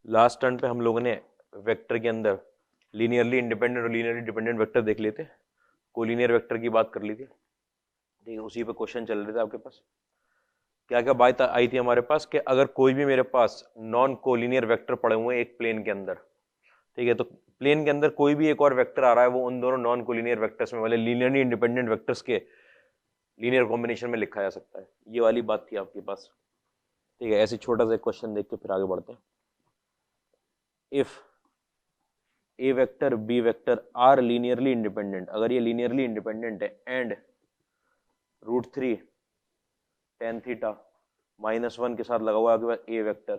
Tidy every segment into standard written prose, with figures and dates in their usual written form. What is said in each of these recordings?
Last turn पे हम लोगों ने वेक्टर के अंदर लीनियरली इंडिपेंडेंट और लीनियरली डिपेंडेंट वेक्टर देख लिए थे, कोलिनियर वेक्टर की बात कर ली थी। ठीक है, उसी पे क्वेश्चन चल रहे थे आपके पास। क्या क्या बात आई थी हमारे पास कि अगर कोई भी मेरे पास नॉन कोलिनियर वेक्टर पड़े हुए हैं एक प्लेन के अंदर, ठीक है, तो प्लेन के अंदर कोई भी एक और वेक्टर आ रहा है, वो उन दोनों नॉन कोलिनियर वेक्टर्स में वाले लीनियरली इंडिपेंडेंट वेक्टर्स के लीनियर कॉम्बिनेशन में लिखा जा सकता है। ये वाली बात थी आपके पास। ठीक है, ऐसे छोटा सा क्वेश्चन देख के फिर आगे बढ़ते हैं। If A vector B vector are linearly independent, अगर ये लीनियरली इंडिपेंडेंट है, एंड √3 tan थीटा -1 के साथ लगा हुआ है आपके पास ए वेक्टर,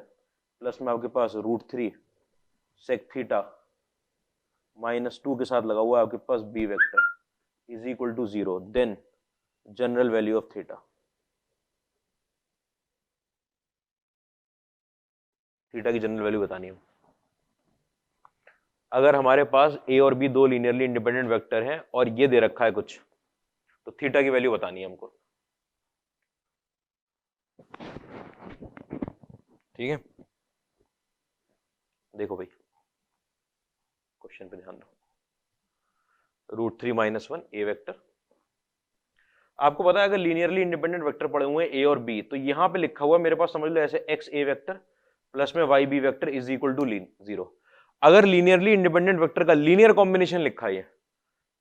प्लस में आपके पास √3 sec थीटा -2 के साथ लगा हुआ है आपके पास B vector is equal to 0, then general value of theta. Theta की जनरल वैल्यू बतानी है। अगर हमारे पास ए और बी दो लीनियरली इंडिपेंडेंट वेक्टर हैं और ये दे रखा है कुछ, तो थीटा की वैल्यू बतानी है हमको। ठीक है, देखो भाई क्वेश्चन पे ध्यान दो। √3 -1 ए वेक्टर, आपको पता है अगर लीनियरली इंडिपेंडेंट वेक्टर पड़े हुए हैं ए और बी, तो यहां पे लिखा हुआ मेरे पास समझ लो ऐसे एक्स ए वेक्टर प्लस में Y B vector is equal to 0। अगर लीनियरली इंडिपेंडेंट वेक्टर का लीनियर कॉम्बिनेशन लिखा है,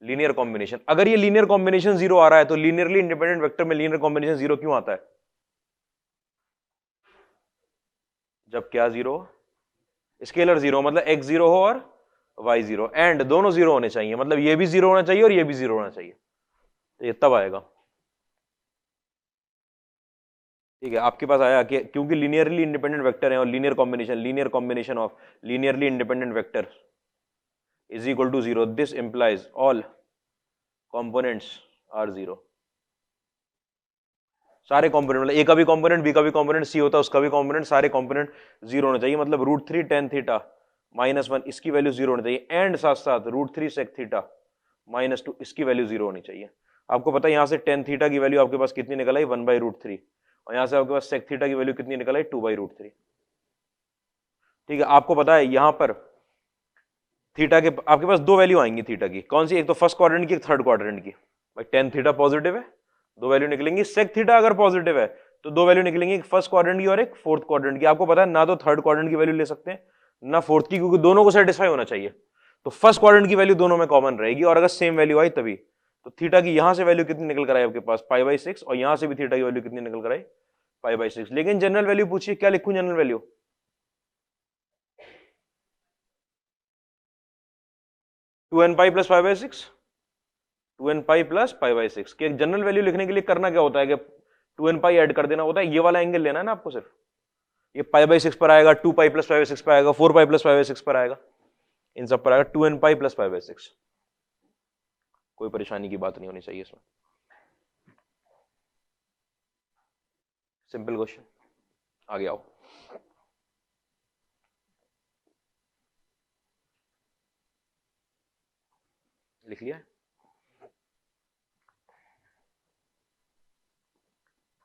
लीनियर कॉम्बिनेशन, अगर ये लीनियर कॉम्बिनेशन 0 आ रहा है, तो लीनियरली इंडिपेंडेंट वेक्टर में लीनियर कॉम्बिनेशन 0 क्यों आता है? जब क्या 0 हो, स्केलर 0, मतलब x 0 हो और y 0, एंड दोनों 0 होने चाहिए, मतलब ये भी 0 होना चाहिए और ये भी 0 होना चाहिए, तो ये तब आएगा। ठीक है, आपके पास आया कि क्योंकि लीनियरली इंडिपेंडेंट वेक्टर है और linear combination of linearly independent vector is equal to 0, this implies all components are 0। सारे कंपोनेंट, मतलब ए का भी कंपोनेंट, बी का भी कंपोनेंट, सी होता है उसका भी कंपोनेंट, सारे कंपोनेंट 0 होने चाहिए, मतलब √3 tan थीटा -1 इसकी वैल्यू 0 होनी चाहिए, एंड साथ साथ √3 sec थीटा -2 इसकी वैल्यू 0 होनी चाहिए। आपको पता है यहां से tan थीटा की वैल्यू आपके पास कितनी निकल आई, 1/√3, और यहां से आपके पास sec थीटा की वैल्यू कितनी निकल आई, 2/√3। ठीक है, आपको पता है यहां पर थीटा के आपके पास दो वैल्यू आएंगी थीटा की, कौन सी, एक तो फर्स्ट क्वाड्रेंट की, एक थर्ड क्वाड्रेंट की। भाई tan थीटा पॉजिटिव है, दो वैल्यू निकलेंगी, sec थीटा अगर पॉजिटिव है तो दो वैल्यू निकलेंगी, एक फर्स्ट क्वाड्रेंट की और एक फोर्थ क्वाड्रेंट की। आपको पता है ना तो थर्ड क्वाड्रेंट की वैल्यू ले सकते हैं ना फोर्थ की, क्योंकि दोनों को सेटिस्फाई होना चाहिए, तो फर्स्ट क्वाड्रेंट की वैल्यू दोनों में कॉमन रहेगी, और अगर सेम वैल्यू आई तभी। तो थीटा की यहां से वैल्यू कितनी निकल कर आई आपके पास, π/6, और यहां से भी थीटा की वैल्यू कितनी निकल कर आई, π/6। लेकिन जनरल वैल्यू पूछिए, क्या लिखूं जनरल वैल्यू, 2nπ + π/6, 2nπ + π/6 के जनरल वैल्यू लिखने के लिए करना क्या होता है कि 2nπ ऐड कर देना होता है, ये वाला एंगल लेना है ना आपको, सिर्फ ये π/6 पर आएगा, 2π + π/6 पर आएगा, 4π + π/6 पर आएगा, इन सब पर आएगा 2nπ + π/6। कोई परेशानी की बात नहीं होनी चाहिए इसमें, सिंपल क्वेश्चन। आगे आओ, लिख लिया है?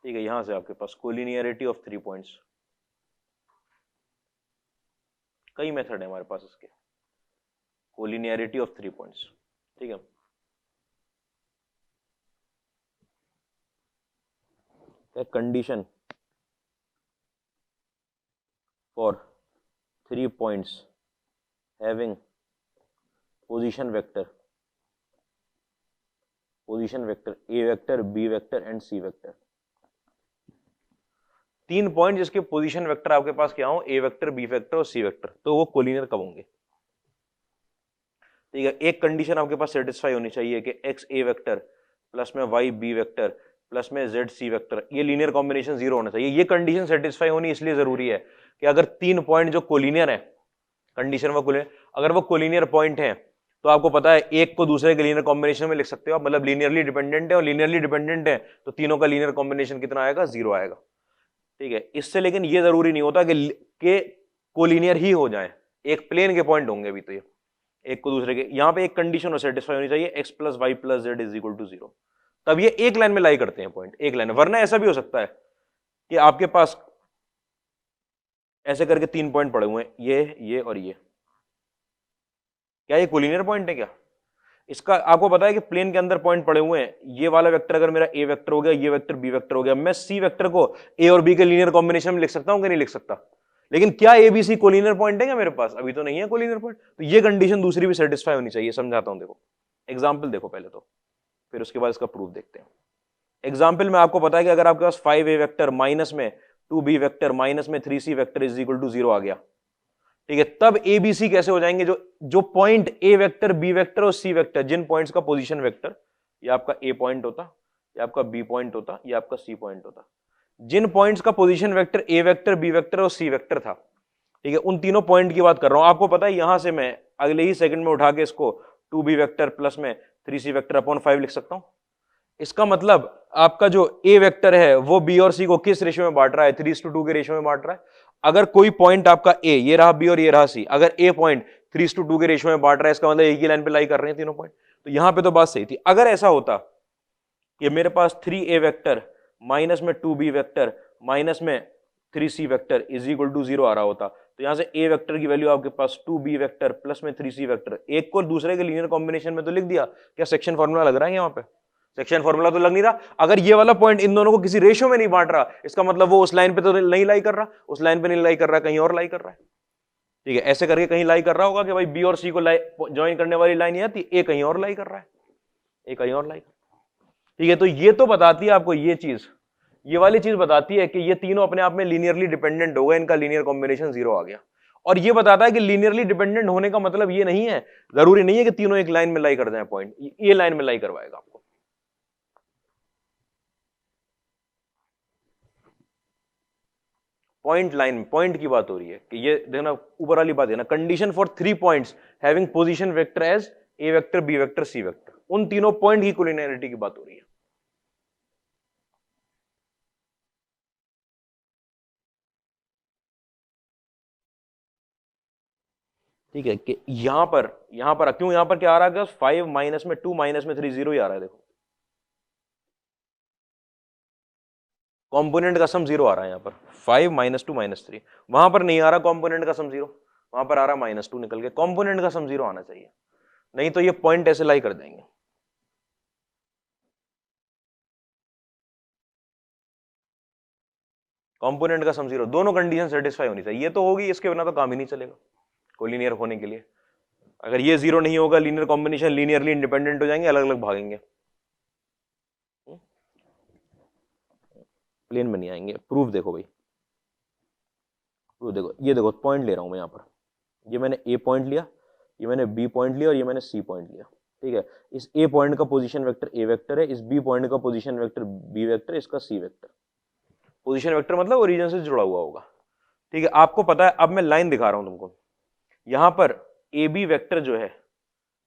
ठीक है, यहां से आपके पास कोलिनियरिटी ऑफ 3 पॉइंट्स, कई मेथड है हमारे पास इसके, कोलिनियरिटी ऑफ 3 पॉइंट्स। ठीक है, condition for 3 points having position vector A vector, B vector and C vector. 3 point जिसके पोजीशन वेक्टर आपके पास क्या हो, ए वेक्टर, बी वेक्टर और सी वेक्टर, तो वो कोलिनियर कब होंगे? ठीक है, एक कंडीशन आपके पास सेटिस्फाई होनी चाहिए कि एक्स ए वेक्टर प्लस में वाई बी वेक्टर प्लस में जेड सी वेक्टर, ये लीनियर कॉम्बिनेशन 0 होना चाहिए। ये कंडीशन सेटिस्फाई होनी इसलिए जरूरी है कि अगर 3 पॉइंट जो कोलिनियर है, कंडीशन वो कोलिनियर, अगर वो कोलिनियर पॉइंट है तो आपको पता है एक को दूसरे के लीनियर कॉम्बिनेशन में लिख सकते हो आप, मतलब लीनियरली डिपेंडेंट है, और लीनियरली डिपेंडेंट है तो तीनों का लीनियर कॉम्बिनेशन कितना आएगा, 0 आएगा। ठीक है, इससे लेकिन ये जरूरी नहीं होता कि कोलिनियर ही हो जाए, एक प्लेन के पॉइंट होंगे अभी, तो ये एक को दूसरे के, यहां पे एक कंडीशन हो सेटिस्फाई होनी चाहिए, x + y + z = 0, तब ये एक लाइन में लाई करते हैं पॉइंट, एक लाइन। वरना ऐसा भी हो सकता है कि आपके पास ऐसे करके 3 पॉइंट पड़े हुए हैं, ये और ये। क्या ये कोलिनियर पॉइंट है क्या? इसका आपको पता है कि प्लेन के अंदर पॉइंट पड़े हुए हैं, ये वाला वेक्टर अगर मेरा ए वेक्टर हो गया, ये वेक्टर बी वेक्टर हो गया, मैं सी वेक्टर को ए और बी के लीनियर कॉम्बिनेशन में लिख सकता हूं कि नहीं लिख सकता? लेकिन क्या A B C collinear point है क्या मेरे पास? अभी तो नहीं है कोलिनियर पॉइंट। तो ये कंडीशन दूसरी भी सेटिस्फाई होनी चाहिए। समझाता हूं, देखो एग्जाम्पल देखो पहले तो, फिर उसके बाद इसका प्रूफ देखते हैं। एग्जाम्पल में आपको पता है कि अगर आपके पास 5a वेक्टर माइनस में 2b वेक्टर माइनस में 3c vector is equal to 0 आ गया, ठीक है, तब ए बी सी कैसे हो जाएंगे? जो जो point A vector B vector और सी वेक्टर, जिन पॉइंट्स का पोजीशन वेक्टर, ये आपका ए पॉइंट होता, ये आपका बी पॉइंट होता, ये आपका सी पॉइंट होता, जिन पॉइंट्स का position vector A vector B vector और सी वेक्टर था, ठीक है, उन तीनों पॉइंट की बात कर रहा हूं। आपको पता है यहां से मैं अगले ही सेकंड में उठा के इसको 2b वेक्टर प्लस में 3c वेक्टर अपॉन 5 लिख सकता हूं। इसका मतलब आपका जो ए वेक्टर है वो बी और सी को किस रेशियो में बांट रहा है? 3:2 के रेशियो में बांट रहा है। अगर कोई पॉइंट आपका ए, ये रहा बी और ये रहा सी, अगर ए पॉइंट 3:2 के रेशियो में बांट रहा है, इसका मतलब एक ही लाइन पे लाई कर रहे हैं तीनों पॉइंट। तो यहां पे तो बात सही थी। अगर ऐसा होता कि मेरे पास 3a वेक्टर माइनस में 2b वेक्टर माइनस में 3c vector is equal to 0 आ रहा होता, तो यहां से a वेक्टर की वैल्यू आपके पास 2b वेक्टर प्लस में 3c वेक्टर, एक को दूसरे के लीनियर कॉम्बिनेशन में तो लिख दिया। क्या सेक्शन फॉर्मूला लग रहा है यहाँ पे? सेक्शन फॉर्मूला तो लग नहीं रहा। अगर ये वाला पॉइंट इन दोनों को किसी रेशियो में नहीं बांट रहा, इसका मतलब वो उस लाइन पे तो नहीं लाई कर रहा, उस लाइन पे नहीं लाई कर रहा, कहीं और लाई कर रहा है। ठीक है, ऐसे करके कहीं लाई कर रहा होगा कि भाई बी और सी को ज्वाइन करने वाली लाइन ये आती, ए कहीं और लाई कर रहा है, ए कहीं और लाई। ठीक है, तो ये तो बताती है आपको ये चीज, ये वाली चीज बताती है कि ये तीनों अपने आप में लीनियरली डिपेंडेंट हो गए, इनका लीनियर कॉम्बिनेशन 0 आ गया। और ये बताता है कि लीनियरली डिपेंडेंट होने का मतलब ये नहीं है, जरूरी नहीं है कि तीनों एक लाइन में लाई कर जाए पॉइंट, ये लाइन में लाई करवाएगा आपको। पॉइंट लाइन, पॉइंट की बात हो रही है कि ये देखना ऊपर वाली बात है ना, condition for 3 points having position vector as A vector B vector C vector, उन तीनों पॉइंट की कोलिनियरिटी की बात हो रही है। ठीक है, कि यहां पर क्यों, यहां पर क्या आ रहा है? 5 माइनस में 2 माइनस में 3 0 ही आ रहा है। देखो कंपोनेंट का सम 0 आ रहा है यहां पर, 5 माइनस 2 माइनस 3। वहां पर नहीं आ रहा कंपोनेंट का सम 0, वहां पर आ रहा -2 निकल के। कंपोनेंट का सम 0 आना चाहिए, नहीं तो ये पॉइंट ऐसे लाई कर देंगे। कंपोनेंट का सम 0, दोनों कंडीशन सेटिस्फाई होनी चाहिए। ये तो होगी, इसके बिना तो काम ही नहीं चलेगा कोलिनियर होने के लिए। अगर ये 0 नहीं होगा, लीनियर कॉम्बिनेशन लीनियरली इंडिपेंडेंट हो जाएंगे, अलग अलग भागेंगे, प्लेन में नहीं आएंगे। प्रूफ देखो भाई, प्रूफ देखो, ये देखो पॉइंट ले रहा हूं मैं यहां पर, ये मैंने ए पॉइंट लिया, ये मैंने बी पॉइंट लिया और ये मैंने सी पॉइंट लिया। ठीक है, इस ए पॉइंट का पोजीशन वेक्टर ए वेक्टर है, इस बी पॉइंट का पोजीशन वेक्टर बी वेक्टर, इसका सी वेक्टर। पोजीशन वेक्टर मतलब ओरिजिन से जुड़ा हुआ होगा। ठीक है, आपको पता है, अब मैं लाइन दिखा रहा हूं तुमको, यहां पर ए बी वेक्टर जो है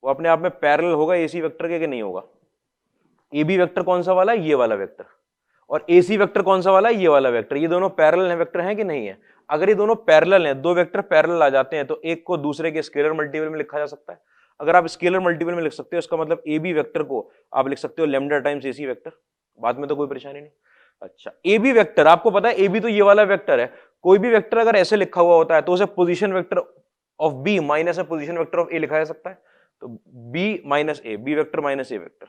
वो अपने आप में पैरेलल होगा ए सी वेक्टर के, नहीं होगा? ए बी वेक्टर कौन सा वाला है? ये वाला वेक्टर। और ए सी वेक्टर कौन सा वाला है? ये वाला वेक्टर। ये दोनों पैरेलल वेक्टर हैं कि नहीं है? अगर ये दोनों पैरेलल हैं, दो वेक्टर पैरेलल आ जाते हैं, तो एक को दूसरे के स्केलर मल्टीपल में लिखा जा सकता है। अगर आप स्केलर मल्टीपल में लिख सकते हो, इसका मतलब ए बी वेक्टर को आप लिख सकते हो lambda times A C vector, बाद में तो कोई परेशानी नहीं। अच्छा, ए बी वेक्टर आपको पता है, ए बी तो ये वाला वेक्टर है। कोई भी वेक्टर अगर ऐसे लिखा हुआ होता है तो उसे position vector of B minus position vector of A लिखा जा सकता है। तो B minus A, B vector minus A vector,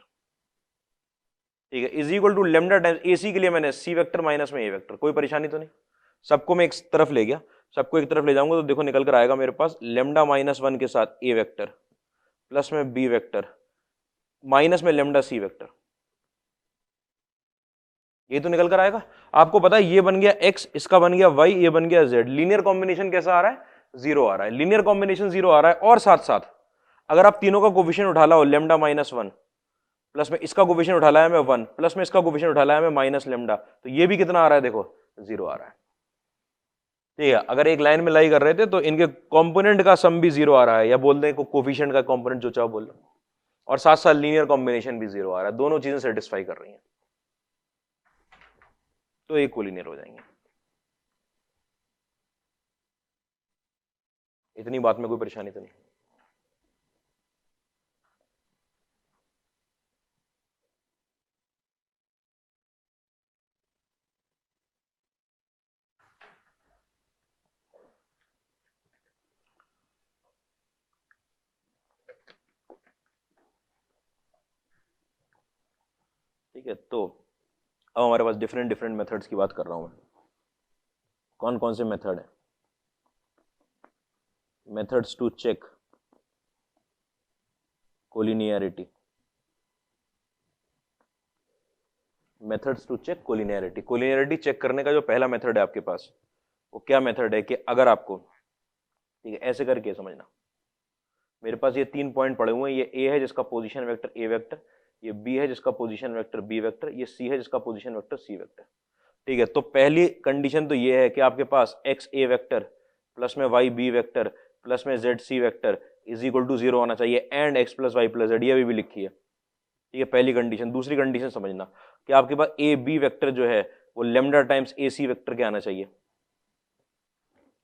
ठीक है, is equal to lambda times A C के लिए मैंने सी वेक्टर माइनस में ए वेक्टर। कोई परेशानी तो नहीं? सबको मैं एक तरफ ले गया, सबको एक तरफ ले जाऊंगा तो देखो निकल कर आएगा मेरे पास लेमडा -1 के साथ ए वेक्टर प्लस में बी वेक्टर माइनस में लेमडा सी वेक्टर, ये तो निकल कर आएगा। आपको पता है ये बन गया x, इसका बन गया y, ये बन गया z। लीनियर कॉम्बिनेशन कैसा आ रहा है? 0 आ रहा है। लीनियर कॉम्बिनेशन 0 आ रहा है, और साथ साथ अगर आप तीनों का कोफिशिएंट उठा लाओ, लेमडा -1 प्लस में इसका कोफिशिएंट उठा लाया मैं 1 प्लस में इसका कोफिशिएंट उठा लाया मैं माइनस लेमडा, तो ये भी कितना आ रहा है? देखो 0 आ रहा है। ठीक है, अगर एक लाइन में लाई कर रहे थे तो इनके कंपोनेंट का सम भी 0 आ रहा है, या बोल दें कोफिशिएंट का कंपोनेंट, जो चाहो बोल लो, और साथ साथ लीनियर कॉम्बिनेशन भी 0 आ रहा है। दोनों चीजें सेटिस्फाई कर रही हैं, तो एक कोलिनियर हो जाएंगे। इतनी बात में कोई परेशानी तो नहीं? ठीक है, तो अब हमारे पास डिफरेंट डिफरेंट मेथड्स की बात कर रहा हूँ मैं। कौन कौन से मेथड है? Methods to check collinearity. Methods to check collinearity. Collinearity check करने का जो पहला मेथड है आपके पास, वो क्या मेथड है कि अगर आपको, ठीक है, ऐसे करके समझना, मेरे पास ये 3 पॉइंट पड़े हुए हैं, ये ए है जिसका पोजीशन वेक्टर ए वेक्टर, ये बी है जिसका पोजीशन वेक्टर बी वेक्टर, ये सी है जिसका पोजीशन वेक्टर सी वेक्टर। ठीक है, तो पहली कंडीशन तो ये है कि आपके पास एक्स ए वेक्टर प्लस में वाई बी वेक्टर प्लस में Z C vector is equal to 0 होना चाहिए, and X plus Y plus Z, ये अभी भी लिखी है। ठीक है, पहली कंडीशन। दूसरी कंडीशन समझना कि आपके पास ए बी वेक्टर जो है वो lambda times A C vector के आना चाहिए।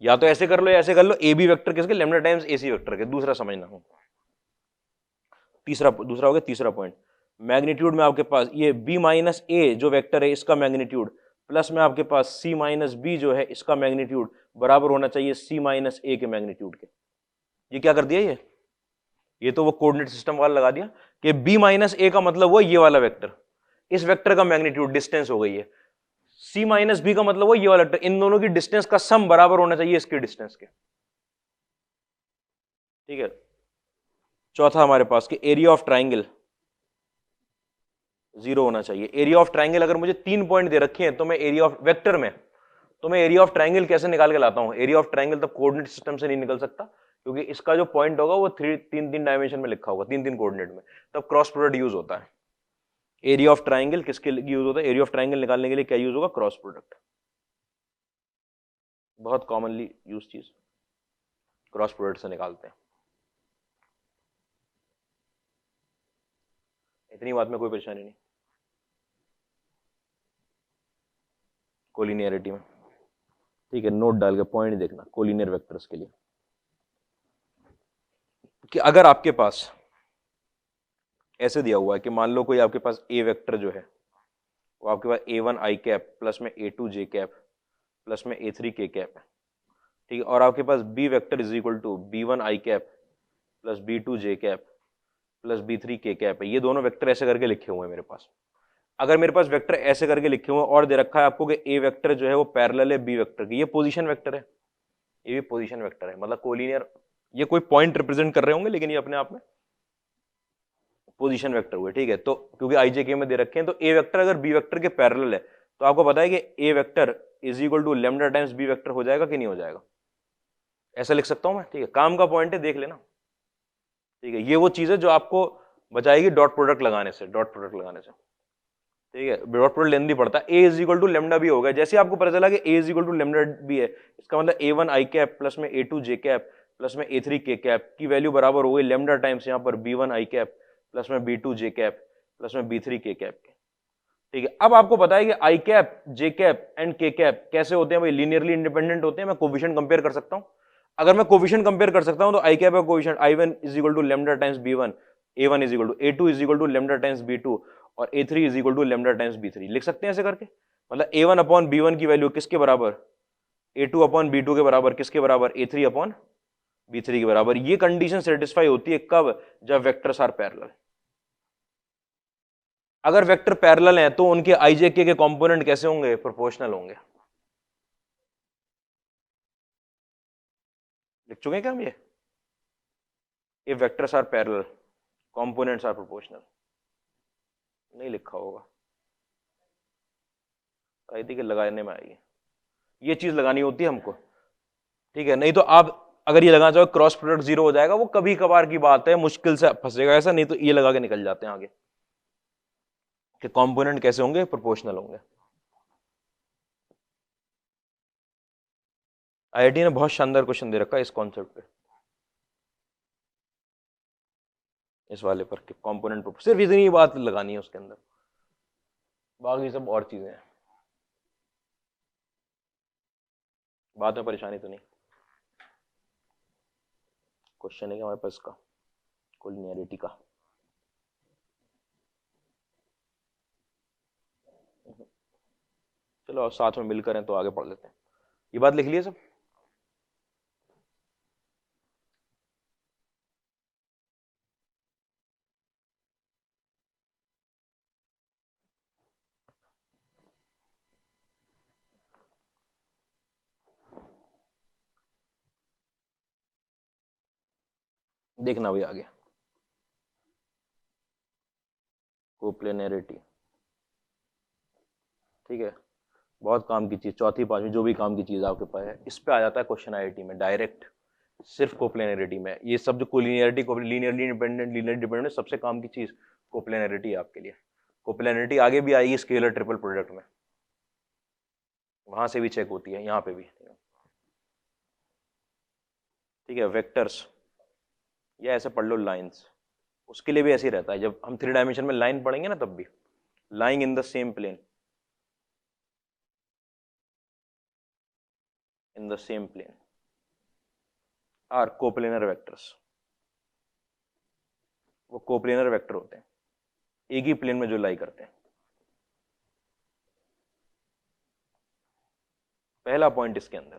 या तो ऐसे कर लो या ऐसे कर लो, ए बी वेक्टर किसके? Lambda times A C vector के। दूसरा समझना हो, तीसरा, दूसरा हो गया तीसरा पॉइंट, मैग्नीट्यूड में आपके पास ये b माइनस ए जो वेक्टर है इसका मैग्नीट्यूड प्लस में आपके पास c माइनस बी जो है इसका मैग्नीट्यूड बराबर होना चाहिए c माइनस ए के मैग्नीट्यूड के। ये क्या कर दिया? ये तो वो कोऑर्डिनेट सिस्टम वाला लगा दिया कि b माइनस ए का मतलब वो ये वाला वेक्टर, इस वेक्टर का मैग्नीट्यूड डिस्टेंस हो गई है, c माइनस बी का मतलब वो ये वाला वेक्टर, इन दोनों की डिस्टेंस का सम बराबर होना चाहिए इसके डिस्टेंस के। ठीक है, चौथा हमारे पास कि एरिया ऑफ ट्राइंगल 0 होना चाहिए। एरिया ऑफ ट्राइंगल अगर मुझे 3 पॉइंट दे रखे हैं तो मैं एरिया ऑफ वेक्टर में, तो मैं एरिया ऑफ ट्राइंगल कैसे निकाल के लाता हूं? एरिया ऑफ ट्राइंगल तब कोऑर्डिनेट सिस्टम से नहीं निकल सकता, क्योंकि इसका जो पॉइंट होगा वो तीन तीन डायमेंशन में लिखा होगा, तीन तीन कोऑर्डिनेट में, तब क्रॉस प्रोडक्ट यूज होता है। एरिया ऑफ ट्राइंगल किसके लिए यूज होता है? एरिया ऑफ ट्राइंगल निकालने के लिए क्या यूज होगा? Cross product. बहुत कॉमनली यूज चीज, क्रॉस प्रोडक्ट से निकालते हैं। इतनी बात में कोई परेशानी नहीं कोलिनियरिटी में। ठीक है, नोट डाल के पॉइंट देखना कोलिनियर वेक्टर्स के लिए, कि अगर आपके पास ऐसे दिया हुआ है कि मान लो कोई आपके पास ए वेक्टर जो है वो आपके पास a1 आई कैप प्लस में a2 जे कैप प्लस में a3 के कैप है। ठीक है, और आपके पास b vector is equal to b1 I cap plus b2 J cap plus b3 K cap है। ये दोनों वेक्टर ऐसे करके लिखे हुए हैं मेरे पास। अगर मेरे पास वेक्टर ऐसे करके लिखे हुए हैं और दे रखा है आपको कि ए वेक्टर जो है वो पैरेलल है बी वेक्टर की, ये पोजीशन वेक्टर है, ये भी पोजीशन वेक्टर है, मतलब कोलिनियर, ये कोई पॉइंट रिप्रेजेंट कर रहे होंगे लेकिन ये अपने आप में पोजीशन वेक्टर हुए। ठीक है, तो क्योंकि आई जे के में दे रखे हैं, तो ए वेक्टर अगर बी वेक्टर के पैरेलल है तो आपको पता है कि A vector is equal to lambda times B vector हो जाएगा कि नहीं हो जाएगा? ऐसा लिख सकता हूं मैं। ठीक है, काम का पॉइंट है, देख लेना। ठीक है, ये वो चीज है जो आपको बचाएगी डॉट प्रोडक्ट लगाने से, डॉट प्रोडक्ट लगाने से। ठीक है, डॉट प्रोडक्ट लेंदी पड़ता है। A is equal to lambda B हो गया, जैसे आपको पता चला कि A is equal to lambda B है, इसका मतलब a1 आई कैप प्लस में a2 जे कैप प्लस में a3 के कैप की वैल्यू बराबर हो गई लेमडा टाइम्स यहाँ पर b1 आई कैप प्लस में b2 जे कैप प्लस में b3 के कैप के। ठीक है, अब आपको पता है कि आई कैप जे कैप एंड के कैप कैसे होते हैं भाई? लीनियरली इंडिपेंडेंट होते हैं। मैं कोफिशिएंट कंपेयर कर सकता हूं। अगर मैं कोफिशिएंट कंपेयर कर सकता हूं तो आई कैप का coefficient i1 is equal to lambda times b1, a1 is equal to a2 is equal to lambda times b2 और a3 is equal to lambda times b3। लिख सकते हैं ऐसे करके, मतलब a1 अपॉन b1 की value किसके बराबर? a2 अपॉन b2 के बराबर, किसके बराबर? a3 अपॉन b3 के बराबर। ये कंडीशन सेटिस्फाई होती है कब? जब वेक्टर्स आर पैरेलल। अगर वेक्टर पैरेलल हैं तो उनके आईजेके के कंपोनेंट कैसे होंगे? प्रोपोर्शनल होंगे। लिख चुके हैं क्या हम ये? If vectors are parallel components are proportional. नहीं लिखा होगा, आई थी कि लगाने में आएगी, ये चीज लगानी होती है हमको। ठीक है, नहीं तो आप अगर ये लगाना चाहो क्रॉस प्रोडक्ट 0 हो जाएगा, वो कभी कभार की बात है, मुश्किल से फंसेगा ऐसा, नहीं तो ये लगा के निकल जाते हैं आगे कि कंपोनेंट कैसे होंगे? प्रोपोर्शनल होंगे। आईआईटी ने बहुत शानदार क्वेश्चन दे रखा है इस कॉन्सेप्ट पे, इस वाले पर कि कंपोनेंट, सिर्फ इतनी बात लगानी है उसके अंदर, बाकी सब और चीजें हैं। बात में परेशानी तो नहीं। क्वेश्चन है कि हमारे पास का कोलिनियरिटी का, चलो साथ में मिलकर हैं तो आगे पढ़ लेते हैं। ये बात लिख लिए सब? देखना भी आगे, कोप्लेनरिटी, ठीक है, बहुत काम की चीज, चौथी पांचवी जो भी काम की चीज आपके पास है, इस पे आ जाता है क्वेश्चन आईआईटी में डायरेक्ट, सिर्फ कोप्लेनरिटी में। ये सब जो collinearity, linearly independent, linear dependent, सबसे काम की चीज कोप्लेनरिटी है आपके लिए। कोप्लेनरिटी आगे भी आएगी स्केलर ट्रिपल प्रोडक्ट में, वहां से भी चेक होती है, यहाँ पे भी, ठीक है। वेक्टर्स, या ऐसे पढ़ लो लाइंस, उसके लिए भी ऐसे ही रहता है, जब हम 3 डायमेंशन में लाइन पढ़ेंगे ना तब भी, lying in the same plane, in the same plane are coplanar vectors. वो कोप्लेनर वेक्टर होते हैं, एक ही प्लेन में जो लाई करते हैं। पहला पॉइंट इसके अंदर,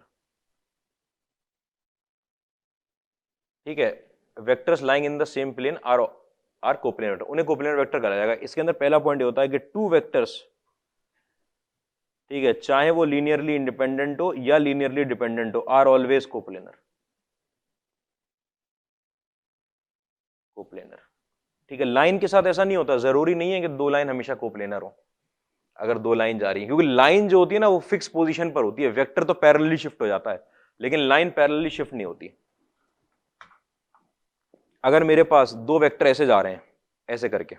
ठीक है, vectors lying in the same plane are coplanar vector, उन्हें कोप्लेनर वेक्टर कहा जाएगा। इसके अंदर पहला पॉइंट ये होता है कि टू वेक्टर्स, ठीक है, चाहे वो लीनियरली इंडिपेंडेंट हो या लीनियरली डिपेंडेंट हो, आर ऑलवेज कोप्लेनर, कोप्लेनर, ठीक है। लाइन के साथ ऐसा नहीं होता, जरूरी नहीं है कि दो लाइन हमेशा कोप्लेनर हो। अगर दो लाइन जा रही है, क्योंकि लाइन जो होती है ना वो फिक्स पोजीशन पर होती है, वेक्टर तो पैरेलली शिफ्ट हो जाता है, लेकिन लाइन पैरेलली शिफ्ट नहीं होती। अगर मेरे पास दो वेक्टर ऐसे जा रहे हैं, ऐसे करके,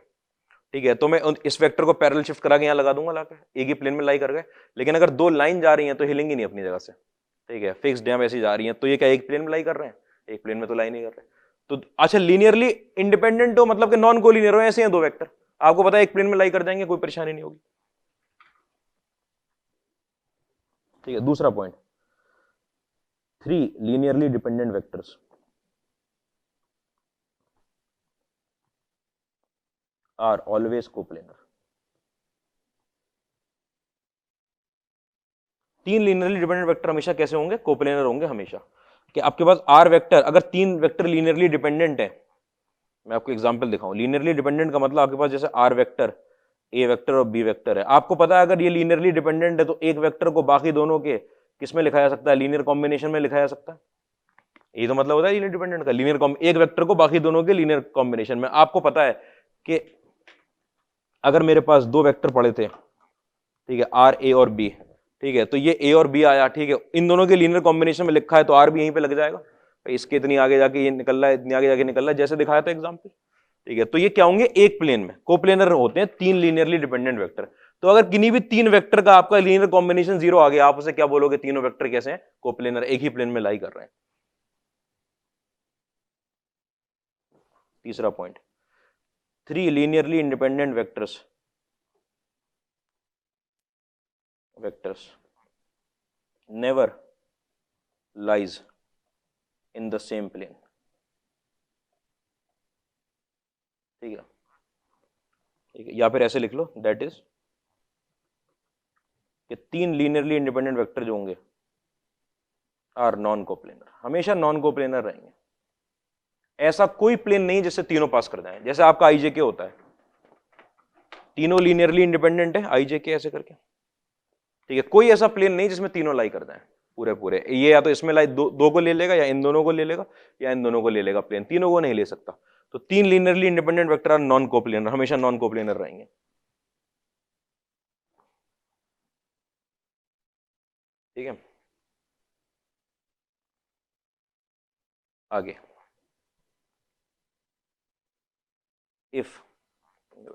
ठीक है, तो मैं इस वेक्टर को पैरेलल शिफ्ट करा के यहां लगा दूंगा, लाकर एक ही प्लेन में लाई कर गए। लेकिन अगर दो लाइन जा रही हैं तो हिलेंगी नहीं अपनी जगह से, ठीक है, फिक्स डैम ऐसी जा रही हैं, तो ये क्या एक प्लेन में लाई कर रहे हैं, एक प्लेन में तो लाई नहीं कर रहे। तो अच्छा, लीनियरली इंडिपेंडेंट हो मतलब कि नॉन कोलिनियर हो, ऐसे हैं दो वेक्टर, आपको पता है एक प्लेन में लाई कर जाएंगे, कोई परेशानी नहीं होगी, ठीक है। दूसरा point, 3 linearly dependent vectors are always coplanar. 3 linearly dependent vector हमेशा कैसे होंगे, कोप्लेनर होंगे हमेशा। कि आपके पास आर वेक्टर, अगर 3 वेक्टर लीनियरली डिपेंडेंट है, मैं आपको एग्जांपल दिखाऊं, लीनियरली डिपेंडेंट का मतलब आपके पास जैसे आर वेक्टर, ए वेक्टर और बी वेक्टर है, आपको पता है अगर ये लीनियरली डिपेंडेंट है तो एक वेक्टर को बाकी दोनों के किस में लिखा जा सकता है, लीनियर कॉम्बिनेशन में लिखा जा सकता है। ये तो मतलब होता है लीनियर डिपेंडेंट का, एक वेक्टर को बाकी दोनों के लीनियर कॉम्बिनेशन में। आपको पता है कि अगर मेरे पास दो वेक्टर पड़े थे, ठीक है, आर ए और बी, ठीक है, तो ये ए और बी आया, ठीक है, इन दोनों के लीनियर कॉम्बिनेशन में लिखा है तो आर भी यहीं पे लग जाएगा, इसके इतनी आगे जाके ये निकल रहा है, इतनी आगे जाके निकल रहा है, जैसे दिखाया था एग्जांपल, ठीक है। तो ये क्या होंगे, एक प्लेन में कोप्लेनर होते हैं 3 लीनियरली डिपेंडेंट वेक्टर। तो अगर किन्हीं भी 3 वेक्टर का आपका लीनियर कॉम्बिनेशन 0 आ गया, आप उसे क्या बोलोगे, तीनों वेक्टर कैसे हैं, कोप्लेनर, एक ही प्लेन में लाई कर रहे हैं। तीसरा point, 3 linearly independent vectors never lies in the same plane, ठीक है, ठीक है, या फिर ऐसे लिख लो, दैट इज कि 3 लीनियरली इंडिपेंडेंट वेक्टर जो होंगे आर नॉन कोप्लेनर, हमेशा नॉन कोप्लेनर रहेंगे। ऐसा कोई प्लेन नहीं जिससे तीनों पास कर जाए, जैसे आपका आईजेके होता है, तीनों लीनियरली इंडिपेंडेंट है आईजेके ऐसे करके, ठीक है, कोई ऐसा प्लेन नहीं जिसमें तीनों लाई कर जाए पूरे पूरे, ये या तो इसमें लाई दो को ले लेगा, या इन दोनों को ले लेगा, या इन दोनों को ले लेगा, प्लेन तीनों को नहीं ले सकता। तो 3 linearly independent vector are non coplanar, हमेशा नॉन कोप्लेनर रहेंगे। ठीक है, आगे, if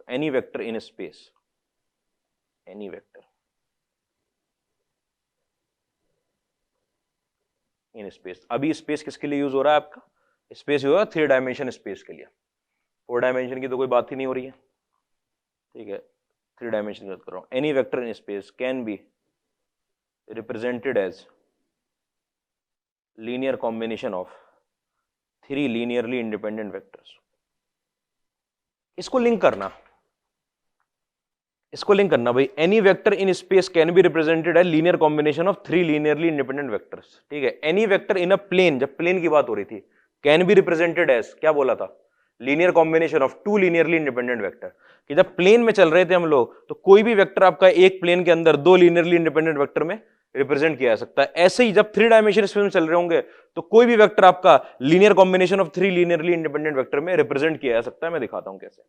any vector in space, any vector in space, अभी स्पेस किसके लिए यूज हो रहा है आपका, स्पेस यूज हो रहा है 3 डायमेंशन स्पेस के लिए, 4 डायमेंशन की तो कोई बात ही नहीं हो रही है, ठीक है, 3 डायमेंशन की बात कर रहा हूं। Any vector in space can be represented as linear combination of 3 linearly independent vectors. इसको लिंक करना, इसको लिंक करना भाई, any vector in space can be represented as linear combination of 3 linearly independent vectors, ठीक है। Any vector in a plane, जब plane की बात हो रही थी, कैन बी रिप्रेजेंटेड एज, क्या बोला था, linear combination of 2 linearly independent vector, कि जब प्लेन में चल रहे थे हम लोग तो कोई भी वेक्टर आपका एक प्लेन के अंदर 2 लीनियरली इंडिपेंडेंट वेक्टर में रिप्रेजेंट किया जा सकता है। ऐसे ही जब 3 डायमेंशन स्पेस में चल रहे होंगे तो कोई भी वेक्टर आपका linear combination of 3 linearly independent vector में रिप्रेजेंट किया जा सकता है। मैं दिखाता हूं कैसे।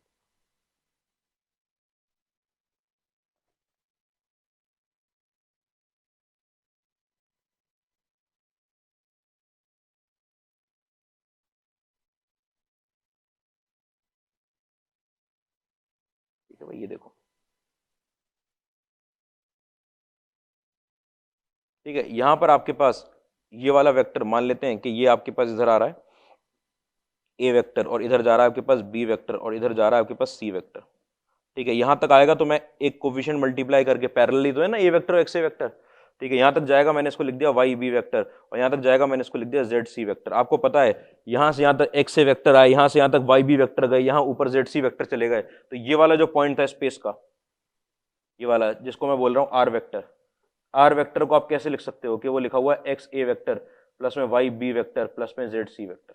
ठीक है भाई, ये देखो, ठीक है, यहां पर आपके पास ये वाला वेक्टर मान लेते हैं कि ये आपके पास इधर आ रहा है ए वेक्टर, और इधर जा रहा है आपके पास बी वेक्टर, और इधर जा रहा है आपके पास सी वेक्टर। ठीक है, यहां तक आएगा तो मैं एक कोफिशिएंट मल्टीप्लाई करके पैरेलली तो है ना ए वेक्टर और एक्स ए वेक्टर। ठीक है, यहां तक जाएगा, मैंने इसको लिख दिया वाई बी वेक्टर, और यहां तक जाएगा, मैंने इसको लिख दिया जेड सी वेक्टर। आपको पता है यहां से यहां तक एक्स ए वेक्टर आए, यहां से यहां तक वाई बी वेक्टर गए, यहां ऊपर जेड सी वेक्टर चले गए, तो ये वाला जो पॉइंट था स्पेस का, ये वाला जिसको मैं बोल रहा हूं आर वेक्टर, आर वेक्टर को आप कैसे लिख सकते हो कि वो लिखा हुआ है एक्स ए वेक्टर प्लस में वाई बी वेक्टर प्लस में जेड सी वेक्टर।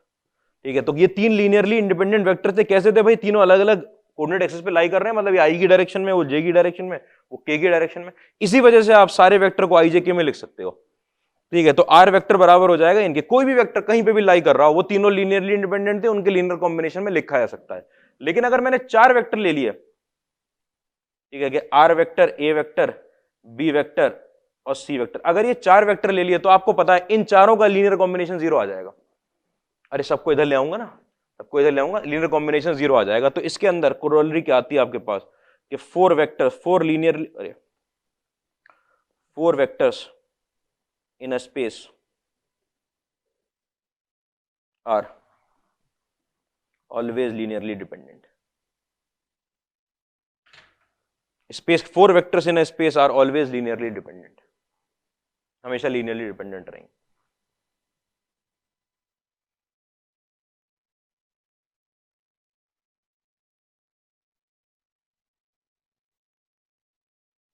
ठीक है, तो ये 3 लीनियरली इंडिपेंडेंट वेक्टर थे। कैसे थे भाई? तीनों अलग अलग कोऑर्डिनेट एक्सिस पे लाई कर रहे हैं, मतलब ये आई की डायरेक्शन में, वो जे की डायरेक्शन में, वो के की डायरेक्शन में। इसी वजह से आप सारे वेक्टर को आई जे के में लिख सकते हो। ठीक है, तो आर वेक्टर बराबर हो जाएगा इनके, कोई भी वेक्टर कहीं पे भी लाई कर रहा हो, वो तीनों लीनियरली इंडिपेंडेंट थे, उनके लीनियर कॉम्बिनेशन में लिखा जा सकता है। लेकिन अगर मैंने 4 वेक्टर ले लिए, ठीक है, कि R vector, A vector, B vector और सी वेक्टर, अगर ये 4 वेक्टर ले लिए तो आपको पता है इन चारों का लीनियर कॉम्बिनेशन 0 आ जाएगा। अरे सबको इधर ले आऊंगा ना, सबको इधर ले आऊंगा, लीनियर कॉम्बिनेशन 0 आ जाएगा। तो इसके अंदर कोरोलरी क्या आती है आपके पास कि 4 वेक्टर, 4 लीनियर, अरे 4 vectors in a space are always linearly dependent. Space 4 vectors in a space are always linearly dependent, हमेशा लीनियरली डिपेंडेंट रहेंगे।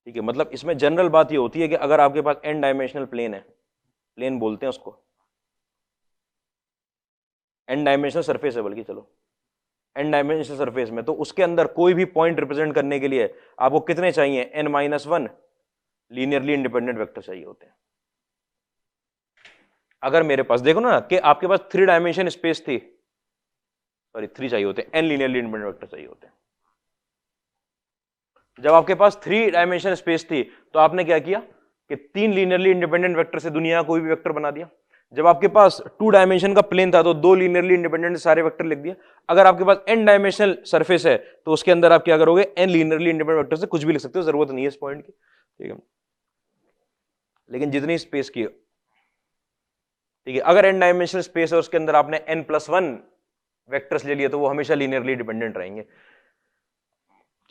ठीक है, मतलब इसमें जनरल बात ये होती है कि अगर आपके पास n डायमेंशनल प्लेन है, प्लेन बोलते हैं उसको, n डायमेंशनल सरफेस है बल्कि, चलो n डायमेंशनल सरफेस में, तो उसके अंदर कोई भी पॉइंट रिप्रेजेंट करने के लिए आपको कितने चाहिए? n-1 लीनियरली इंडिपेंडेंट वेक्टर चाहिए होते हैं। अगर मेरे पास देखो ना कि आपके पास 3 डायमेंशन स्पेस थी, सॉरी 3 चाहिए होते हैं, n लीनियरली इंडिपेंडेंट वेक्टर चाहिए होते हैं। जब आपके पास 3 डायमेंशन स्पेस थी तो आपने क्या किया कि 3 लीनियरली इंडिपेंडेंट वेक्टर से दुनिया का कोई भी वेक्टर बना दिया। जब आपके पास 2 डायमेंशन का प्लेन था तो 2 लीनियरली इंडिपेंडेंट सारे वेक्टर लिख दिया। अगर आपके पास n डायमेंशनल सरफेस है तो उसके अंदर आप क्या करोगे? n लीनियरली इंडिपेंडेंट वेक्टर से कुछ भी लिख सकते हो, जरूरत नहीं है इस पॉइंट की। ठीक है, लेकिन जितनी स्पेस की, ठीक है, अगर n डायमेंशनल स्पेस है उसके अंदर आपने n+1 वेक्टर्स ले लिए तो वो हमेशा लीनियरली डिपेंडेंट रहेंगे।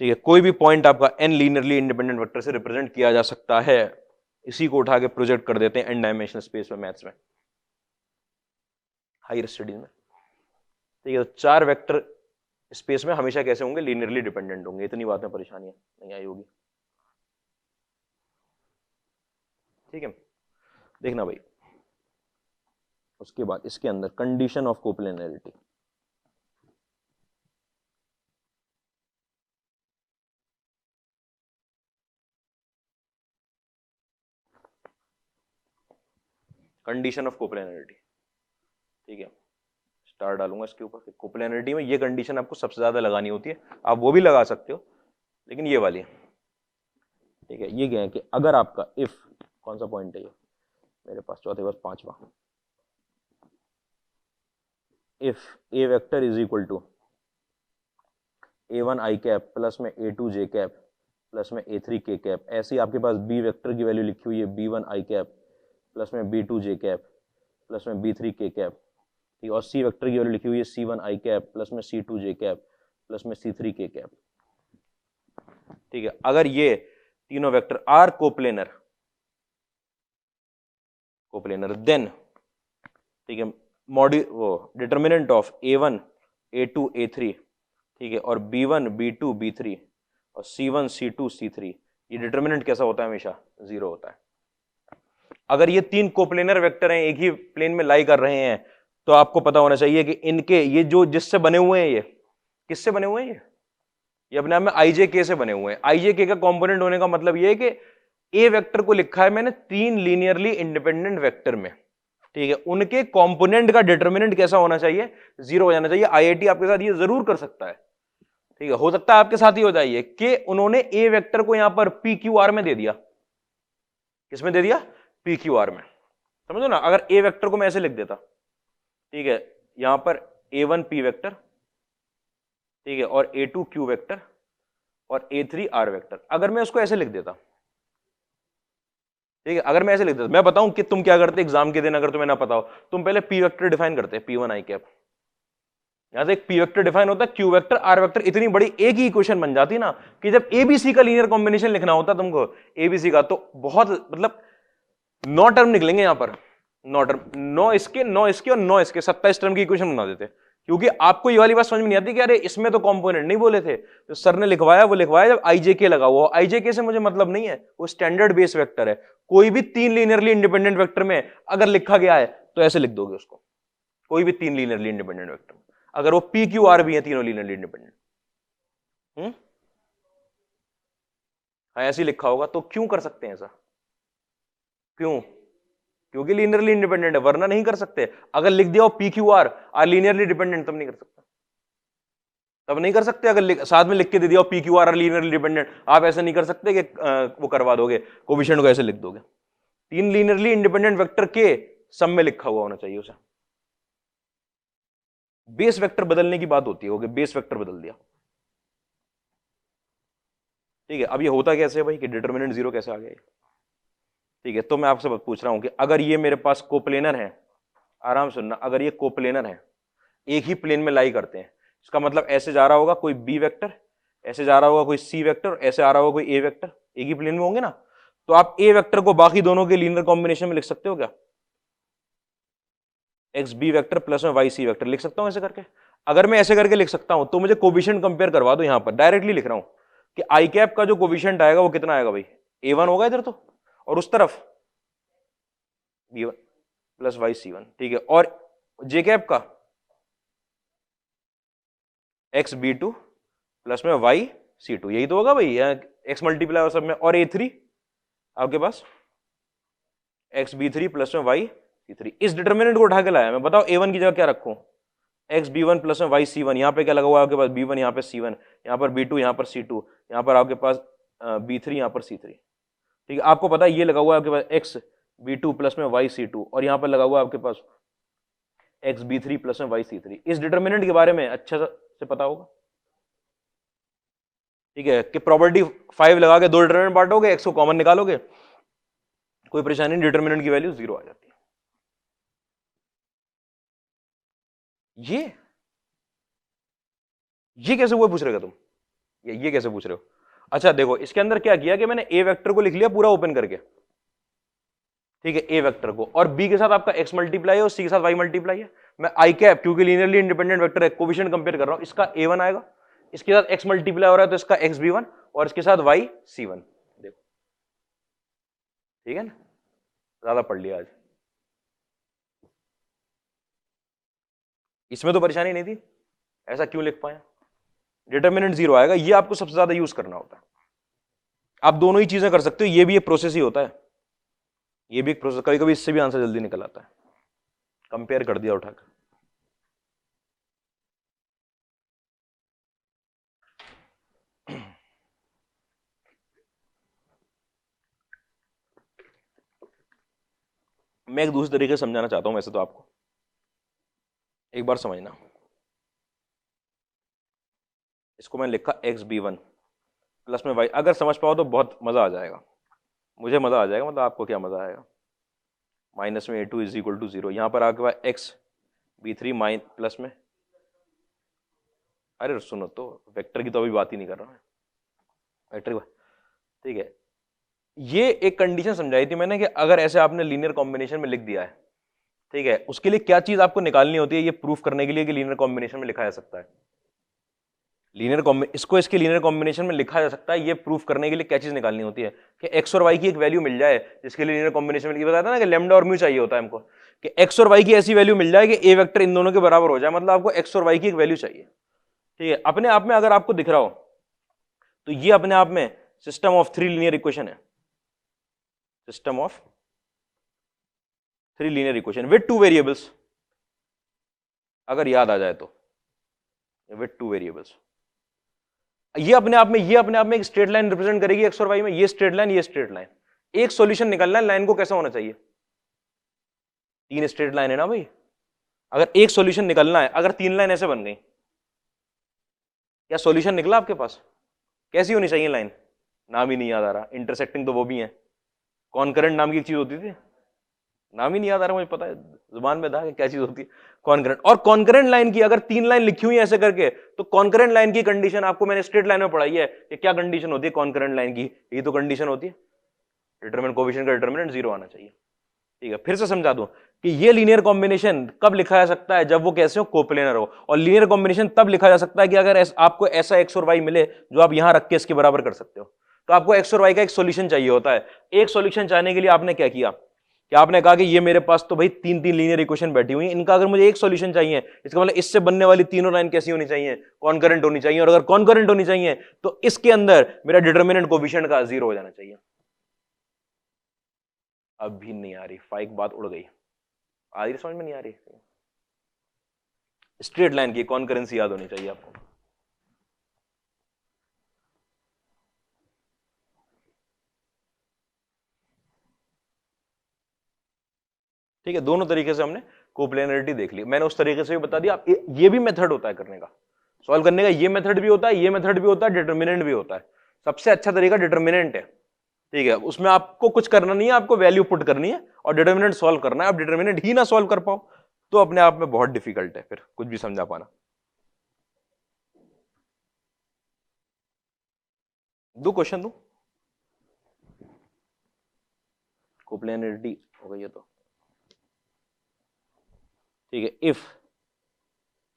ठीक है, कोई भी पॉइंट आपका n लीनियरली इंडिपेंडेंट वेक्टर से रिप्रेजेंट किया जा सकता है। इसी को उठा के प्रोजेक्ट कर देते हैं n डायमेंशनल स्पेस में, मैथ्स में, हायर स्टडीज में। ठीक है, तो 4 वेक्टर स्पेस में हमेशा कैसे होंगे? लीनियरली डिपेंडेंट होंगे। इतनी बात में परेशानियां नहीं आई होगी। ठीक है, देखना भाई, उसके बाद इसके अंदर condition of coplanarity. Condition of coplanarity, ठीक है, स्टार डालूंगा इसके ऊपर। कोप्लेनरिटी में ये कंडीशन आपको सबसे ज्यादा लगानी होती है, आप वो भी लगा सकते हो, लेकिन ये वाली, ठीक है, ये क्या है कि अगर आपका इफ, कौन सा पॉइंट है ये मेरे पास? चौथे पास 5वां, if A vector is equal to a1 i cap plus में a2 j कैप प्लस में a3 k कैप, ऐसे ही आपके पास b वेक्टर की वैल्यू लिखी हुई है b1 i कैप प्लस में b2 j कैप प्लस में b3 k कैप, ठीक है, और c वेक्टर की वैल्यू लिखी हुई है c1 i कैप प्लस में c2 j कैप प्लस में c3 k कैप। ठीक है, अगर ये तीनों वेक्टर आर कोप्लेनर, देन, ठीक है, वो determinant of a1 a2 a3, ठीक है, और b1 b2 b3 और c1 c2 c3, ये डिटर्मिनेंट कैसा होता है? हमेशा 0 होता है। अगर ये 3 कोप्लेनर वेक्टर हैं, एक ही प्लेन में लाई कर रहे हैं, तो आपको पता होना चाहिए कि इनके ये जो जिससे बने हुए हैं, ये किससे बने हुए हैं? ये अपने आप में आई जे के से बने हुए हैं। आई जे के का कॉम्पोनेंट होने का मतलब ये है कि ए वेक्टर को लिखा है मैंने 3 लीनियरली इंडिपेंडेंट वेक्टर में, ठीक है, उनके कंपोनेंट का डिटरमिनेंट कैसा होना चाहिए, 0 हो जाना चाहिए। आईआईटी आपके साथ ये जरूर कर सकता है, ठीक है, हो सकता है आपके साथ ही हो जाइए कि उन्होंने ए वेक्टर को यहां पर पी क्यू आर में दे दिया। किसमें दे दिया, पी क्यू आर में, समझो ना। अगर ए वेक्टर को मैं ऐसे लिख देता, ठीक है, यहां पर A1 पी वेक्टर, ठीक है, और A2 क्यू वेक्टर और A3 आर वेक्टर, अगर मैं उसको ऐसे लिख देता, ठीक है, अगर मैं ऐसे लिख देता, मैं बताऊं कि तुम क्या करते एग्जाम के दिन, अगर तुम्हें ना पता हो, तुम पहले पी वेक्टर डिफाइन करते, P1 आई कैप, यहां से एक पी वेक्टर डिफाइन होता है, क्यू वेक्टर, आर वेक्टर, इतनी बड़ी एक ही इक्वेशन बन जाती ना कि जब एबीसी का लीनियर कॉम्बिनेशन लिखना होता तुमको, एबीसी का, तो बहुत मतलब 9 टर्म निकलेंगे यहां पर, 9 टर्म, 9 इसके और 9 इसके, 27 टर्म की इक्वेशन बना देते। क्योंकि आपको ये वाली बात समझ में नहीं आती कि अरे इसमें तो कंपोनेंट नहीं बोले थे, तो सर ने लिखवाया, वो लिखवाया जब आईजेके लगा हुआ, आईजेके से मुझे मतलब नहीं है, वो स्टैंडर्ड बेस वेक्टर है। कोई भी 3 लीनियरली इंडिपेंडेंट वेक्टर में अगर लिखा गया है तो ऐसे लिख दोगे उसको, कोई भी 3 लीनियरली इंडिपेंडेंट वेक्टर, अगर वो पी क्यू आर भी है, तीनों लीनियरली इंडिपेंडेंट, हाँ ऐसे लिखा होगा। तो क्यों कर सकते हैं ऐसा, क्यों, क्योंकि लीनियरली इंडिपेंडेंट है, वरना नहीं कर सकते। अगर लिख दिया हो P Q R linearly dependent, तब नहीं कर सकते, तब नहीं कर सकते। अगर साथ में लिख के दे दिया P Q R linearly dependent, आप ऐसा नहीं कर सकते कि वो करवा दोगे, कोफिशिएंट को ऐसे लिख दोगे। 3 लीनियरली इंडिपेंडेंट वेक्टर के सम में लिखा हुआ होना चाहिए उसे। बेस वेक्टर बदलने की बात होती है, बेस वेक्टर बदल दिया, ठीक है। अब ये होता कैसे है भाई कि डिटरमिनेंट 0 कैसे आ गया, ठीक है। तो मैं आपसे पूछ रहा हूं कि अगर ये मेरे पास कोप्लेनर है, आराम सुनना, अगर ये कोप्लेनर है, एक ही प्लेन में लाई करते हैं, इसका मतलब ऐसे जा रहा होगा कोई बी वेक्टर, ऐसे जा रहा होगा कोई सी वेक्टर, ऐसे आ रहा होगा कोई ए वेक्टर, एक ही प्लेन में होंगे ना। तो आप ए वेक्टर को बाकी दोनों के लीनियर कॉम्बिनेशन में लिख सकते हो क्या, एक्स बी वेक्टर प्लस में वाई सी वेक्टर, लिख सकता हूं ऐसे करके। अगर मैं ऐसे करके लिख सकता हूं तो मुझे कोफिशिएंट कंपेयर करवा दो, यहां पर डायरेक्टली लिख रहा हूं कि आई कैप का जो कोफिशिएंट आएगा वो कितना आएगा भाई, A1 होगा इधर तो, और उस तरफ B1 प्लस वाई C1, ठीक है, और जे कैप का एक्स B2 प्लस में वाई C2, यही तो होगा भाई, एक्स मल्टीप्लाई सब में, और A3 आपके पास एक्स B3 प्लस में वाई C3। इस डिटरमिनेंट को उठा के लाया मैं, बताओ A1 की जगह क्या रखूं, एक्स B1 प्लस में वाई C1, यहाँ पे क्या लगा हुआ है आपके पास, B1 यहाँ पे C1, यहाँ पर B2, यहाँ पर C2, यहाँ पर आपके पास B3, यहाँ पर C3, ठीक है। आपको पता है ये लगा हुआ है आपके पास एक्स B2 प्लस में वाई C2, और यहाँ पर लगा हुआ है आपके पास एक्स B3 प्लस में वाई C3। इस डिटरमिनेंट के बारे में अच्छा से पता होगा, ठीक है, कि प्रॉपर्टी 5 लगा के 2 डिटरमिनेंट बांटोगे, एक्स को कॉमन निकालोगे, कोई परेशानी नहीं, डिटरमिनेंट की वैल्यू 0 आ जाती है। ये कैसे हुआ पूछ रहे हो तुम, ये कैसे पूछ रहे हो। अच्छा देखो, इसके अंदर क्या किया कि मैंने ए वेक्टर को लिख लिया पूरा ओपन करके, ठीक है, ए वेक्टर को, और बी के साथ आपका एक्स मल्टीप्लाई है और सी के साथ वाई मल्टीप्लाई है। मैं आई कैप, क्योंकि लीनियरली इंडिपेंडेंट वेक्टर है, कोफिशिएंट कंपेयर कर रहा हूं, इसका A1 आएगा, इसके साथ एक्स मल्टीप्लाई हो रहा है तो इसका एक्स B1, और इसके साथ वाई C1, देखो, ठीक है ना, ज्यादा पढ़ लिया आज, इसमें तो परेशानी नहीं थी, ऐसा क्यों लिख पाए, डिटरमिनेंट 0 आएगा, ये आपको सबसे ज्यादा यूज करना होता है। आप दोनों ही चीजें कर सकते हो, ये भी एक प्रोसेस ही होता है, ये भी एक प्रोसेस, कभी कभी इससे भी आंसर जल्दी निकल आता है, कंपेयर कर दिया उठाकर। मैं एक दूसरे तरीके से समझाना चाहता हूं वैसे तो आपको, एक बार समझना। इसको मैंने लिखा एक्स B1 प्लस में वाई, अगर समझ पाओ तो बहुत मजा आ जाएगा, मुझे मजा आ जाएगा, मतलब आपको क्या मजा आएगा। माइनस में A2 इज इक्वल टू 0, यहां पर आपके पास एक्स B3 माइन प्लस में, अरे सुनो तो, वेक्टर की तो अभी बात ही नहीं कर रहा मैं, वेक्टर, ठीक है। ये एक कंडीशन समझाई थी मैंने कि अगर ऐसे आपने लीनियर कॉम्बिनेशन में लिख दिया है, ठीक है, उसके लिए क्या चीज आपको निकालनी होती है, ये प्रूफ करने के लिए कि लीनियर कॉम्बिनेशन में लिखा जा सकता है, इसको इसके लीनियर कॉम्बिनेशन में लिखा जा सकता है, ये प्रूफ करने के लिए क्या चीज निकालनी होती है कि एक्स और वाई की एक वैल्यू मिल जाए, जिसके लिए लीनियर कॉम्बिनेशन में बताया था ना कि लैम्डा और म्यू चाहिए होता है हमको, कि एक्स और वाई की ऐसी वैल्यू मिल जाए कि ए वेक्टर इन दोनों के बराबर हो जाए, मतलब आपको एक्स और वाई की एक वैल्यू चाहिए, ठीक है। अपने आप में अगर आपको दिख रहा हो तो ये अपने आप में सिस्टम ऑफ 3 लीनियर इक्वेशन है, system of 3 linear equation with 2 variables, अगर याद आ जाए तो, विद 2 वेरिएबल्स। ये अपने आप में एक स्ट्रेट लाइन रिप्रेजेंट करेगी एक्स और वाई में, ये स्ट्रेट लाइन, ये स्ट्रेट लाइन। एक सॉल्यूशन निकलना है, लाइन को कैसा होना चाहिए? 3 स्ट्रेट लाइन है ना भाई, अगर एक सॉल्यूशन निकलना है, अगर 3 लाइन ऐसे बन गई, क्या सॉल्यूशन निकला आपके पास? कैसी होनी चाहिए लाइन? नाम ही नहीं याद आ रहा, इंटरसेक्टिंग तो वो भी है, कॉन्करेंट नाम की एक चीज होती थी, नाम ही नहीं याद आ रहा, मुझे पता है जुबान में था कि क्या चीज होती है, कॉन्करेंट। और कॉन्करेंट लाइन की अगर 3 लाइन लिखी हुई है ऐसे करके, तो कॉन्करेंट लाइन की कंडीशन आपको मैंने स्ट्रेट लाइन में पढ़ाई है कि क्या कंडीशन होती है कॉन्करेंट लाइन की, ये तो कंडीशन होती है डिटरमिनेंट कोएफिशिएंट का डिटरमिनेंट 0 आना चाहिए। ठीक है, फिर से समझा दूं कि ये लीनियर कॉम्बिनेशन कब लिखा जा सकता है? जब वो कैसे हो? कोप्लेनर हो। और लीनियर कॉम्बिनेशन तब लिखा जा सकता है कि अगर आपको ऐसा एक्स और वाई मिले जो आप यहां रख के इसके बराबर कर सकते हो। तो आपको एक्स और वाई का एक सॉल्यूशन चाहिए होता है। एक सॉल्यूशन चाहने के लिए आपने क्या किया कि आपने कहा कि ये मेरे पास तो भाई 3 लीनियर इक्वेशन बैठी हुई हैं, इनका अगर मुझे एक सॉल्यूशन चाहिए, इसका मतलब इससे बनने वाली तीनों लाइन कैसी होनी चाहिए? कॉन्करेंट होनी चाहिए। और अगर कॉन्करेंट होनी चाहिए तो इसके अंदर मेरा डिटरमिनेंट कोएफिशिएंट का 0 हो जाना चाहिए। अब भी नहीं आ रही, फाइक बात उड़ गई, आ रही समझ में नहीं आ रही? स्ट्रेट लाइन की कॉन्करेंसी याद होनी चाहिए आपको। ठीक है, दोनों तरीके से हमने कोप्लेनरिटी देख ली, मैंने उस तरीके से भी बता दिया। ये भी मेथड होता है करने का, सॉल्व करने का, ये मेथड भी होता है, ये मेथड भी होता है, डिटरमिनेंट भी होता है। सबसे अच्छा तरीका डिटरमिनेंट है। ठीक है, उसमें आपको कुछ करना नहीं है, आपको वैल्यू पुट करनी है और डिटरमिनेंट सॉल्व करना है। आप डिटरमिनेंट ही ना सॉल्व कर पाओ तो अपने आप में बहुत डिफिकल्ट है फिर कुछ भी समझा पाना। दो क्वेश्चन दो, कोप्लेनरिटी हो गई है तो ठीक है। If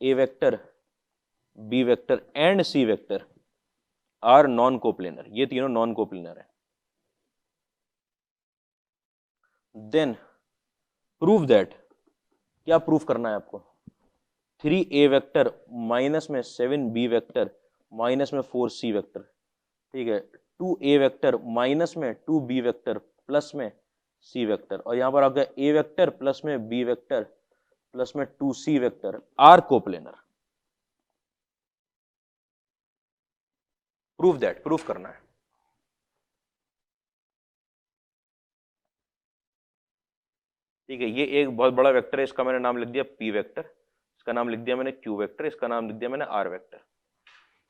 A vector, B vector and C vector are non coplanar, ये तीनों नॉन कोप्लेनर है, देन प्रूव दैट, क्या प्रूफ करना है आपको? 3 ए वेक्टर माइनस में 7 बी वेक्टर माइनस में 4 सी वेक्टर, ठीक है, 2 ए वेक्टर माइनस में 2 बी वेक्टर प्लस में सी वेक्टर, और यहां पर आ गया ए वेक्टर प्लस में बी वेक्टर प्लस में 2 C vector are coplanar. Proof that, proof करना है। ठीक है, ये एक बहुत बड़ा वेक्टर है, इसका मैंने नाम लिख दिया पी वेक्टर, इसका नाम लिख दिया मैंने क्यू वेक्टर, इसका नाम लिख दिया मैंने आर वेक्टर।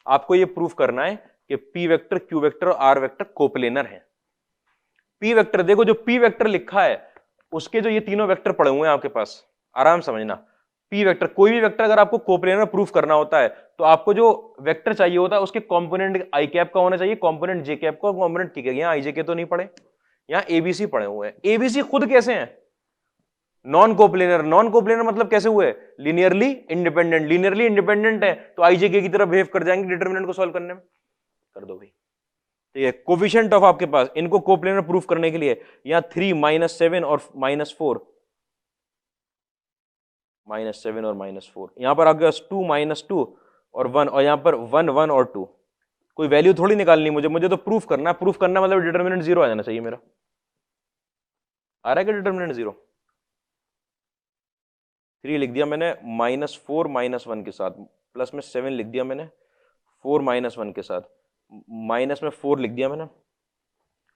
आपको ये प्रूफ करना है कि पी वेक्टर, क्यू वेक्टर और आर वेक्टर कोप्लेनर है। पी वेक्टर देखो, जो पी वेक्टर लिखा है उसके जो ये तीनों वेक्टर पड़े हुए हैं आपके पास, आराम समझना। पी वेक्टर, कोई भी वेक्टर अगर आपको कोप्लेनर प्रूफ करना होता है तो आपको जो वेक्टर चाहिए होता है उसके कंपोनेंट आई कैप का होना चाहिए, कंपोनेंट जे कैप का, कंपोनेंट के, यहां आई जे के तो नहीं पड़े, यहां एबीसी पड़े हुए हैं। एबीसी खुद कैसे हैं? Non coplanar. नॉन कोप्लेनर मतलब कैसे हुए? Linearly independent. लीनियरली इंडिपेंडेंट है तो आईजेके की तरह बिहेव कर जाएंगे डिटरमिनेंट को सॉल्व करने में। कर दो भाई। ठीक है, कोफिशिएंट ऑफ आपके पास, इनको कोप्लेनर प्रूफ करने के लिए यहां 3 -7 और -4, -7 और -4, यहां पर आ गया 2 -2 और 1, और यहां पर 1 1 और 2। कोई वैल्यू थोड़ी निकालनी मुझे तो प्रूफ करना है। प्रूफ करना मतलब डिटरमिनेंट 0 आ जाना चाहिए मेरा। आ रहा है क्या डिटरमिनेंट 0? 3 लिख दिया मैंने -4 -1 के साथ, प्लस में 7 लिख दिया मैंने 4 -1 के साथ, माइनस में 4 लिख दिया मैंने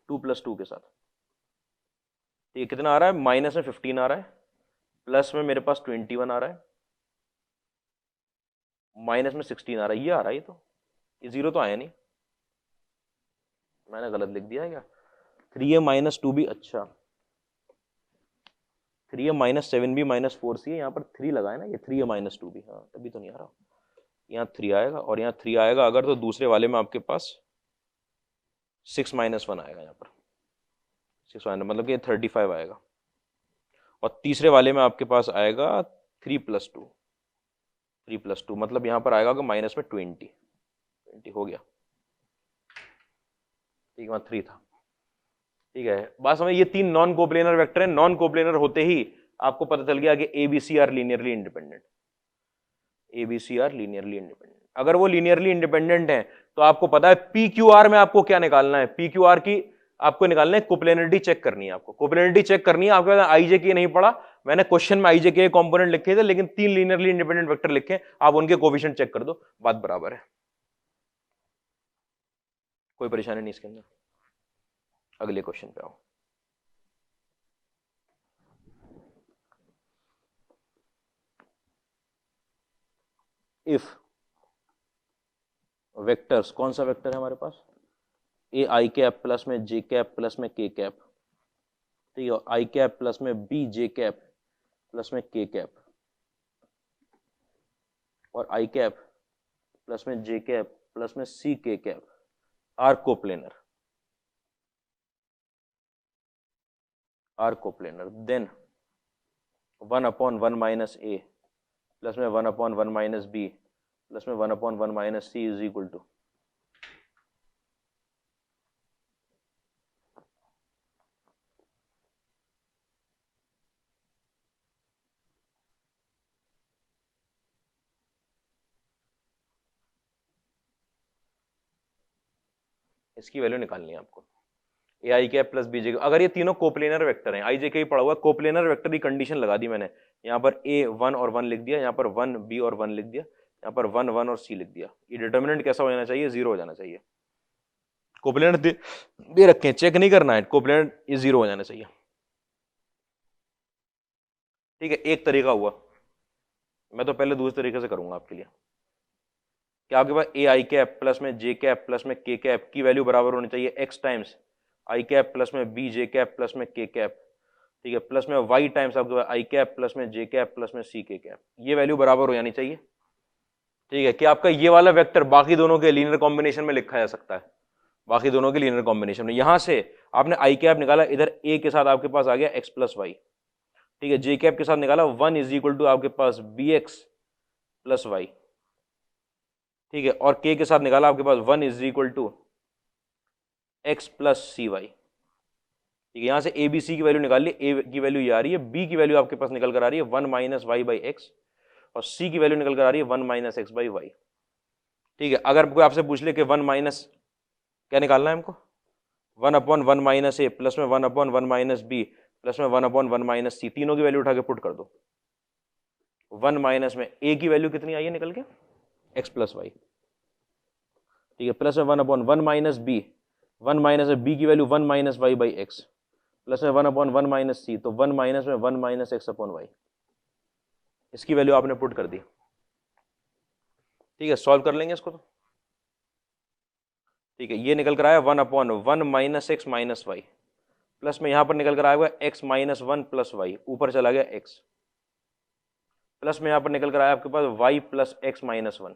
2 + 2 के साथ। ठीक है, कितना आ रहा है? माइनस में 15 आ रहा है, प्लस में मेरे पास 21 आ रहा है, माइनस में 16 आ रहा है। ये आ रहा है, ये 0 तो आया नहीं, मैंने गलत लिख दिया है क्या? 3a -2 भी, अच्छा 3a -7 भी -4c है, यहाँ पर 3 लगाए ना, ये 3a -2 भी, हाँ तभी तो नहीं आ रहा। यहाँ 3 आएगा और यहाँ 3 आएगा अगर, तो दूसरे वाले में आपके पास 6 -1 आएगा, यहाँ पर 6 मतलब कि 35 आएगा, और तीसरे वाले में आपके पास आएगा 3 + 2, 3 + 2 मतलब यहाँ पर आएगा माइनस में 20 हो गया। ठीक है, वहाँ 3 था। ठीक है, बात समझ। ये 3 नॉन कोप्लेनर वेक्टर हैं। नॉन कोप्लेनर होते ही आपको पता चल गया कि ABC are linearly independent. ABC are linearly independent. अगर वो लीनियरली इंडिपेंडेंट है तो आपको पता है पी क्यू आर में आपको क्या निकालना है। पी क्यू आर की आपको निकालना है कोप्लेनरिटी चेक करनी है, आपको कोप्लेनरिटी चेक करनी है। आपके पास IJK नहीं पड़ा, मैंने क्वेश्चन में IJK कंपोनेंट लिखे थे लेकिन 3 लीनियरली इंडिपेंडेंट वेक्टर लिखे, आप उनके कोफिशिएंट चेक कर दो, बात बराबर है, कोई परेशानी नहीं इसके अंदर। अगले क्वेश्चन पे आओ। इफ वेक्टर्स, कौन सा वेक्टर है हमारे पास, ए आई कैप प्लस में जे कैप प्लस में के कैप, ठीक है, आई कैप प्लस में बी जे कैप प्लस में के कैप, और आई कैप प्लस में जे कैप प्लस में C K cap are coplanar, then 1/1 minus A plus में 1/1 माइनस बी प्लस में 1/1 minus C is equal to, इसकी वैल्यू निकालनी है आपको। A I cap plus B J, अगर ये तीनों कोप्लेनर वेक्टर हैं, आई जे के ही पड़ा हुआ, कोप्लेनर वेक्टर की कंडीशन लगा दी मैंने, यहाँ पर ए 1 और 1 लिख दिया, यहाँ पर 1 बी और 1 लिख दिया, यहाँ पर 1 1 और सी लिख दिया। ये डिटर्मिनेंट कैसा हो जाना चाहिए, 0 हो जाना चाहिए। कोप्लेनर दे रखे हैं, चेक नहीं करना है, कोप्लेनर ये 0 हो जाना चाहिए, ठीक है। एक तरीका हुआ, मैं तो पहले दूसरे तरीके से करूंगा आपके लिए। क्या आपके पास ए आई कैप प्लस में जे कैप प्लस में के कैप की वैल्यू बराबर होनी चाहिए x times I cap plus में बी जे कैप प्लस में के कैप, ठीक है, प्लस में वाई टाइम्स आपके पास आई कैप प्लस में जे कैप प्लस में सी के कैप, ये वैल्यू बराबर हो जानी चाहिए, ठीक है। कि आपका ये वाला वेक्टर बाकी दोनों के लीनियर कॉम्बिनेशन में लिखा जा सकता है, बाकी दोनों के लीनियर कॉम्बिनेशन में। यहां से आपने आई कैप निकाला, इधर ए के साथ आपके पास आ गया एक्स प्लस वाई, ठीक है, जे कैप के साथ निकाला 1 इज इक्वल टू आपके पास बी एक्स प्लस वाई, ठीक है, और के साथ निकाला आपके पास 1 is equal to X plus C Y, ठीक है। यहां से ए बी सी की वैल्यू निकाल ली, ए की वैल्यू ये आ रही है, बी की वैल्यू आपके पास निकल कर आ रही है 1 माइनस वाई बाई एक्स, और सी की वैल्यू निकल कर आ रही है 1 माइनस एक्स बाई वाई, ठीक है। अगर कोई आपसे पूछ ले कि 1 माइनस क्या निकालना है हमको, 1/1 माइनस ए प्लस में 1/1 माइनस बी प्लस में 1/1 माइनस सी, तीनों की वैल्यू उठा के पुट कर दो। 1 माइनस में ए की वैल्यू कितनी आई है निकल के, एक्स प्लस वाई, ठीक है, प्लस में 1/1 माइनस बी, 1 माइनस बी की value 1 minus Y by X, plus में 1/1 माइनस सी, तो 1 माइनस में 1 माइनस एक्स अपॉन वाई, इसकी वैल्यू आपने पुट कर दी, ठीक है। सॉल्व कर लेंगे इसको तो, ठीक है। ये निकल कर आया 1/1 minus X minus Y, plus में यहां पर निकल कर आया एक्स माइनस 1 प्लस वाई, ऊपर चला गया एक्स, प्लस में यहां पर निकल कर आया आपके पास वाई प्लस एक्स माइनस 1,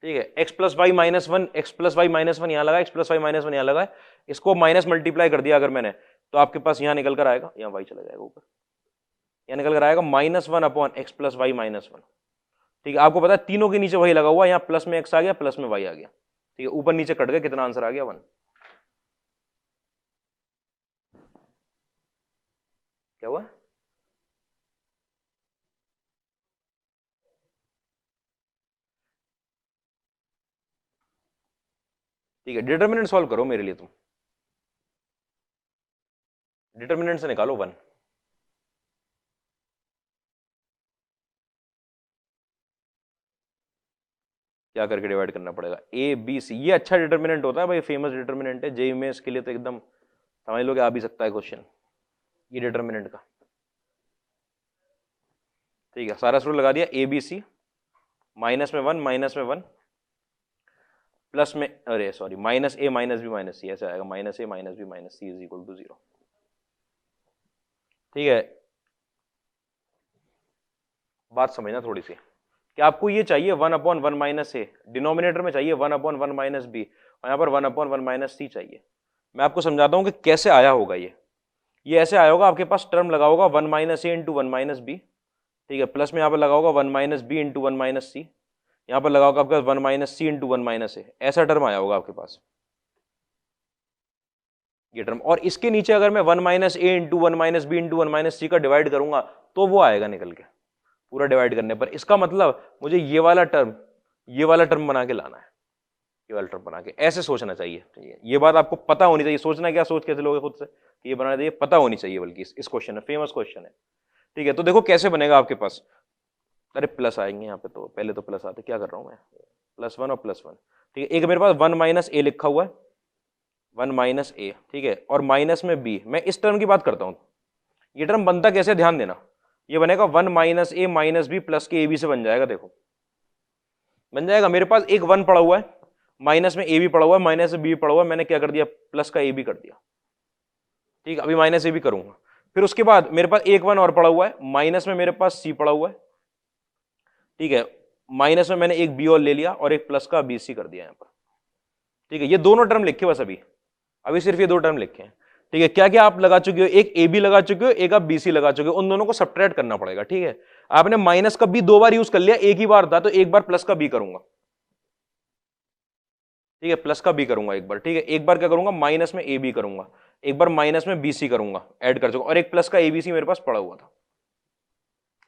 ठीक है। X plus Y minus 1, X plus Y minus 1 यहां लगा, एक्स प्लस वाई माइनस 1 यहां लगा, इसको माइनस मल्टीप्लाई कर दिया अगर मैंने, तो आपके पास यहां निकल कर आएगा, यहां वाई चला जाएगा ऊपर, यहां निकल कर आएगा -1 upon x plus Y minus 1, ठीक है। आपको पता है तीनों के नीचे वही लगा हुआ, यहाँ प्लस में एक्स आ गया, प्लस में वाई आ गया, ठीक है, ऊपर नीचे कट गया, कितना आंसर आ गया 1। क्या हुआ, ठीक है। डिटर्मिनेंट सॉल्व करो मेरे लिए, तुम डिटर्मिनेंट से निकालो 1, क्या करके डिवाइड करना पड़ेगा, ए बी सी, ये अच्छा डिटर्मिनेंट होता है भाई, फेमस डिटर्मिनेंट है जेईई में, इसके लिए तो एकदम समझ लो कि आ भी सकता है क्वेश्चन ये डिटर्मिनेंट का, ठीक है। सारा सूत्र लगा दिया, ए बी सी, माइनस में 1 माइनस में 1 प्लस में, अरे sorry, minus A minus B minus C, ऐसे आएगा, minus A minus B minus C is equal to 0, ठीक है। बात समझना थोड़ी सी, कि आपको ये चाहिए 1/1 माइनस ए, डिनोमिनेटर में चाहिए 1/1 माइनस बी, और यहाँ पर 1/1 माइनस सी चाहिए। मैं आपको समझाता हूँ कि कैसे आया होगा ये ऐसे आया होगा, आपके पास टर्म लगा होगा 1 minus A into 1 minus B, ठीक है, प्लस में यहाँ पर लगा होगा 1 माइनस बी इंटू 1 माइनस सी, यहाँ पर लगा होगा आपके पास 1 माइनस सी इंटू 1 माइनस ए, ऐसा टर्म आया होगा आपके पास ये टर्म। और इसके नीचे अगर मैं 1 minus A into 1 minus B into 1 minus C का डिवाइड करूंगा तो वो आएगा निकल के, पूरा डिवाइड करने पर। इसका मतलब मुझे ये वाला टर्म बना के लाना है, केवल टर्म बना के, ऐसे सोचना चाहिए। ठीक है, ये बात आपको पता होनी चाहिए। सोचना क्या, सोच कैसे लोगे खुद से कि ये बनाना चाहिए, पता होनी चाहिए, बल्कि इस क्वेश्चन है, फेमस क्वेश्चन है। ठीक है, तो देखो कैसे बनेगा आपके पास। अरे प्लस आएंगे यहाँ पे, तो पहले तो प्लस आते, क्या कर रहा हूँ मैं, +1 और +1। ठीक है, एक मेरे पास 1 माइनस ए लिखा हुआ है, 1 माइनस ए। ठीक है, और माइनस में बी। मैं इस टर्म की बात करता हूँ। ये टर्म बनता कैसे, ध्यान देना। ये बनेगा 1 minus A minus B plus के ए बी से बन जाएगा। देखो बन जाएगा, मेरे पास एक 1 पड़ा हुआ है, माइनस में ए बी पड़ा हुआ है, माइनस में बी पड़ा हुआ है, मैंने क्या कर दिया, प्लस का ए बी कर दिया। ठीक है, अभी माइनस ए बी करूंगा। फिर उसके बाद मेरे पास एक 1 और पड़ा हुआ है, माइनस में मेरे पास सी पड़ा हुआ है। ठीक है, माइनस में मैंने एक बी और ले लिया और एक प्लस का बी सी कर दिया यहां पर। ठीक है, ये दोनों टर्म लिखे बस अभी, अभी सिर्फ ये दो टर्म लिखे हैं। ठीक है, क्या क्या आप लगा चुके हो, एक ए बी लगा चुके हो, एक आप बी सी लगा चुके हो, उन दोनों को सब्ट्रैक्ट करना पड़ेगा। ठीक है, आपने माइनस का बी 2 बार यूज कर लिया, एक ही बार था, तो एक बार प्लस का बी करूंगा। ठीक है, प्लस का बी करूंगा एक बार। ठीक है, एक बार क्या करूंगा, माइनस में ए बी करूंगा, एक बार माइनस में बी सी करूंगा, ऐड कर चुका, और एक प्लस का ए बी सी मेरे पास पड़ा हुआ था।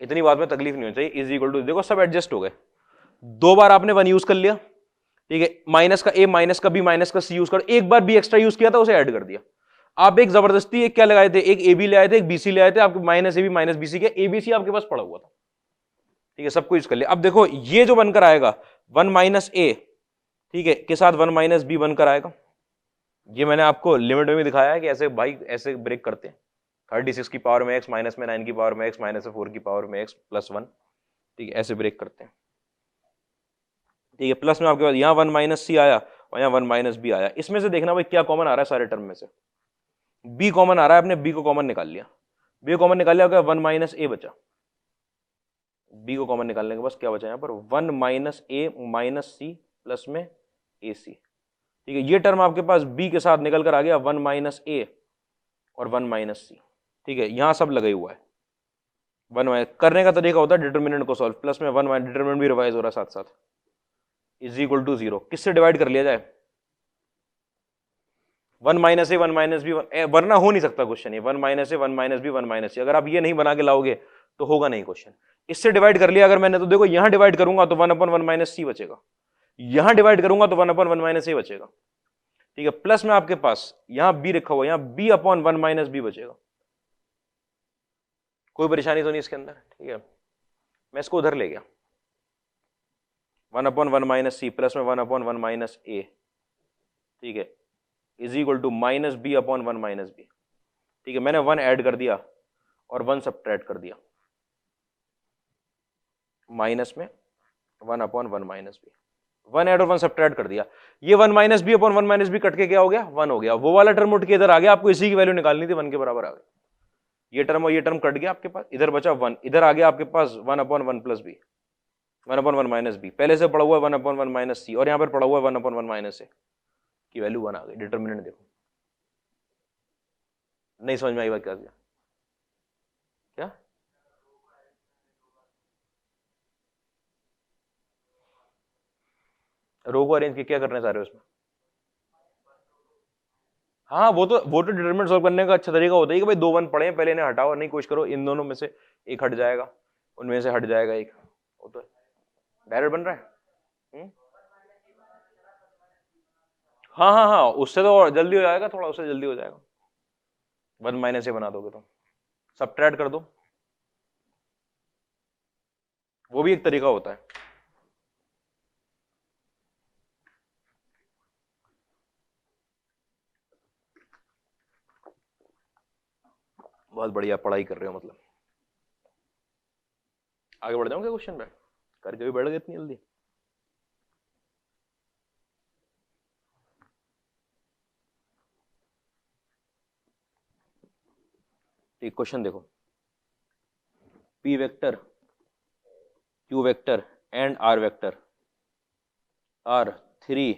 इतनी बात में तकलीफ नहीं होनी चाहिए। इज इक्वल टू, देखो सब एडजस्ट हो गए। 2 बार आपने 1 यूज कर लिया। ठीक है, माइनस का ए माइनस का बी माइनस का सी यूज कर, एक बार बी एक्स्ट्रा यूज किया था, उसे ऐड कर दिया। आप एक जबरदस्ती एक क्या लगाए थे, एक ए बी ले आए थे, एक बी सी ले आए थे, आपके minus A B minus B C के, ए बी सी आपके पास पड़ा हुआ था। ठीक है, सबको यूज कर लिया। अब देखो ये जो बनकर आएगा 1 माइनस ए, ठीक है, के साथ 1 माइनस बी बनकर आएगा। ये मैंने आपको लिमिट में भी दिखाया है कि ऐसे भाई ऐसे ब्रेक करते हैं। 36 की पावर में एक्स, माइनस में 9 की पावर में एक्स, माइनस में 4 की पावर में एक्स प्लस 1। ठीक है, ऐसे ब्रेक करते हैं। ठीक है, प्लस में आपके पास यहाँ 1 माइनस सी आया और यहाँ 1 माइनस बी आया। इसमें से देखना भाई क्या कॉमन आ रहा है सारे टर्म में से। बी कॉमन आ रहा है, आपने बी को कॉमन निकाल लिया, बी कॉमन निकाल लिया, 1 माइनस ए बचा। बी को कॉमन निकालने के बाद क्या बचा यहाँ पर, 1 minus A minus C plus में ए सी। ठीक है, ये टर्म आपके पास बी के साथ निकल कर आ गया 1 माइनस ए और 1 माइनस सी। ठीक है, यहां सब लगा हुआ है। 1 माइनस करने का तरीका होता है डिटर्मिनेंट को सॉल्व, प्लस में 1 माइनस, डिटर्मिनेंट भी रिवाइज हो रहा है साथ साथ, इज इक्वल टू 0। किससे डिवाइड कर लिया जाए, 1 माइनस ए 1 माइनस बी, वरना हो नहीं सकता क्वेश्चन ये। 1 माइनस ए 1 माइनस बी 1 माइनस सी, अगर आप ये नहीं बना के लाओगे तो होगा नहीं क्वेश्चन। इससे डिवाइड कर लिया अगर मैंने, तो देखो यहां डिवाइड करूंगा तो 1 अपॉन 1 माइनस सी बचेगा, यहां डिवाइड करूंगा तो 1 अपॉन 1 माइनस ए बचेगा। ठीक है, प्लस में आपके पास यहां बी रखा हुआ, यहां बी अपॉन 1 माइनस बी बचेगा। कोई परेशानी तो नहीं इसके अंदर। ठीक है, मैं इसको उधर ले गया, 1 अपॉन 1 माइनस सी प्लस में 1 अपॉन 1 माइनस ए। ठीक है, is equal to minus B upon 1 minus B. ठीक है, मैंने 1 ऐड कर दिया और 1 सब्ट्रैक्ट कर दिया, माइनस में 1 अपॉन 1 माइनस बी, 1 ऐड और 1 सब्ट्रैक्ट कर दिया। ये 1 minus B upon 1 minus B cut के क्या हो गया, 1 हो गया। वो वाला टर्म उठ के इधर आ गया, आपको इसी की वैल्यू निकालनी थी, 1 के बराबर आ गया। ये टर्म और ये टर्म कट गया आपके पास, इधर बचा 1, इधर आ गया आपके पास 1 upon 1 plus B, 1 upon 1 minus B. पहले से पड़ा हुआ 1 अपॉन 1 माइनस सी, और यहाँ पर पड़ा हुआ 1 अपॉन 1 माइनस ए की वैल्यू 1 आ गई। डिटर्मिनेंट देखो, नहीं समझ में आई बात क्या क्या, रो को अरेंज क्या करना है सारे उसमें। हाँ, वो तो डिटरमिनेंट सॉल्व करने का अच्छा तरीका होता है कि भाई 2 1 पड़े हैं, पहले इन्हें हटाओ, नहीं कोशिश करो इन दोनों में से एक हट जाएगा, उनमें से हट जाएगा एक, वो तो डायरेक्ट बन रहा है। हाँ हाँ हाँ, उससे तो और जल्दी हो जाएगा, थोड़ा उससे जल्दी हो जाएगा। 1 माइनस ए बना दोगे तो सब्ट्रैक्ट कर दो, वो भी एक तरीका होता है। बहुत बढ़िया पढ़ाई कर रहे हो मतलब। आगे बढ़ जाऊंगे क्वेश्चन पे, करके भी बढ़ गए इतनी जल्दी। ठीक, क्वेश्चन देखो, P vector Q vector and R vector are 3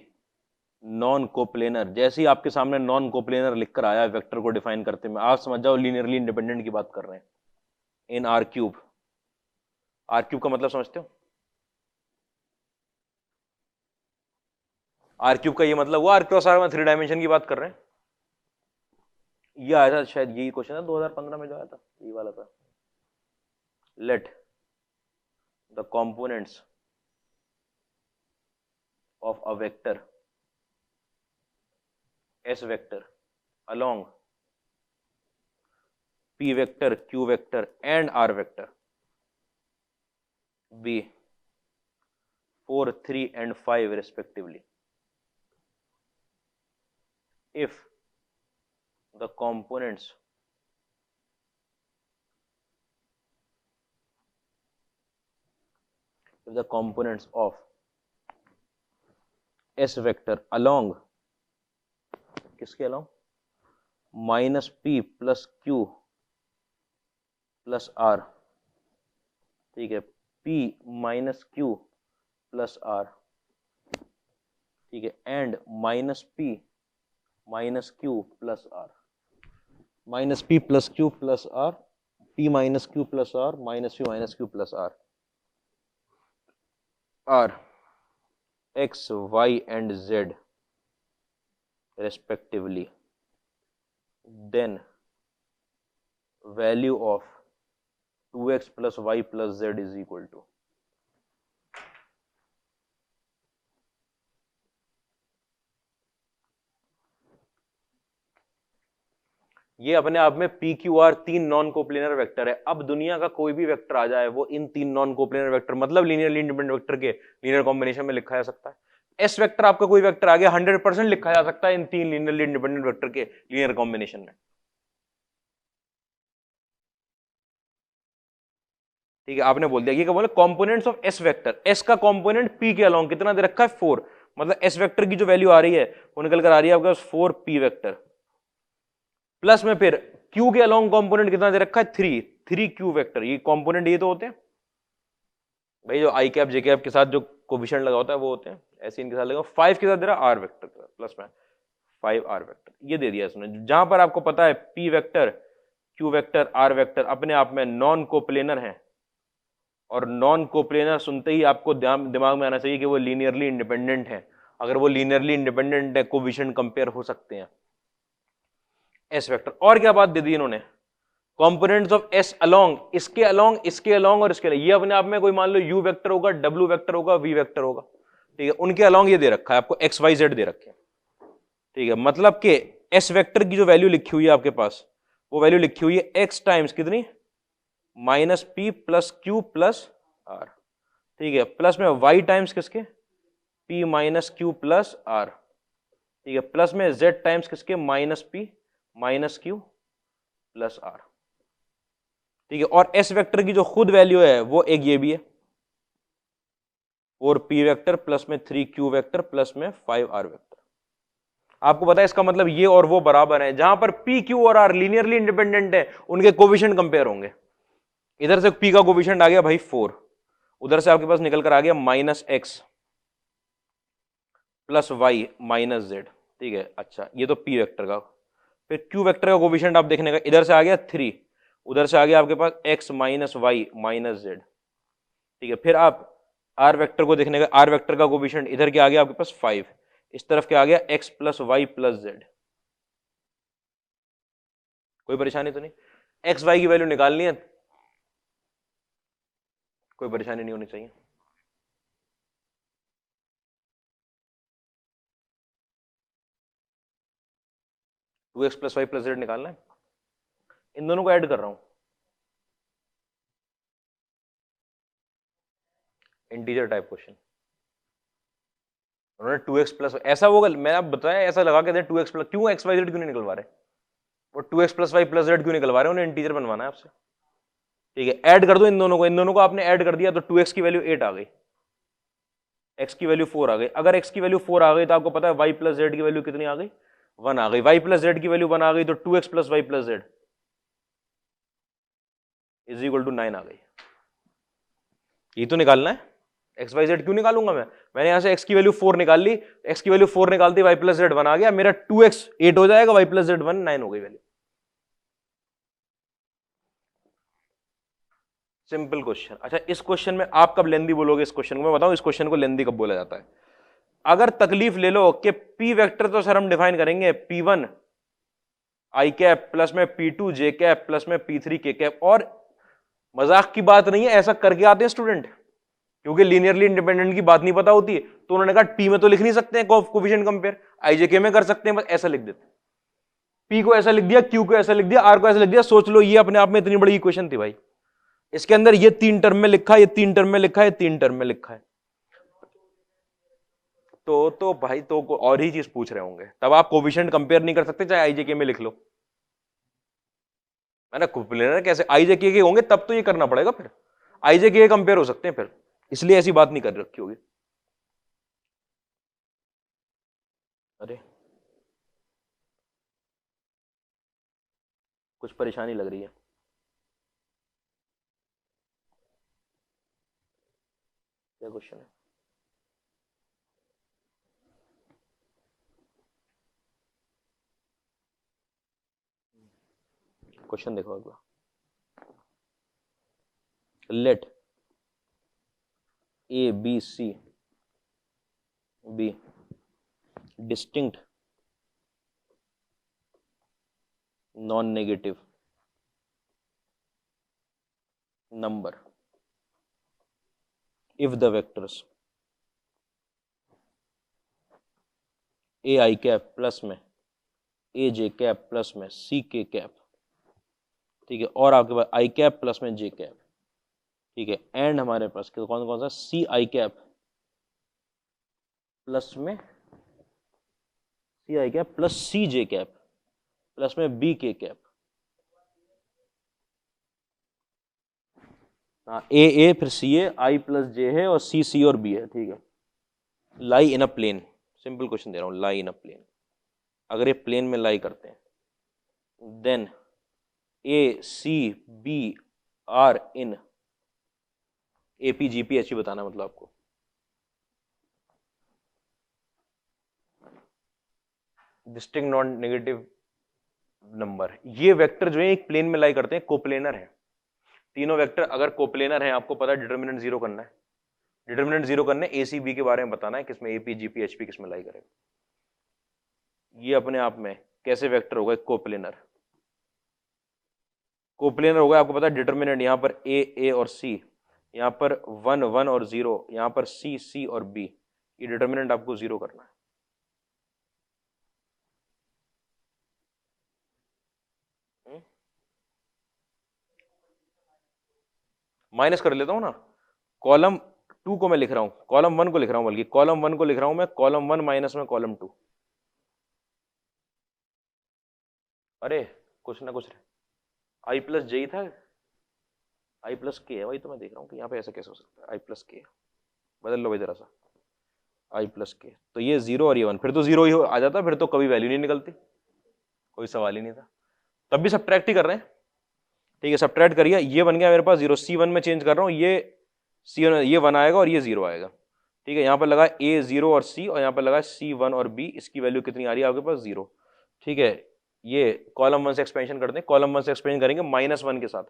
non coplanar. जैसे ही आपके सामने नॉन कोप्लेनर लिखकर आया वेक्टर को डिफाइन करते में, आप समझ जाओ लीनियरली इंडिपेंडेंट की बात कर रहे हैं। In R cube, R cube का मतलब समझते हो, आर क्यूब का ये मतलब हुआ आर क्रॉस आर में 3 डायमेंशन की बात कर रहे हैं। ये आया था शायद, यही क्वेश्चन था 2015 में जो आया था, ये वाला था। Let the components of a vector S vector along p vector, q vector and r vector be 4, 3 and 5 respectively if the components of s vector along किसके along minus p plus q plus r, ठीक है, p minus q plus r, ठीक है, and minus p minus q plus r, minus p plus q plus r, p minus q plus r, minus p minus q plus r are x, y and z respectively, then value of 2x plus y plus z is equal to, ये अपने आप में P Q R तीन non coplanar vector है। अब दुनिया का कोई भी वेक्टर आ जाए वो इन तीन नॉन कोप्लेनर वेक्टर मतलब लीनियरली इंडिपेंडेंट वेक्टर के लीनियर कॉम्बिनेशन में लिखा जा सकता है। एस वेक्टर आपका कोई वेक्टर आ गया 100% लिखा जा सकता है इन तीन लीनियरली इंडिपेंडेंट वेक्टर के लीनियर कॉम्बिनेशन में, ठीक है। आपने बोल दिया ये क्या बोले components of S vector, S का कंपोनेंट पी के अलोंग कितना दे रखा है 4, मतलब एस वेक्टर की जो वैल्यू आ रही है वो निकल कर आ रही है आपके पास 4 पी वेक्टर प्लस में फिर Q के अलोंग कंपोनेंट कितना दे रखा है 3 Q वेक्टर। ये कंपोनेंट ये तो होते हैं भाई जो आई कैप जे कैप के साथ जो कोफिशिएंट लगा होता है वो होते हैं, ऐसे इनके साथ लगा 5 के साथ दे रहा आर वेक्टर प्लस में 5 आर वेक्टर, ये दे दिया इसने। जहां पर आपको पता है P vector Q vector R vector अपने आप में नॉन कोप्लेनर है और नॉन कोप्लेनर सुनते ही आपको दिमाग में आना चाहिए कि वो लीनियरली इंडिपेंडेंट है। अगर वो लीनियरली इंडिपेंडेंट है कोफिशिएंट कंपेयर हो सकते हैं एस वेक्टर। और क्या बात दे दी इन्होंने कंपोनेंट्स ऑफ एस अलोंग, इसके अलोंग, इसके अलोंग और इसके अलोंग, ये अपने आप में कोई मान लो यू वेक्टर होगा, डब्ल्यू वेक्टर होगा, वी वेक्टर होगा, ठीक है, उनके अलोंग ये दे रखा है आपको एक्स वाई जेड दे रखे हैं, ठीक है। मतलब कि एस वेक्टर की जो वैल्यू लिखी हुई है आपके पास वो वैल्यू लिखी हुई है एक्स टाइम्स कितनी minus P plus Q plus R, ठीक है, प्लस में वाई टाइम्स किसके P minus Q plus R, ठीक है, प्लस में जेड टाइम्स किसके minus P minus Q plus R, ठीक है। और एस वेक्टर की जो खुद वैल्यू है वो एक ये भी है और पी वेक्टर प्लस में 3 क्यू वेक्टर प्लस में 5 आर वेक्टर। आपको पता है इसका मतलब ये और वो बराबर है, जहां पर पी क्यू और आर लीनियरली इंडिपेंडेंट है उनके कोफिशिएंट कंपेयर होंगे। इधर से पी का कोफिशिएंट आ गया भाई 4, उधर से आपके पास निकल कर आ गया minus X plus Y minus Z, ठीक है। अच्छा ये तो पी वेक्टर का, फिर क्यू वेक्टर का कोफिशिएंट आप देखने का इधर से आ गया 3, उधर से आ गया आपके पास x minus Y minus Z, ठीक है। फिर आप आर वेक्टर को देखने का, आर वेक्टर का कोफिशिएंट इधर के आ गया आपके पास 5, इस तरफ के आ गया x plus Y plus Z. कोई परेशानी तो नहीं, x y की वैल्यू निकालनी है, कोई परेशानी नहीं होनी चाहिए। Two X plus Y plus Z निकालना है, इन दोनों को ऐड कर रहा हूं, इंटीजर टाइप क्वेश्चन। उन्होंने 2x प्लस ऐसा होगा, मैंने आप बताया ऐसा लगा के 2x प्लस, क्यों एक्स वाई जेड क्यों नहीं निकलवा रहे, वो 2x plus Y plus Z क्यों निकलवा रहे हैं, उन्हें इंटीजर बनवाना है आपसे, ठीक है। ऐड कर दो इन दोनों को आपने ऐड कर दिया तो 2x की वैल्यू 8 आ गई, x की वैल्यू 4 आ गई। अगर x की वैल्यू 4 आ गई तो आपको पता है y प्लस जेड की वैल्यू कितनी आ गई 1 आ गई, y प्लस जेड की वैल्यू 1 आ गई तो 2x plus Y plus Z is equal to 9 आ गई। ये तो निकालना है, एक्स वाई जेड क्यों निकालूंगा मैंने यहां से x की वैल्यू 4 निकाल ली, x की वैल्यू 4 निकालती y प्लस जेड 1 आ गया, मेरा 2x 8 हो जाएगा, y प्लस जेड 1 9 हो गई वैल्यू। Simple question. अच्छा इस क्वेश्चन में आप कब लेंदी बोलोगे, इस क्वेश्चन को मैं बताऊं, इस क्वेश्चन को लेंदी कब बोला जाता है। अगर तकलीफ ले लो कि p वेक्टर तो सर हम डिफाइन करेंगे p1 आई कैप प्लस में p2 जे कैप प्लस में p3 के कैप, और मजाक की बात नहीं है, ऐसा करके आते हैं स्टूडेंट, क्योंकि लीनियरली इंडिपेंडेंट की बात नहीं पता होती तो उन्होंने कहा पी में तो लिख नहीं सकते हैं कोफिशिएंट कंपेयर, आईजेके में कर सकते हैं, बस ऐसा लिख देते। पी को ऐसा लिख दिया, क्यू को ऐसा लिख दिया, आर को ऐसा लिख दिया। सोच लो ये अपने आप में इतनी बड़ी इक्वेशन थी भाई। इसके अंदर ये 3 टर्म में लिखा है, ये 3 टर्म में लिखा है, ये 3 टर्म में लिखा है। तो भाई तो और ही चीज पूछ रहे होंगे, तब आप कोफिशिएंट कंपेयर नहीं कर सकते चाहे आईजेके में लिख लो। है ना, कोप्लेनर कैसे आईजेके के होंगे तब तो ये करना पड़ेगा, फिर आईजेके कंपेयर हो सकते हैं फिर, इसलिए ऐसी बात नहीं कर रखी होगी। अरे कुछ परेशानी लग रही है। क्या क्वेश्चन है? क्वेश्चन देखो अगला। Let A B C be distinct non negative number if the vectors a I cap plus में a j कैप प्लस में c k कैप, ठीक है, और आपके पास i कैप प्लस में j कैप, ठीक है, एंड हमारे पास कौन कौन सा c I कैप प्लस में c I cap plus c j cap plus में b k कैप। हाँ ए फिर सी ए, आई प्लस जे है और सी और बी है, ठीक है। लाई इन अ प्लेन, सिंपल क्वेश्चन दे रहा हूँ, लाई इन अ प्लेन। अगर ये प्लेन में लाई करते हैं then A C B are in AP GP H बताना, मतलब आपको डिस्टिंक्ट नॉन नेगेटिव नंबर। ये वेक्टर जो है एक प्लेन में लाई करते हैं, कोप्लेनर है तीनों वेक्टर। अगर कोप्लेनर है आपको पता है डिटर्मिनेंट जीरो करना है, डिटर्मिनेंट जीरो करने ए सी बी के बारे में बताना है, किसमें एपी जीपी एचपी किसमें लाई करेगा। ये अपने आप में कैसे वेक्टर होगा, कोप्लेनर। कोप्लेनर होगा आपको पता है डिटर्मिनेंट यहां पर ए और सी, यहां पर 1 1 और 0, यहां पर सी और बी, ये डिटर्मिनेंट आपको जीरो करना है। माइनस कर लेता हूं ना, कॉलम 2 को मैं लिख रहा हूं, कॉलम 1 को लिख रहा हूं, बल्कि कॉलम 1 को लिख रहा हूं मैं, कॉलम 1 माइनस में कॉलम 2। अरे कुछ ना कुछ आई प्लस जे ही था, आई प्लस के है, वही तो मैं देख रहा हूँ कि यहाँ पे ऐसा कैसे हो सकता है, आई प्लस के बदल लो भाई जरा सा, आई प्लस के, तो ये 0 और ये 1, फिर तो 0 ही आ जाता, फिर तो कभी वैल्यू नहीं निकलती, कोई सवाल ही नहीं था। तब भी सब्ट्रैक्ट ही कर रहे हैं, ठीक है, सब्ट्रैक्ट करिए, ये बन गया मेरे पास 0, C1 में चेंज कर रहा हूँ, ये C1 ये 1 आएगा और ये 0 आएगा, ठीक है। यहाँ पर लगा A 0 और C, और यहाँ पर लगा C1 और B, इसकी वैल्यू कितनी आ रही है आपके पास 0, ठीक है। ये कॉलम 1 से एक्सपेंशन करते हैं, कॉलम 1 से एक्सपेंशन करेंगे -1 के साथ,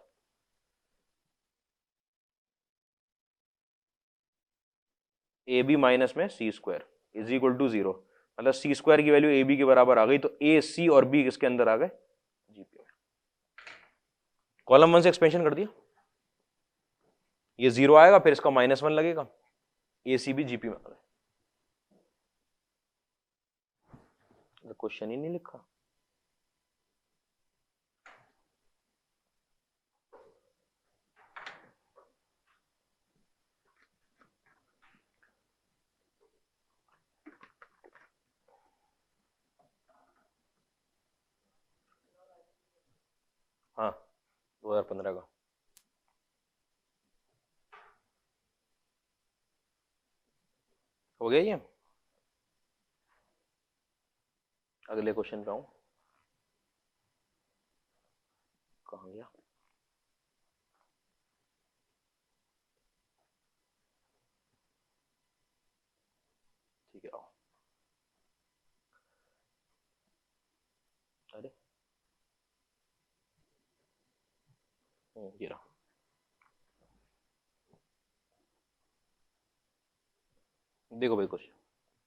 ए बी माइनस में सी स्क्वायर इज इक्वल टू 0, मतलब सी स्क्वायर की वैल्यू ए बी के बराबर आ गई, तो ए सी और बी किसके अंदर आ गए, जीपी में। कॉलम 1 से एक्सपेंशन कर दिया, ये 0 आएगा, फिर इसका -1 लगेगा, ए सी बी जीपी में आ गए। क्वेश्चन ही नहीं लिखा। हाँ 2015 का हो गया ये। अगले क्वेश्चन पे आऊं, कहाँ गया, ठीक है आओ, अरे ये रहा, देखो भाई क्वेश्चन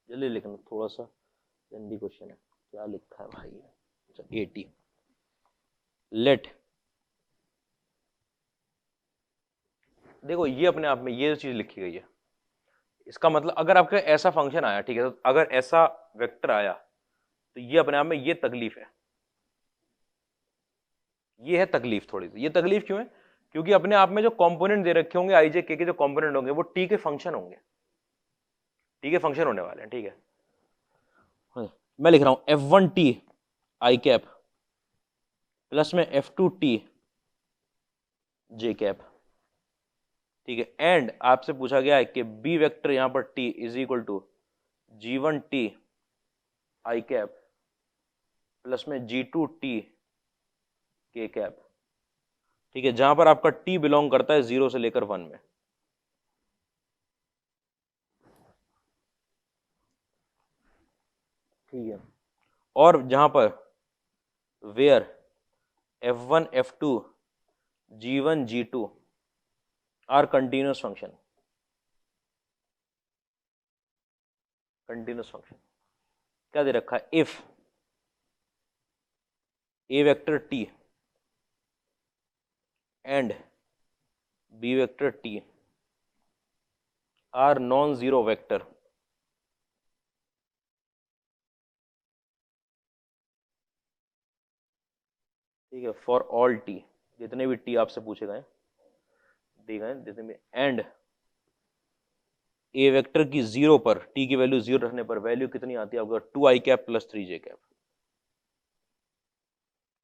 जल्दी लिखना, थोड़ा सा जल्दी क्वेश्चन है, क्या लिखा है भाई। अच्छा 80 लेट, देखो ये अपने आप में ये चीज लिखी गई है, इसका मतलब अगर आपका ऐसा फंक्शन आया, ठीक है, तो अगर ऐसा वेक्टर आया तो ये अपने आप में ये तकलीफ है, ये है तकलीफ थोड़ी सी। ये तकलीफ क्यों है? क्योंकि अपने आप में जो कंपोनेंट दे रखे होंगे, आई जे के जो कंपोनेंट होंगे वो टी के फंक्शन होंगे, टी के फंक्शन होने वाले हैं, ठीक है। मैं लिख रहा हूं f1t आई कैप प्लस में f2t जे कैप, ठीक है। एंड आपसे पूछा गया है कि बी वेक्टर यहां पर t is equal to g1t I cap plus में g2t के कैप, ठीक है, जहां पर आपका t बिलोंग करता है 0 से लेकर 1 में। ठीक है, और जहां पर where f1 f2 g1 g2 are continuous function, continuous function क्या दे रखा है? If A vector t and B vector t are non zero vector, ठीक है, फॉर ऑल t, जितने भी t आपसे पूछे गए दिए गए जितने भी, एंड ए वेक्टर की 0 पर, t की वैल्यू 0 रखने पर वैल्यू कितनी आती है आपका? 2 I cap plus 3 J cap,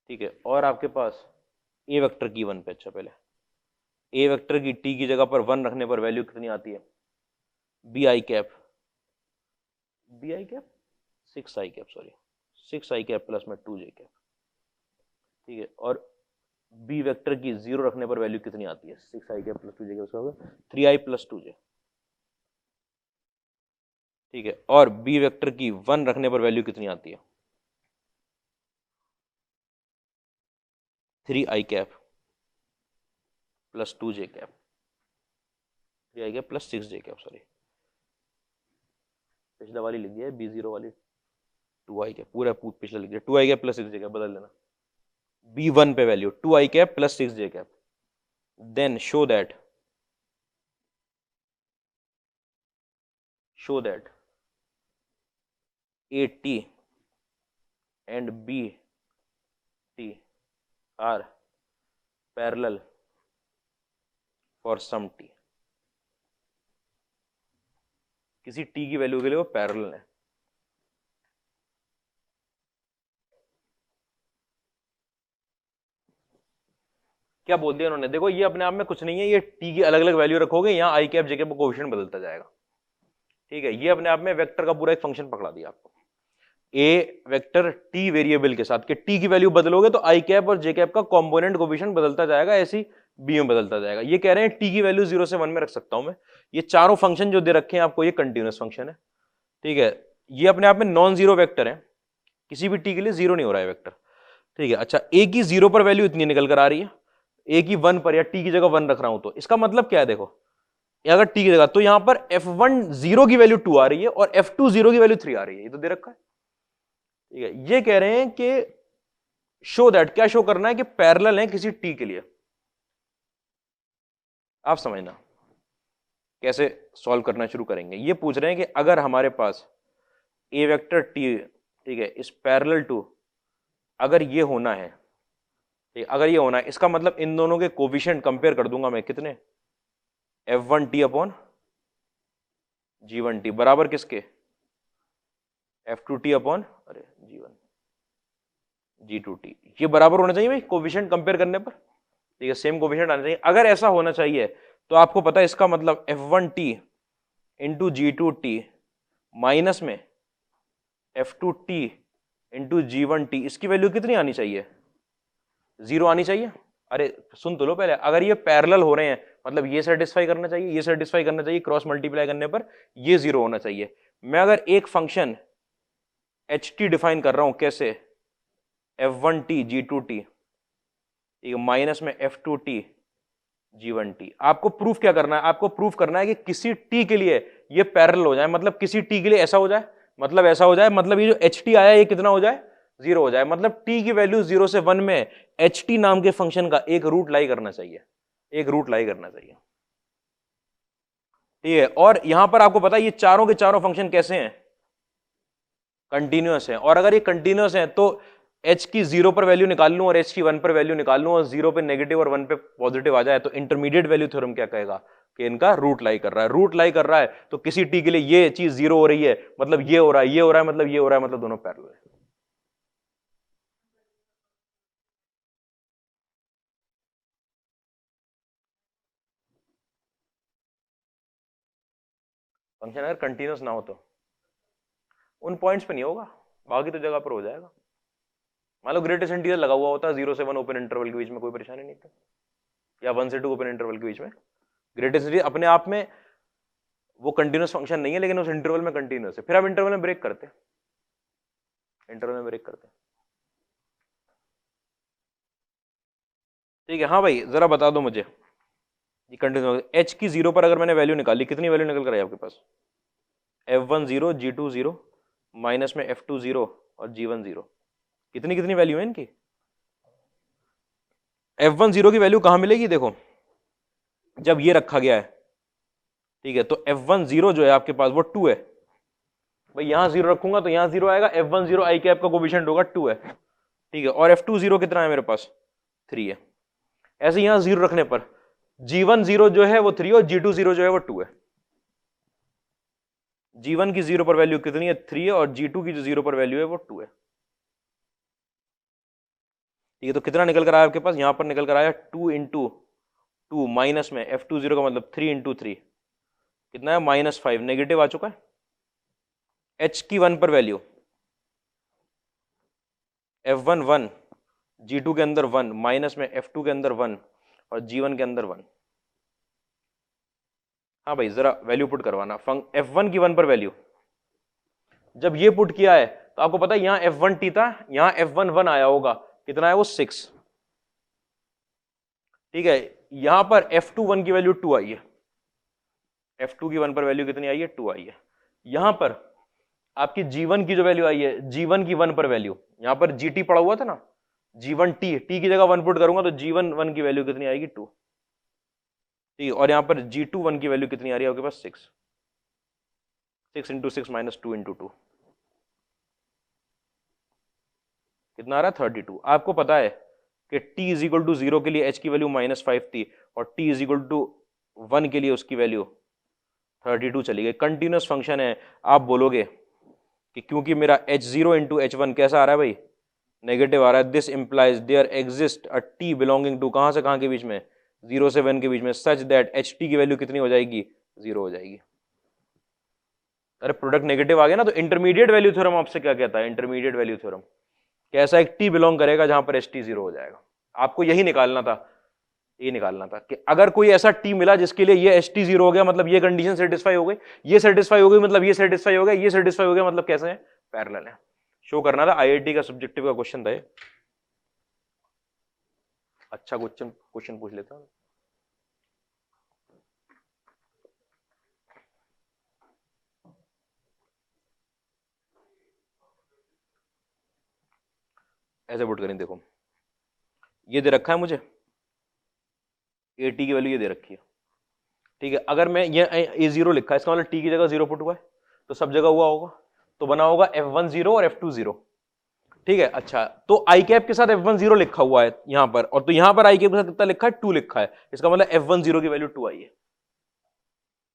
ठीक है। और आपके पास ए वेक्टर की 1 पे, अच्छा पहले ए वेक्टर की t की जगह पर 1 रखने पर वैल्यू कितनी आती है? B I cap, B I cap 6 I cap, sorry 6 I cap plus में 2 जे कैप, ठीक है। और बी वेक्टर की 0 रखने पर वैल्यू कितनी आती है? 6 I cap plus 2 J cap, उसका होगा 3 आई प्लस 2 जे, ठीक है। और बी वेक्टर की 1 रखने पर वैल्यू कितनी आती है? 3 आई कैप प्लस 2 जे कैप, 3 आई cap plus 6 J cap, sorry पिछला वाली लिख दिया है, बी 0 वाली 2 आई कैप, पूरा पिछला लिख दिया 2 I cap plus 6 J cap, बदल देना। बी 1 पे value 2 I cap plus 6 J cap, then show that A T and B T are parallel for some T, किसी टी की वैल्यू के लिए वो पैरेलल है। क्या बोल दिया उन्होंने? देखो ये अपने आप में कुछ नहीं है, ये टी की अलग अलग वैल्यू रखोगे, यहाँ आई कैप जे कैप कोएफिशिएंट बदलता जाएगा, ठीक है। ये अपने आप में वेक्टर का पूरा एक फंक्शन पकड़ा दिया आपको, ए वेक्टर टी वेरिएबल के साथ, कि टी की वैल्यू बदलोगे तो आई कैप और जे कैप का कंपोनेंट कोएफिशिएंट बदलता जाएगा, ऐसी बी में बदलता जाएगा। ये कह रहे हैं टी की वैल्यू 0 से 1 में रख सकता हूं मैं। ये चारों फंक्शन जो दे रखे हैं आपको, ये कंटिन्यूअस फंक्शन है, ठीक है। ये अपने आप में नॉन जीरो वेक्टर है, किसी भी टी के लिए 0 नहीं हो रहा है वेक्टर, ठीक है। अच्छा, ए की 0 पर वैल्यू इतनी निकल कर आ रही है, ए की 1 पर, या टी की जगह 1 रख रहा हूं, तो इसका मतलब क्या है? देखो अगर टी की जगह, तो यहां पर f1 0 की वैल्यू 2 आ रही है और f2 0 की वैल्यू 3 आ रही है, ये तो दे रखा है, ठीक है। ये कह रहे हैं कि शो दैट, क्या शो करना है? कि पैरेलल है किसी टी के लिए। आप समझना कैसे सॉल्व करना शुरू करेंगे। ये पूछ रहे हैं कि अगर हमारे पास ए वेक्टर टी, ठीक है, इस पैरेलल टू, अगर ये होना है, ठीक है, अगर ये होना है, इसका मतलब इन दोनों के कोफिशिएंट कंपेयर कर दूंगा मैं, कितने? f1t अपॉन g1t बराबर किसके? f2t अपॉन, अरे g1 g2t, ये बराबर होना चाहिए भाई कोफिशिएंट कंपेयर करने पर, ठीक है, सेम कोफिशिएंट आना चाहिए। अगर ऐसा होना चाहिए तो आपको पता है इसका मतलब f1t इंटू g2t माइनस में f2t इंटू g1t, इसकी वैल्यू कितनी आनी चाहिए? 0 आनी चाहिए। अरे सुन तो लो पहले, अगर ये पैरेलल हो रहे हैं मतलब ये सेटिस्फाई करना चाहिए, ये सेटिस्फाई करना चाहिए, क्रॉस मल्टीप्लाई करने पर ये 0 होना चाहिए। मैं अगर एक फंक्शन ht डिफाइन कर रहा हूं, कैसे? f1t g2t माइनस में f2t g1t, आपको प्रूफ क्या करना है? आपको प्रूफ करना है कि किसी t के लिए ये पैरेलल हो जाए, मतलब किसी t के लिए ऐसा हो जाए, मतलब ऐसा हो जाए, मतलब ये जो ht आया ये कितना हो जाए? 0 हो जाए, मतलब t की वैल्यू 0 से 1 में ht नाम के फंक्शन का एक रूट लाई करना चाहिए, एक रूट लाई करना चाहिए। ठीक है, और यहां पर आपको पता है ये चारों के चारों फंक्शन कैसे हैं, कंटिन्यूअस है। और अगर ये कंटिन्यूअस है तो h की 0 पर वैल्यू निकाल लूं और h की 1 पर वैल्यू निकाल लूं और 0 पे नेगेटिव और 1 पे पॉजिटिव आ जाए तो इंटरमीडिएट वैल्यू थ्योरम क्या कहेगा कि इनका रूट लाई कर रहा है। रूट लाई कर रहा है तो किसी t के लिए ये चीज 0 हो रही है, मतलब ये हो रहा है, ये हो रहा है, मतलब ये हो रहा है, मतलब दोनों पैरेलल है। फंक्शन अगर कंटिन्यूअस ना हो तो उन पॉइंट्स पे नहीं होगा, बाकी तो जगह पर हो जाएगा। मान लो ग्रेटेस्ट इंटीजर लगा हुआ होता है 0 से 1 ओपन इंटरवल के बीच में, कोई परेशानी नहीं था, या 1 से 2 ओपन इंटरवल के बीच में। ग्रेटेस्ट इंटीजर अपने आप में वो कंटिन्यूअस फंक्शन नहीं है, लेकिन उस इंटरवल में कंटिन्यूअस है। फिर आप इंटरवल में ब्रेक करते, इंटरवल में ब्रेक करते। ठीक है, हाँ भाई जरा बता दो मुझे, ये कंटिन्यूअस h की 0 पर अगर मैंने वैल्यू निकाली, कितनी वैल्यू निकल कर आई आपके पास? f1 0, g2 0, माइनस में f2 0 और g1 0। कितनी कितनी वैल्यू है इनकी? f1 0 की वैल्यू कहां मिलेगी? देखो जब ये रखा गया है, ठीक है, तो f1 0 जो है आपके पास वो 2 है। भाई यहां 0 रखूंगा तो यहां 0 आएगा, f1 0 i कैप का कोफिशिएंट होगा 2 है, ठीक है, और f2 0 कितना है मेरे पास? 3 है। ऐसे यहां 0 रखने पर g1 0 जो है वो 3 और g2 0 जो है वो 2 है। g1 की 0 पर वैल्यू कितनी है? 3 है, और g2 की जो 0 पर वैल्यू है वो 2 है। ठीक है, तो कितना निकल कर आया आपके पास? यहां पर निकल कर आया 2 इंटू 2 माइनस में f2 0 का मतलब 3 इंटू 3 कितना है? -5 नेगेटिव आ चुका है। h की 1 पर वैल्यू f1 1, g2 के अंदर 1, माइनस में f2 के अंदर 1 और g1 के अंदर 1। हाँ भाई जरा वैल्यू पुट करवाना। f1 की 1 पर वैल्यू जब ये पुट किया है तो आपको पता है यहां f1 t था, यहां f1 1 आया होगा, कितना है वो? 6। ठीक है, यहां पर f2 1 की वैल्यू 2 आई है, f2 की 1 पर वैल्यू कितनी आई है? 2 आई है। यहां पर आपकी g1 की जो वैल्यू आई है, g1 की 1 पर वैल्यू, यहां पर gt पड़ा हुआ था ना, g1 t, t की जगह 1 पुट करूंगा तो g1 1 की वैल्यू कितनी आएगी? 2। ठीक है, और यहां पर g2 1 की वैल्यू कितनी आ रही है आपके पास? 6। 6 इंटू 6 माइनस 2 इंटू 2 कितना आ रहा है? 32। आपको पता है कि t इज इक्वल टू 0 के लिए h की वैल्यू -5 थी और t इज इक्वल टू 1 के लिए उसकी वैल्यू 32 चली गई। कंटिन्यूअस फंक्शन है। आप बोलोगे कि क्योंकि मेरा h0 इंटू h1 कैसा आ रहा है भाई? नेगेटिव आ रहा है। This implies there exist a t belonging to, कहां से कहां के बीच में? 0 से 1 के बीच में, सच दैट ht की वैल्यू कितनी हो जाएगी? 0 हो जाएगी। अरे प्रोडक्ट नेगेटिव आ गया ना, तो इंटरमीडिएट वैल्यू थ्योरम आपसे क्या कहता है? इंटरमीडिएट वैल्यू थ्योरम कैसा? एक टी बिलोंग करेगा जहां पर एच टी 0 हो जाएगा। आपको यही निकालना था, ये निकालना था कि अगर कोई ऐसा टी मिला जिसके लिए ये एच टी 0 हो गया, मतलब ये कंडीशन सेटिस्फाई हो गई, ये सेटिस्फाई हो गई, मतलब ये सेटिस्फाई हो गया, ये सेटिस्फाई हो गया, मतलब कैसे है? पैरेलल है। शो करना था। आईआईटी का सब्जेक्टिव का क्वेश्चन था ये। अच्छा क्वेश्चन क्वेश्चन पूछ लेता हूं। ऐसे पुट करें, देखो ये दे रखा है मुझे, ए टी की वैल्यू ये दे रखी है, ठीक है। अगर मैं ये ए 0 लिखा है, इसका मतलब टी की जगह 0 पुट हुआ है, तो सब जगह हुआ होगा, तो बना होगा f1 0 और f2 0। ठीक है, अच्छा तो आई कैप के साथ f1 0 लिखा हुआ है यहां पर, और तो यहां पर आई कैप के साथ कितना लिखा है? 2 लिखा है, इसका मतलब f1 0 की वैल्यू 2 आई है।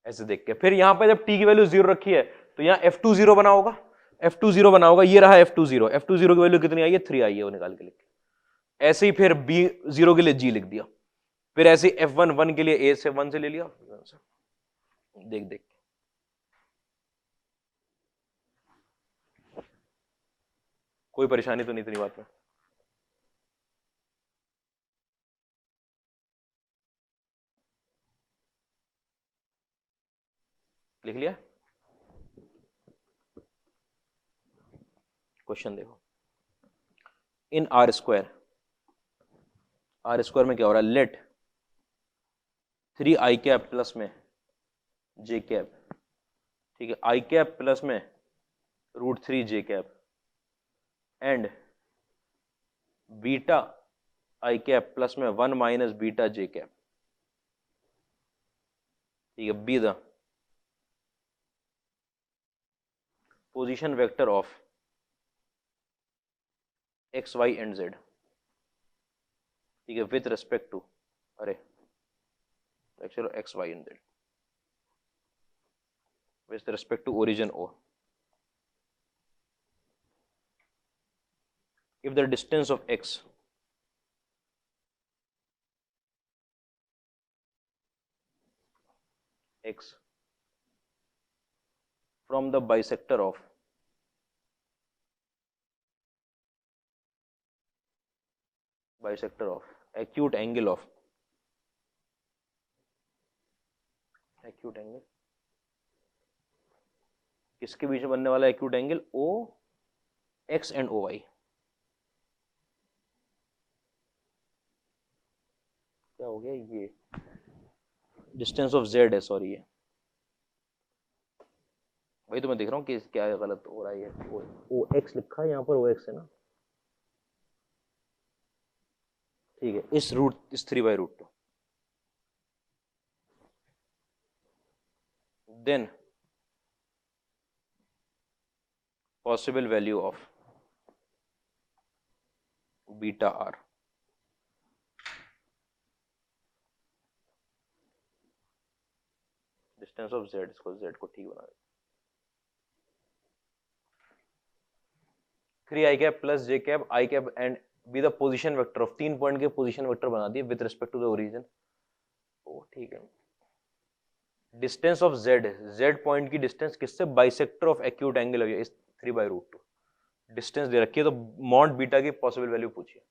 ऐसे देख के फिर यहां पर जब t की वैल्यू 0 रखी है तो यहां f2 0 बना होगा, f2 0 बना होगा, ये रहा f2 0, f2 0 की वैल्यू कितनी आई है? 3 आई है, वो निकाल के लिख के। ऐसे ही फिर b 0 के लिए g लिख दिया, फिर ऐसे ही f1 1 के लिए a से 1 से ले लिया। देख देख कोई परेशानी तो नहीं इतनी बात में? लिख लिया? क्वेश्चन देखो, in R square, R square में क्या हो रहा है? लेट 3 आई कैप प्लस में जे कैप, ठीक है, आई कैप प्लस में √3 J cap and beta I cap plus में 1 माइनस बीटा जे कैप, ठीक है, B the position vector of X Y and Z, ठीक है, विथ रेस्पेक्ट टू, अरे चलो X Y and Z with respect to origin O, if the distance of x from the bisector of acute angle किसके बीच में बनने वाला acute angle, O X and O Y, क्या हो गया, ये डिस्टेंस ऑफ जेड है, सॉरी ये वही तो मैं देख रहा हूँ कि क्या गलत हो रहा है, ओ एक्स लिखा है यहाँ पर, ओ एक्स है ना, ठीक है, इस 3/√2, then possible value of beta r, distance of z, इसको z को ठीक बना दे, 3i cap plus j cap i cap and B the position vector of, 3 point के पोजीशन वेक्टर बना दिए with respect to the origin, O ठीक है, डिस्टेंस ऑफ z पॉइंट की डिस्टेंस किससे, बाइसेक्टर ऑफ एक्यूट एंगल है इस 3/√2, distance दे रखी है, तो मॉड बीटा की पॉसिबल वैल्यू पूछिए,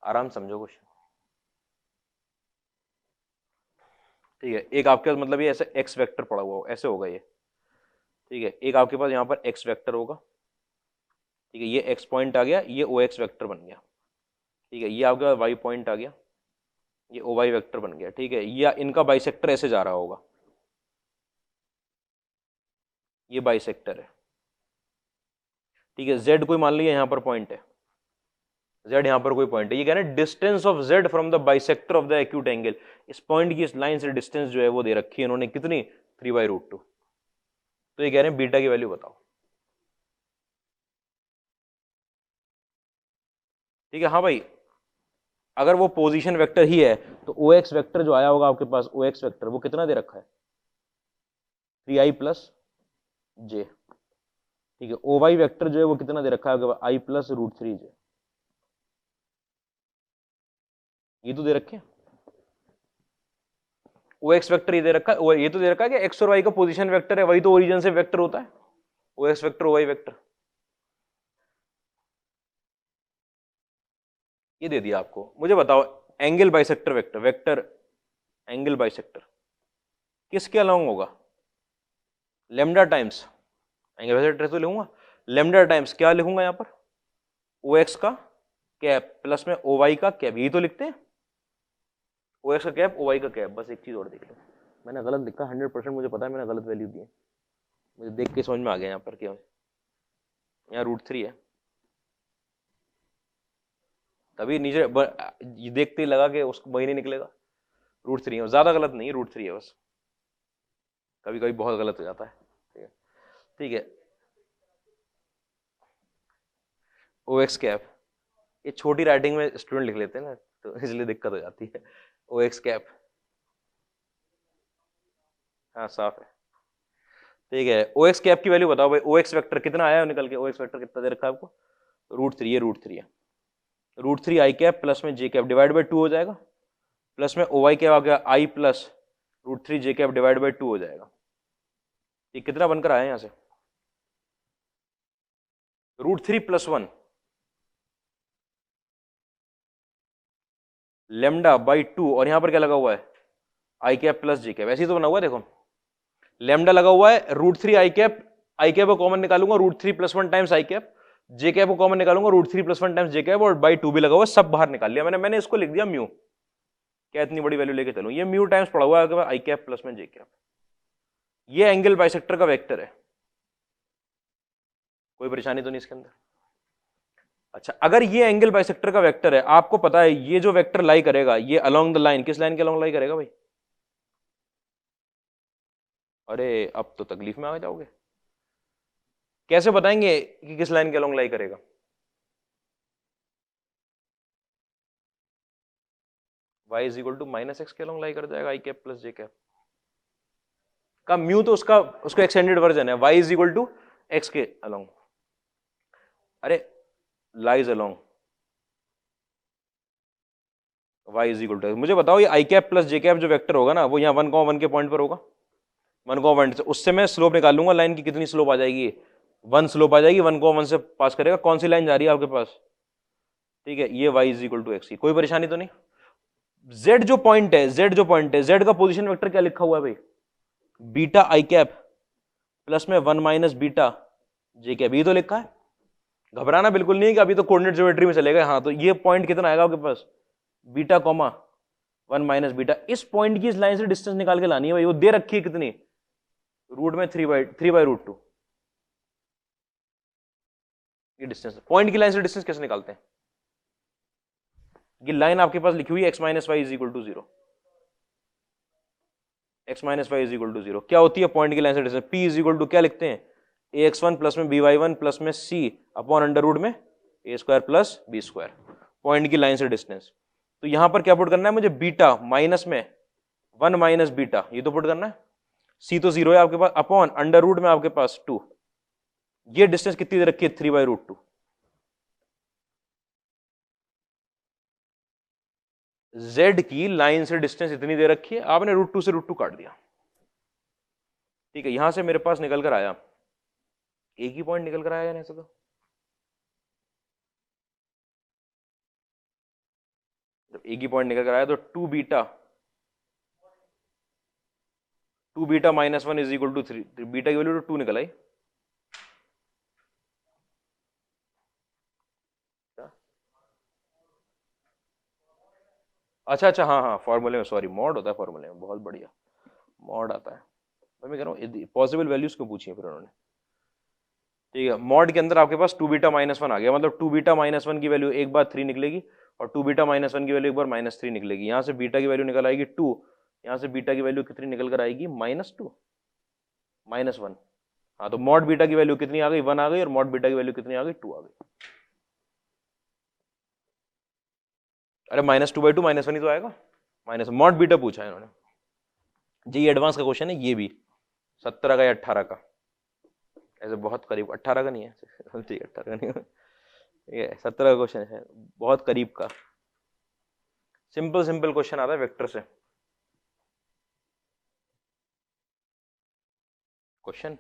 आराम समझो क्वेश्चन, ठीक है, एक आपके पास मतलब ये ऐसे एक्स वेक्टर पड़ा हुआ हो, ऐसे होगा ये, ठीक है, एक आपके पास यहाँ पर एक्स वेक्टर होगा, ठीक है, ये एक्स पॉइंट आ गया, ये ओ एक्स वेक्टर बन गया, ठीक है, ये आपके पास वाई पॉइंट आ गया, ये ओ वाई वेक्टर बन गया, ठीक है, या इनका बाइसेक्टर ऐसे जा रहा होगा, ये बाइसेक्टर है, ठीक है, जेड कोई मान लिया यहाँ पर पॉइंट है, जेड यहाँ पर कोई पॉइंट है, ये कह रहे हैं distance of Z from the bisector of the acute angle, इस पॉइंट की इस लाइन से डिस्टेंस जो है वो दे रखी है इन्होंने कितनी, 3/√2, तो ये कह रहे हैं बीटा की वैल्यू बताओ, ठीक है, हाँ भाई, अगर वो पोजीशन वेक्टर ही है तो ओ एक्स वेक्टर जो आया होगा आपके पास, ओ एक्स वेक्टर वो कितना दे रखा है, 3i प्लस जे, ठीक है, ओ वाई वेक्टर जो है वो कितना दे रखा है, i प्लस √3j, ये तो दे रखे हैं, ओ एक्स वेक्टर ये दे रखा है, ये तो दे रखा है कि एक्स और वाई का पोजीशन वेक्टर है, वही तो ओरिजिन से वेक्टर होता है, O X vector O Y vector, ये दे दिया आपको, मुझे बताओ angle bisector vector angle bisector किसके अलोंग होगा, लेमडा टाइम्स, एंगल बाइसेक्टर तो लिखूंगा, लेमडा टाइम्स क्या लिखूंगा यहाँ पर, ओ एक्स का कैप प्लस में ओ वाई का कैप, यही तो लिखते हैं, ओ एक्स का कैप ओ वाई का कैप, बस एक चीज और देख लो, मैंने गलत लिखा 100%, मुझे पता है मैंने गलत वैल्यू दी है, मुझे देख के समझ में आ गया यहाँ पर क्या, यहाँ √3 है, तभी नीचे ये देखते ही लगा कि उसको वही नहीं निकलेगा, √3 है, ज्यादा गलत नहीं, √3 है बस, कभी कभी बहुत गलत हो जाता है, ठीक है, ओ एक्स कैप, ये छोटी राइटिंग में स्टूडेंट लिख लेते हैं ना, तो इसलिए दिक्कत हो जाती है, ओ एक्स कैप, हाँ साफ है, ठीक है, ओ एक्स कैप की वैल्यू बताओ भाई, ओ एक्स वेक्टर कितना आया निकल के, ओ एक्स वेक्टर कितना दे रखा है आपको, √3 है, √3 आई कैप प्लस में जे कैप डिवाइड बाई 2 हो जाएगा, प्लस में ओ वाई कैप आ गया I plus √3 J cap divide by 2 हो जाएगा, ये कितना बनकर आया यहाँ से, √3 + 1 लेमडा बाई 2, और यहाँ पर क्या लगा हुआ है, आई कैप प्लस जे कैप, ऐसे ही तो बना हुआ है, देखो लेमडा लगा हुआ है, √3 आई कैप को कॉमन निकालूंगा, √3 + 1 times I cap, J cap को कॉमन निकालूंगा, √3 + 1 टाइम्स जे कैप, और बाई 2 भी लगा हुआ है, सब बाहर निकाल लिया मैंने इसको लिख दिया म्यू, क्या इतनी बड़ी वैल्यू लेके चलूं, ये म्यू टाइम्स पड़ा हुआ है आई कैप प्लस में जे कैप, ये एंगल बाइसेक्टर का वेक्टर है, कोई परेशानी तो नहीं इसके अंदर, अच्छा, अगर ये एंगल बाइसेक्टर का वेक्टर है, आपको पता है ये जो वेक्टर लाई करेगा, ये अलोंग द लाइन, किस लाइन के अलोंग लाई करेगा भाई, अरे अब तो तकलीफ में आ जाओगे, कैसे बताएंगे कि किस लाइन के अलोंग लाई करेगा? y is equal to minus X के अलोंग लाई कर जाएगा I cap plus J cap का म्यू, तो उसका एक्सटेंडेड वर्जन है y is equal to X के अलोंग, अरे lies along y is equal to, मुझे बताओ ये I cap plus J cap जो वेक्टर होगा ना वो यहाँ 1,1 के पॉइंट पर होगा, 1,1 से, उससे मैं स्लोप निकाल लूंगा लाइन की, कितनी स्लोप आ जाएगी, 1 स्लोप आ जाएगी, 1,1 से पास करेगा, कौन सी लाइन जा रही है आपके पास, ठीक है, ये y is equal to X, कोई परेशानी तो नहीं। z जो पॉइंट है, z का पोजीशन वेक्टर क्या लिखा हुआ है भाई, बीटा आई कैप प्लस में 1 माइनस बीटा जे कैप, ये तो लिखा है, घबराना बिल्कुल नहीं है कि अभी तो कोऑर्डिनेट ज्योमेट्री में चलेगा। हाँ, तो ये पॉइंट कितना आएगा आपके पास, बीटा कॉमा 1 माइनस बीटा, इस पॉइंट की इस लाइन से डिस्टेंस निकाल के लानी है भाई, वो दे रखी है कितनी, रूट में 3/√2, ये डिस्टेंस, पॉइंट की लाइन से डिस्टेंस कैसे निकालते हैं, ये लाइन आपके पास लिखी हुई है x minus Y is equal to 0, x minus Y is equal to 0 क्या होती है पॉइंट की लाइन से distance, p is equal to क्या लिखते हैं, ax1 प्लस में by1 प्लस में c अपॉन अंडर रूट में a² प्लस b², पॉइंट की लाइन से डिस्टेंस। तो यहां पर क्या पुट करना है मुझे, बीटा माइनस में 1 माइनस बीटा, ये तो पुट करना है, c तो 0 है आपके पास, अपॉन अंडर रूट में आपके पास 2, ये डिस्टेंस कितनी दे रखी है, 3/√2, z की लाइन से डिस्टेंस इतनी दे रखी है, आपने √2 से √2 काट दिया, ठीक है, यहां से मेरे पास निकल कर आया, एक ही पॉइंट निकल कर आया ऐसे, तो जब एक ही पॉइंट निकल कर आया तो 2 beta minus 1 is equal to 3, beta की वैल्यू तो 2 निकल आई, अच्छा, हाँ, फॉर्मूले में, सॉरी, मॉड होता है फॉर्मूले में, बहुत बढ़िया मॉड आता है, मैं कह रहा हूँ पॉसिबल वैल्यूज क्यों पूछी है फिर उन्होंने, ठीक है, मॉड के अंदर आपके पास 2 बीटा माइनस 1 आ गया, मतलब 2 बीटा माइनस 1 की वैल्यू एक बार 3 निकलेगी, और 2 बीटा माइनस 1 की वैल्यू एक बार -3 निकलेगी, यहाँ से बीटा की वैल्यू निकल आएगी 2, यहाँ से बीटा की वैल्यू कितनी निकल कर आएगी, -2 -1, हाँ, तो मॉड बीटा की वैल्यू कितनी आ गई, 1 आ गई, और मॉड बीटा की वैल्यू कितनी आ गई, 2 आ गई, अरे -2/2 -1 ही तो आएगा, माइनस मॉड बीटा पूछा है इन्होंने जी, एडवांस का क्वेश्चन है ये भी, 17 का या 18 का, ऐसे बहुत करीब, 18 का नहीं है, ठीक है, 18 का नहीं है, ये 17 का क्वेश्चन है, बहुत करीब का, सिंपल क्वेश्चन आता है वेक्टर से, क्वेश्चन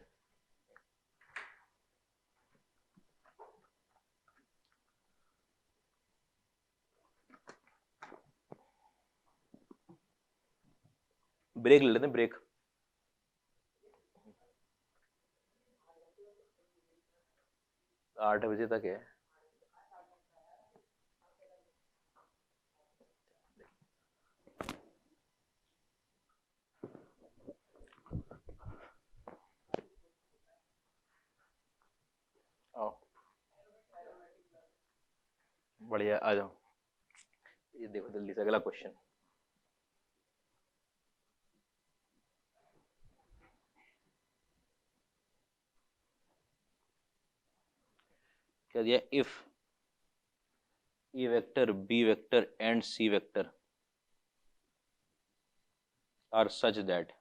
ब्रेक ले लेते हैं, ब्रेक, आठ बजे तक है, आओ, बढ़िया, आ जाओ, ये देखो जल्दी से अगला क्वेश्चन, क्या दिया, if A vector, B vector and C vector are such that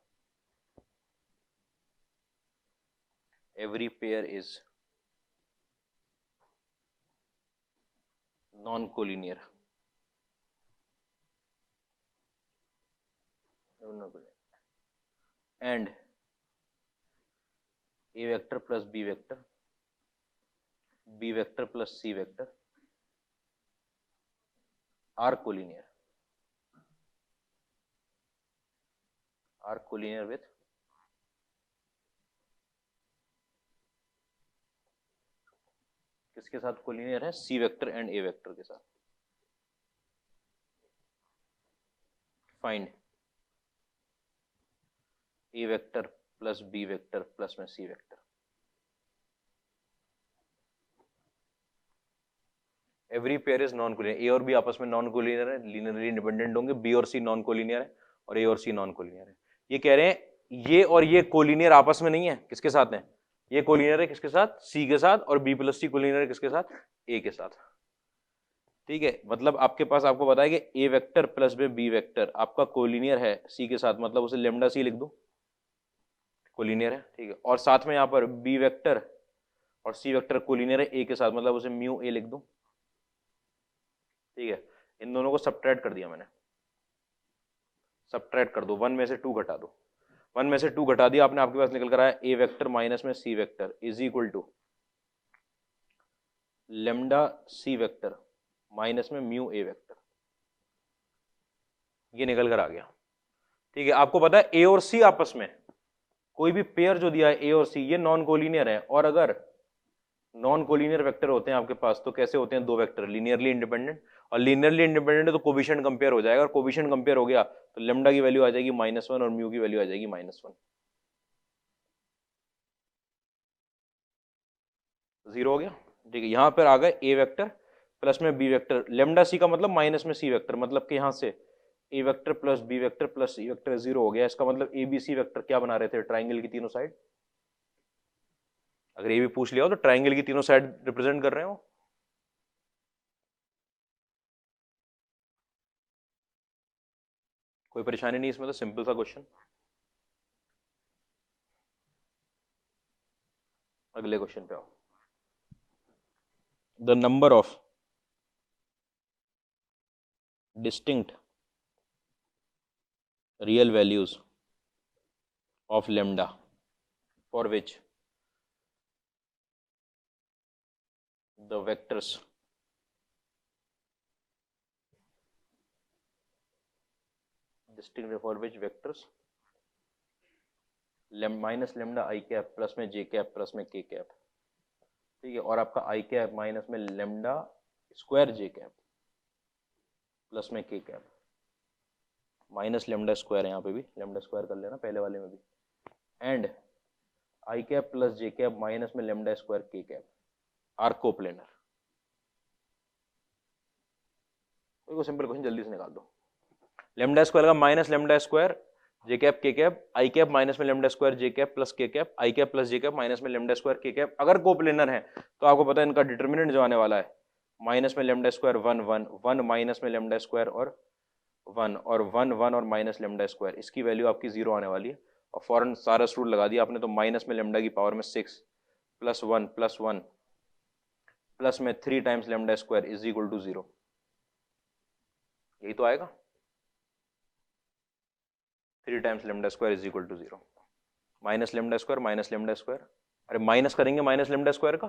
every pair is non-collinear, and a vector plus b vector, b vector plus c vector are collinear with किसके साथ कोलिनियर है, C vector and A vector के साथ, find A vector plus B vector plus में C vector, every pair is non collinear, A और B आपस में non collinear है, लीनियरली इंडिपेंडेंट होंगे, बी और सी नॉन कोलिनियर है, और ए और सी नॉन कोलिनियर है, ये कह रहे हैं ये और ये कोलिनियर आपस में नहीं है, किसके साथ है, ये कोलिनियर है किसके साथ, सी के साथ, और बी प्लस सी कोलिनियर है किसके साथ, ए के साथ। ठीक है, मतलब आपके पास आपको पता है कि ए वेक्टर प्लस में बी वेक्टर आपका कोलिनियर है सी के साथ, मतलब उसे लेमडा सी लिख दो, कोलिनियर है। ठीक है, और साथ में यहाँ पर बी वेक्टर और सी वेक्टर कोलिनियर है ए के साथ, मतलब उसे म्यू ए लिख दो। ठीक है, इन दोनों को सब्ट्रैक्ट कर दिया मैंने, सब्ट्रैक्ट कर दो, 1 में से 2 घटा दो, 1 में से 2 घटा दिया आपने, आपके पास निकल कर आया ए वेक्टर माइनस में C vector is equal to lambda C vector minus में म्यू ए वेक्टर, ये निकल कर आ गया। ठीक है, आपको पता है ए और सी आपस में कोई भी पेयर जो दिया है ए और सी, ये नॉन कोलिनियर है, और अगर नॉन कोलिनियर वेक्टर होते हैं आपके पास तो कैसे होते हैं, दो वेक्टर लीनियरली इंडिपेंडेंट, और लीनियरली इंडिपेंडेंट है तो कोफिशिएंट कंपेयर हो जाएगा, और कोफिशिएंट कंपेयर हो गया तो लेमडा की वैल्यू आ जाएगी -1 और म्यू की वैल्यू आ जाएगी -1, 0 हो गया। ठीक है, यहां पर आ गए ए वेक्टर प्लस में बी वेक्टर, लेमडा सी का मतलब माइनस में सी वेक्टर, मतलब कि यहां से A vector plus B vector plus C vector 0 हो गया। इसका मतलब ए बी सी वेक्टर क्या बना रहे थे, ट्राइंगल की तीनों साइड। अगर ये भी पूछ लिया हो तो ट्राइंगल की तीनों साइड रिप्रेजेंट कर रहे हो। कोई परेशानी नहीं इसमें, तो सिंपल सा क्वेश्चन। अगले क्वेश्चन पे आओ। The number of distinct real values of lambda for which the vectors distinct for which vectors minus lambda I cap plus में जे कैप प्लस में के कैप। ठीक है, और आपका आई कैप माइनस में लेमडा स्क्वायर जे कैप प्लस में के कैप, माइनस लेमडा स्क्वायर, यहाँ पे भी लेमडा स्क्वायर कर लेना पहले वाले में भी, and I cap plus J cap minus में लेमडा स्क्वायर के कैप आर कोप्लेनर। तो सिंपल क्वेश्चन जल्दी से निकाल दो। लेमडा स्क्वायर का माइनस लेमडा स्क्वायर जे कैप के कैप, आई कैप माइनस में लेमडा स्क्वायर जे कैप प्लस के कैप, आई cap plus J cap minus में लेमडा स्क्वायर के कैप। अगर कोप्लेनर है तो आपको पता है इनका डिटर्मिनेंट जो आने वाला है माइनस में लेमडा स्क्वायर 1 1 1 माइनस में लेमडा स्क्वायर और 1 और 1 1 और माइनस लेमडा स्क्वायर, इसकी वैल्यू आपकी 0 आने वाली है। और फॉरन सारा रूल लगा दिया आपने, तो माइनस में लेमडा की पावर में 6 प्लस 1 प्लस में 3 times lambda square is equal to 0, यही तो आएगा, 3 times lambda square is equal to 0, minus lambda square, अरे माइनस करेंगे माइनस लेमडा स्क्वायर का।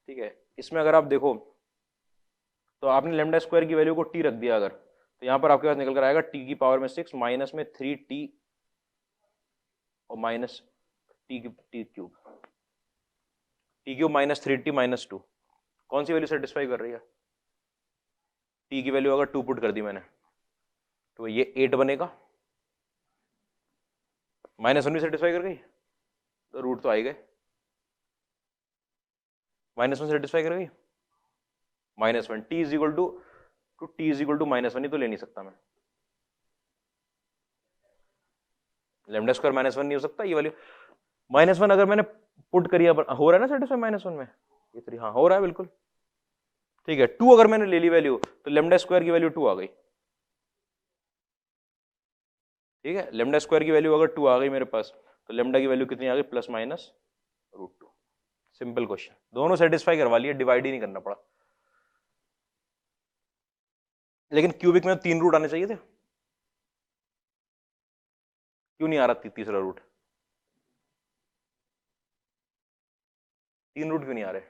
ठीक है, इसमें अगर आप देखो तो आपने लेमडा स्क्वायर की वैल्यू को टी रख दिया अगर, तो यहां पर आपके पास निकल कर आएगा टी की पावर में 6 माइनस में 3t और minus T cube minus 3t minus 2। कौन सी वैल्यू सेटिस्फाई कर रही है, टी की वैल्यू अगर 2 पुट कर दी मैंने तो ये 8 बनेगा, -1 भी सेटिस्फाई कर गई तो रूट तो आ ही गए, -1 सेटिस्फाई कर गई, -1 t is equal to t is equal to -1 ही तो ले नहीं सकता मैं, लेमडा स्क्वायर -1 नहीं हो सकता, ये वैल्यू -1 अगर मैंने पुट करिए हो रहा है ना सेटिस्फाई -1 में, ये 3 हाँ हो रहा है बिल्कुल। ठीक है, 2 अगर मैंने ले ली वैल्यू तो लेमडा स्क्वायर की वैल्यू 2 आ गई। ठीक है, लेमडा स्क्वायर की वैल्यू अगर 2 आ गई मेरे पास तो लेमडा की वैल्यू कितनी आ गई, प्लस माइनस √2। सिंपल क्वेश्चन, दोनों सेटिस्फाई करवा लिए, डिवाइड ही नहीं करना पड़ा। लेकिन क्यूबिक में 3 रूट आने चाहिए थे, क्यों नहीं आ रहा तीसरा रूट, 3 रूट क्यों नहीं आ रहे,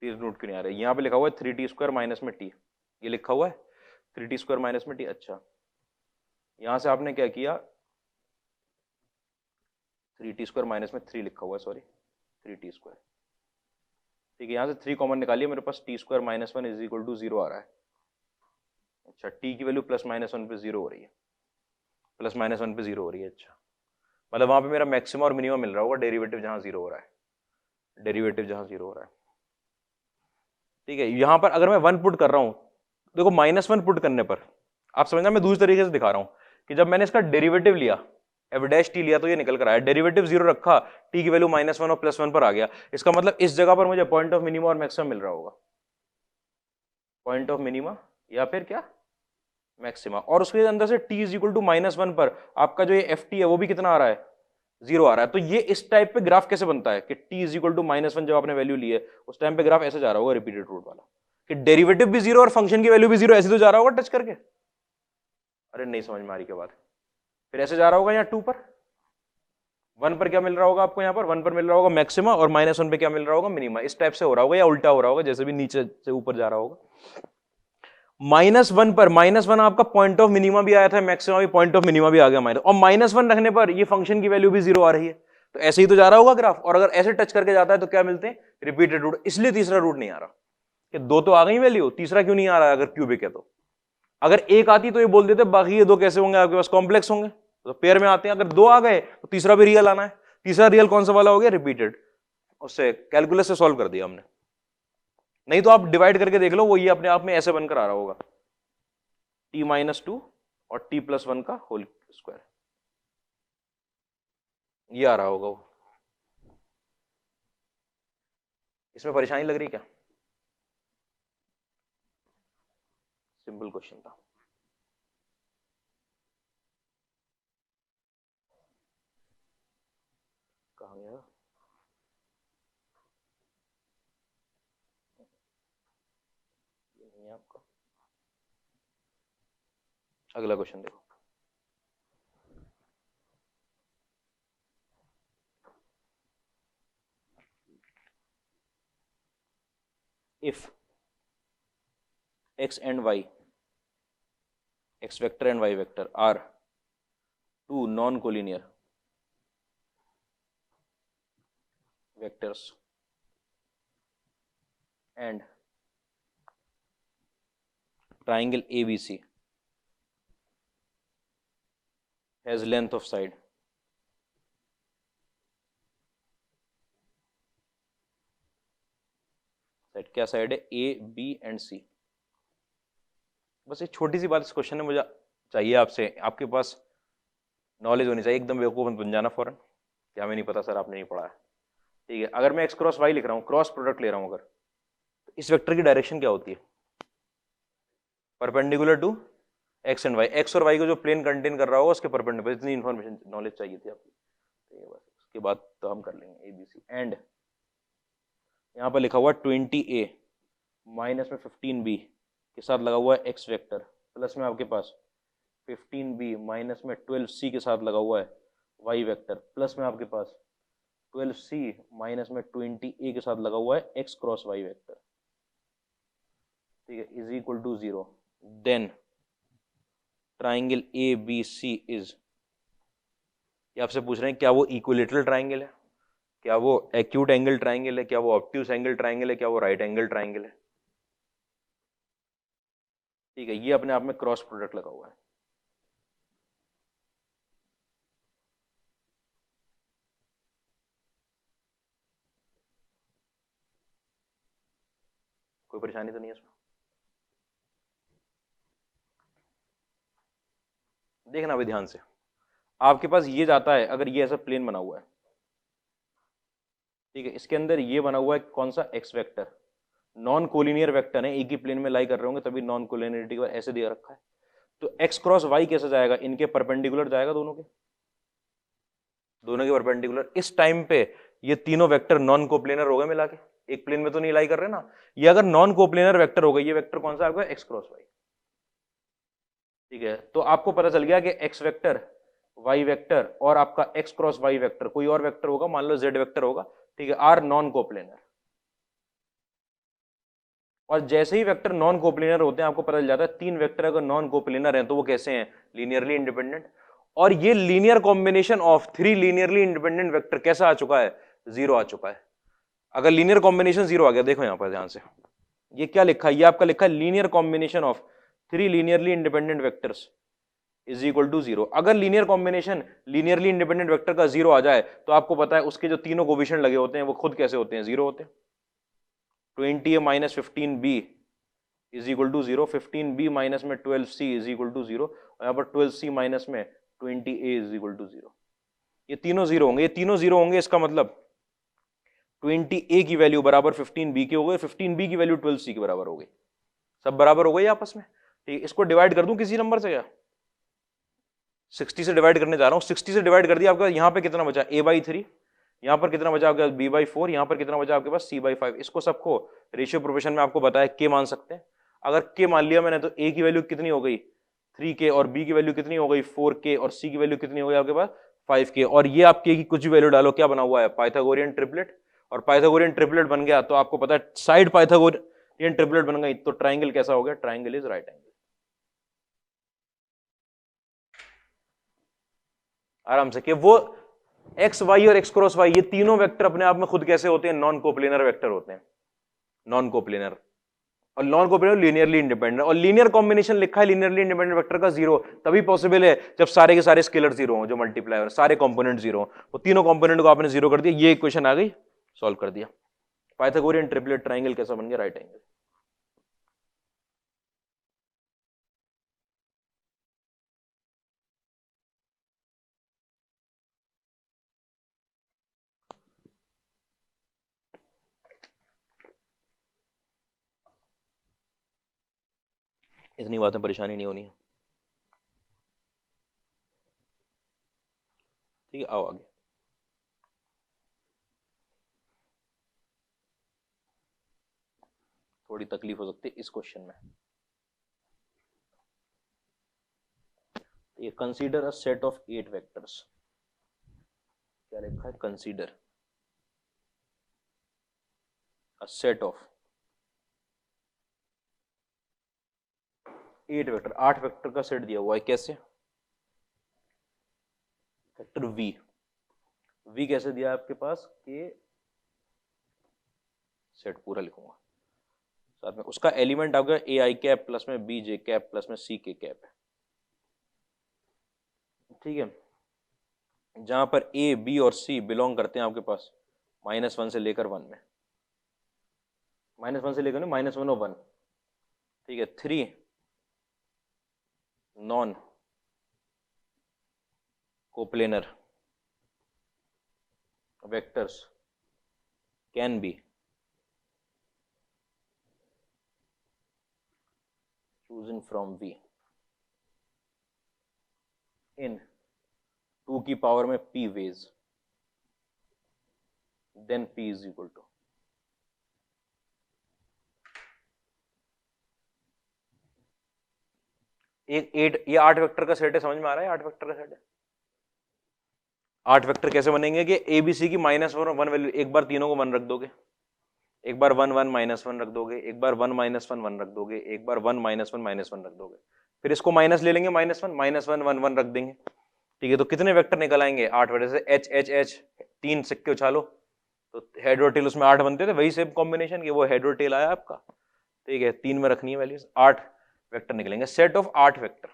3 रूट क्यों नहीं आ रहे। यहाँ पे लिखा हुआ है 3t स्क्वायर माइनस में t, ये लिखा हुआ है 3t स्क्वायर माइनस में t। अच्छा, यहां से आपने क्या किया, 3t स्क्वायर माइनस में 3 लिखा हुआ है, सॉरी 3t स्क्वायर। ठीक है, यहां से 3 कॉमन निकालिए, मेरे पास t square -1 is equal to 0 आ रहा है। अच्छा, t की वैल्यू प्लस -1 पे 0 हो रही है, प्लस -1 पे 0 हो रही है। अच्छा, मतलब वहां पे मेरा मैक्सिमम और मिनिमम मिल रहा होगा, डेरिवेटिव जहां 0 हो रहा है, डेरिवेटिव जहां 0 हो रहा है। ठीक है, यहां पर अगर मैं 1 पुट कर रहा हूं, देखो -1 पुट करने पर आप समझना, मैं दूसरे तरीके से दिखा रहा हूं कि जब मैंने इसका डेरिवेटिव लिया एफ डैश टी लिया तो ये निकल कर आया, डेरिवेटिव 0 रखा, टी की वैल्यू -1 और +1 पर आ गया, इसका मतलब इस जगह पर मुझे पॉइंट ऑफ मिनिमा और मैक्सिमम मिल रहा होगा, पॉइंट ऑफ मिनिमा या फिर क्या मैक्सिमा, और उसके अंदर से t इज इक्वल टू -1 पर आपका जो ये एफ टी है वो भी कितना आ रहा है 0 आ रहा है। तो ये इस टाइप पे ग्राफ कैसे बनता है कि t इज इक्वल टू -1 जब आपने वैल्यू ली है उस टाइम पे ग्राफ ऐसे जा रहा होगा रिपीटेड रूट वाला, कि डेरिवेटिव भी 0 और फंक्शन की वैल्यू भी 0, ऐसे तो जा रहा होगा टच करके। अरे नहीं समझ में आ रही क्या बात, फिर ऐसे जा रहा होगा यहाँ 2 पर, 1 पर क्या मिल रहा होगा आपको, यहाँ पर 1 पर मिल रहा होगा मैक्सिमा और -1 पे क्या मिल रहा होगा मिनिमा, इस टाइप से हो रहा होगा या उल्टा हो रहा होगा, जैसे भी नीचे से ऊपर जा रहा होगा। -1 पर -1 आपका पॉइंट ऑफ मिनिमा भी आया था, मैक्सिमा भी पॉइंट ऑफ मिनिमा भी आ गया माइनस, और -1 रखने पर ये फंक्शन की वैल्यू भी 0 आ रही है, तो ऐसे ही तो जा रहा होगा ग्राफ, और अगर ऐसे टच करके जाता है तो क्या मिलते हैं रिपीटेड रूट, इसलिए तीसरा रूट नहीं आ रहा, कि 2 तो आ गई वैल्यू, तीसरा क्यों नहीं आ रहा है अगर क्यूबिक है तो, अगर एक आती तो ये बोल देते बाकी ये 2 कैसे होंगे आपके पास, कॉम्प्लेक्स होंगे, तो पेयर में आते हैं, अगर 2 आ गए तो तीसरा भी रियल आना है, तीसरा रियल कौन सा वाला हो गया रिपीटेड, उससे कैलकुलस से सॉल्व कर दिया हमने, नहीं तो आप डिवाइड करके देख लो वो ये अपने आप में ऐसे बनकर आ रहा होगा t-2 और t+1 का होल स्क्वायर, ये आ रहा होगा वो। इसमें परेशानी लग रही क्या, सिंपल क्वेश्चन था। कहाँ गया, ये नहीं है आपका, अगला क्वेश्चन देखो, if x and y, x vector and y vector are two non-collinear vectors and triangle ABC has length of side क्या साइड है ए बी एंड सी। बस एक छोटी सी बात इस क्वेश्चन में मुझे चाहिए आपसे, आपके पास नॉलेज होनी चाहिए, एकदम बेवकूफ बन जाना फौरन कि हमें नहीं पता सर आपने नहीं पढ़ा है, ठीक है। अगर मैं x क्रॉस y लिख रहा हूँ, क्रॉस प्रोडक्ट ले रहा हूँ अगर, तो इस वेक्टर की डायरेक्शन क्या होती है, perpendicular to x and y, x और y को जो प्लेन कंटेन कर रहा होगा उसके परपेंडिकुलर, इतनी इन्फॉर्मेशन नॉलेज चाहिए थी आपकी, ठीक है। बस उसके बाद तो हम कर लेंगे ABC एंड यहाँ पर लिखा हुआ 20a माइनस में 15b के साथ लगा हुआ है x वेक्टर, प्लस में आपके पास 15b माइनस में 12c के साथ लगा हुआ है y वेक्टर, प्लस में आपके पास 12c माइनस में 20a के साथ लगा हुआ है x क्रॉस y वेक्टर, ठीक है, is equal to 0। Then triangle ABC is, ये आपसे पूछ रहे हैं क्या वो इक्विलेटरल ट्राइंगल है, क्या वो एक्यूट एंगल ट्राइंगल है, क्या वो ऑब्ट्यूज एंगल ट्राइंगल है, क्या वो राइट एंगल ट्राइंगल है, ठीक है। ये अपने आप में क्रॉस प्रोडक्ट लगा हुआ है, कोई परेशानी तो नहीं है इसमें, देखना अभी ध्यान से। आपके पास ये जाता है, अगर ये ऐसा प्लेन बना हुआ है, ठीक है, इसके अंदर ये बना हुआ है कौन सा x vector, non collinear vector है, एक ही प्लेन में लाई कर रहे होंगे तभी नॉन कोलिनियरिटी का ऐसे दिया रखा है, तो एक्स क्रॉस वाई कैसे जाएगा, इनके परपेंडिकुलर जाएगा, दोनों के परपेंडिकुलर। इस टाइम पे ये तीनों वेक्टर नॉन कोप्लेनर हो गए मिला के, एक प्लेन में तो नहीं लाई कर रहे ना, ये अगर नॉन कोप्लेनर वेक्टर हो गए, ये वेक्टर कौन सा आपका एक्स क्रॉस वाई, ठीक है। तो आपको पता चल गया कि एक्स वेक्टर, वाई वेक्टर और आपका एक्स क्रॉस वाई वेक्टर, कोई और वेक्टर होगा, मान लो जेड वेक्टर होगा, ठीक है, आर नॉन कोप्लेनर। और जैसे ही वेक्टर नॉन कोप्लेनर होते हैं आपको पता चल जाता है तीन वेक्टर अगर नॉन कोप्लेनर हैं तो वो कैसे हैं, लीनियरली इंडिपेंडेंट। और ये linear combination of 3 linearly independent vector कैसा आ चुका है, 0 आ चुका है। अगर लीनियर कॉम्बिनेशन 0 आ गया, देखो यहां पर ध्यान से, ये क्या लिखा है, ये आपका लिखा है linear combination of 3 linearly independent vectors is equal to 0। अगर linear combination linearly independent vector का 0 आ जाए तो आपको पता है उसके जो तीनों कोफिशिएंट लगे होते हैं वो खुद कैसे होते हैं, 0 होते हैं। 20a minus 15b is equal to 0, 15b minus में 12c इज इक्वल टू 0, और यहाँ पर 12c माइनस में 20a इज इक्वल टू 0। ये तीनों जीरो होंगे, ये तीनों जीरो होंगे, इसका मतलब 20A की वैल्यू बराबर 15B के हो गए, 15B की वैल्यू 12C के बराबर हो गई, सब बराबर हो गई आपस में। ठीक है, इसको डिवाइड कर दूं किसी नंबर से, क्या 60 से डिवाइड करने जा रहा हूं, 60 से डिवाइड कर दिया, आपका यहां पे कितना बचा A/3, यहां पर कितना बचा आपके पास B/4, यहां पर कितना बचा आपके पास C/5। इसको सबको रेशियो प्रोपोर्शन में आपको बताया K मान सकते हैं। अगर K मान लिया मैंने तो A की वैल्यू कितनी हो गई 3K, और B की वैल्यू कितनी हो गई 4K, और C की वैल्यू कितनी हो गई आपके पास 5K, और ये आप K की कुछ भी वैल्यू डालो, क्या बना हुआ है पाइथागोरियन ट्रिपलेट। और पाइथागोरियन ट्रिपलेट बन गया तो आपको पता है साइड पाइथागोरियन ट्रिपलेट बन गई तो ट्राइंगल कैसा हो गया, ट्राइंगल इज राइट एंगल। आराम से, कि वो एक्स वाई और एक्स क्रॉस वाई ये तीनों वेक्टर अपने आप में खुद कैसे होते हैं, नॉन कोप्लेनर वेक्टर होते हैं, नॉन कोप्लेनर। और नॉन कोप्लेनर लीनियरली इंडिपेंडेंट, और लीनियर कॉम्बिनेशन लिखा है लीनियरली इंडिपेंडेंट वेक्टर का जीरो तभी पॉसिबल है जब सारे के सारे स्केलर जीरो हो, जो मल्टीप्लाई हो, सारे कंपोनेंट जीरो हो। वो तीनों कंपोनेंट को आपने जीरो कर दिया, ये इक्वेशन आ गई, सॉल्व कर दिया। पाइथागोरियन ट्रिपलेट ट्राइंगल कैसा बन गया, राइट एंगल। इतनी बातें परेशानी नहीं होनी है। ठीक है, आओ आगे। थोड़ी तकलीफ हो सकती है इस क्वेश्चन में। ये consider a set of 8 vectors, क्या लिखा है, consider a set of 8 vector, 8 vector का सेट दिया हुआ है, कैसे, वेक्टर वी कैसे दिया है आपके पास, के सेट पूरा लिखूंगा साथ में, उसका एलिमेंट आपका ए आई कैप प्लस में बी जे कैप प्लस में सी के कैप है। ठीक है, जहां पर ए बी और सी बिलोंग करते हैं आपके पास -1 से लेकर 1 में, -1 से लेकर -1 और 1। ठीक है, 3 non coplanar vectors can B chosen from V in 2 की पावर में P ways, then P is equal to एक 8, ये 8 वेक्टर का सेट है, समझ में आ रहा है, 8 वेक्टर का सेट है। 8 वेक्टर कैसे बनेंगे कि ए बी सी की -1 और 1 वैल्यू, एक बार तीनों को 1 रख दोगे, एक बार 1 1 -1 रख दोगे, एक बार 1 -1 1 रख दोगे, एक बार 1 -1 -1 रख दोगे, फिर इसको माइनस ले लेंगे, -1 -1 1 1 रख देंगे। ठीक है, तो कितने वेक्टर निकल आएंगे 8 वेक्टर से, एच एच एच 3 सिक्के उछालो तो हेड और टेल उसमें 8 बनते थे, वही सेम कॉम्बिनेशन की वो हेड और टेल आया आपका। ठीक है, 3 में रखनी है वैल्यूज, 8 वेक्टर निकलेंगे, set of 8 vector.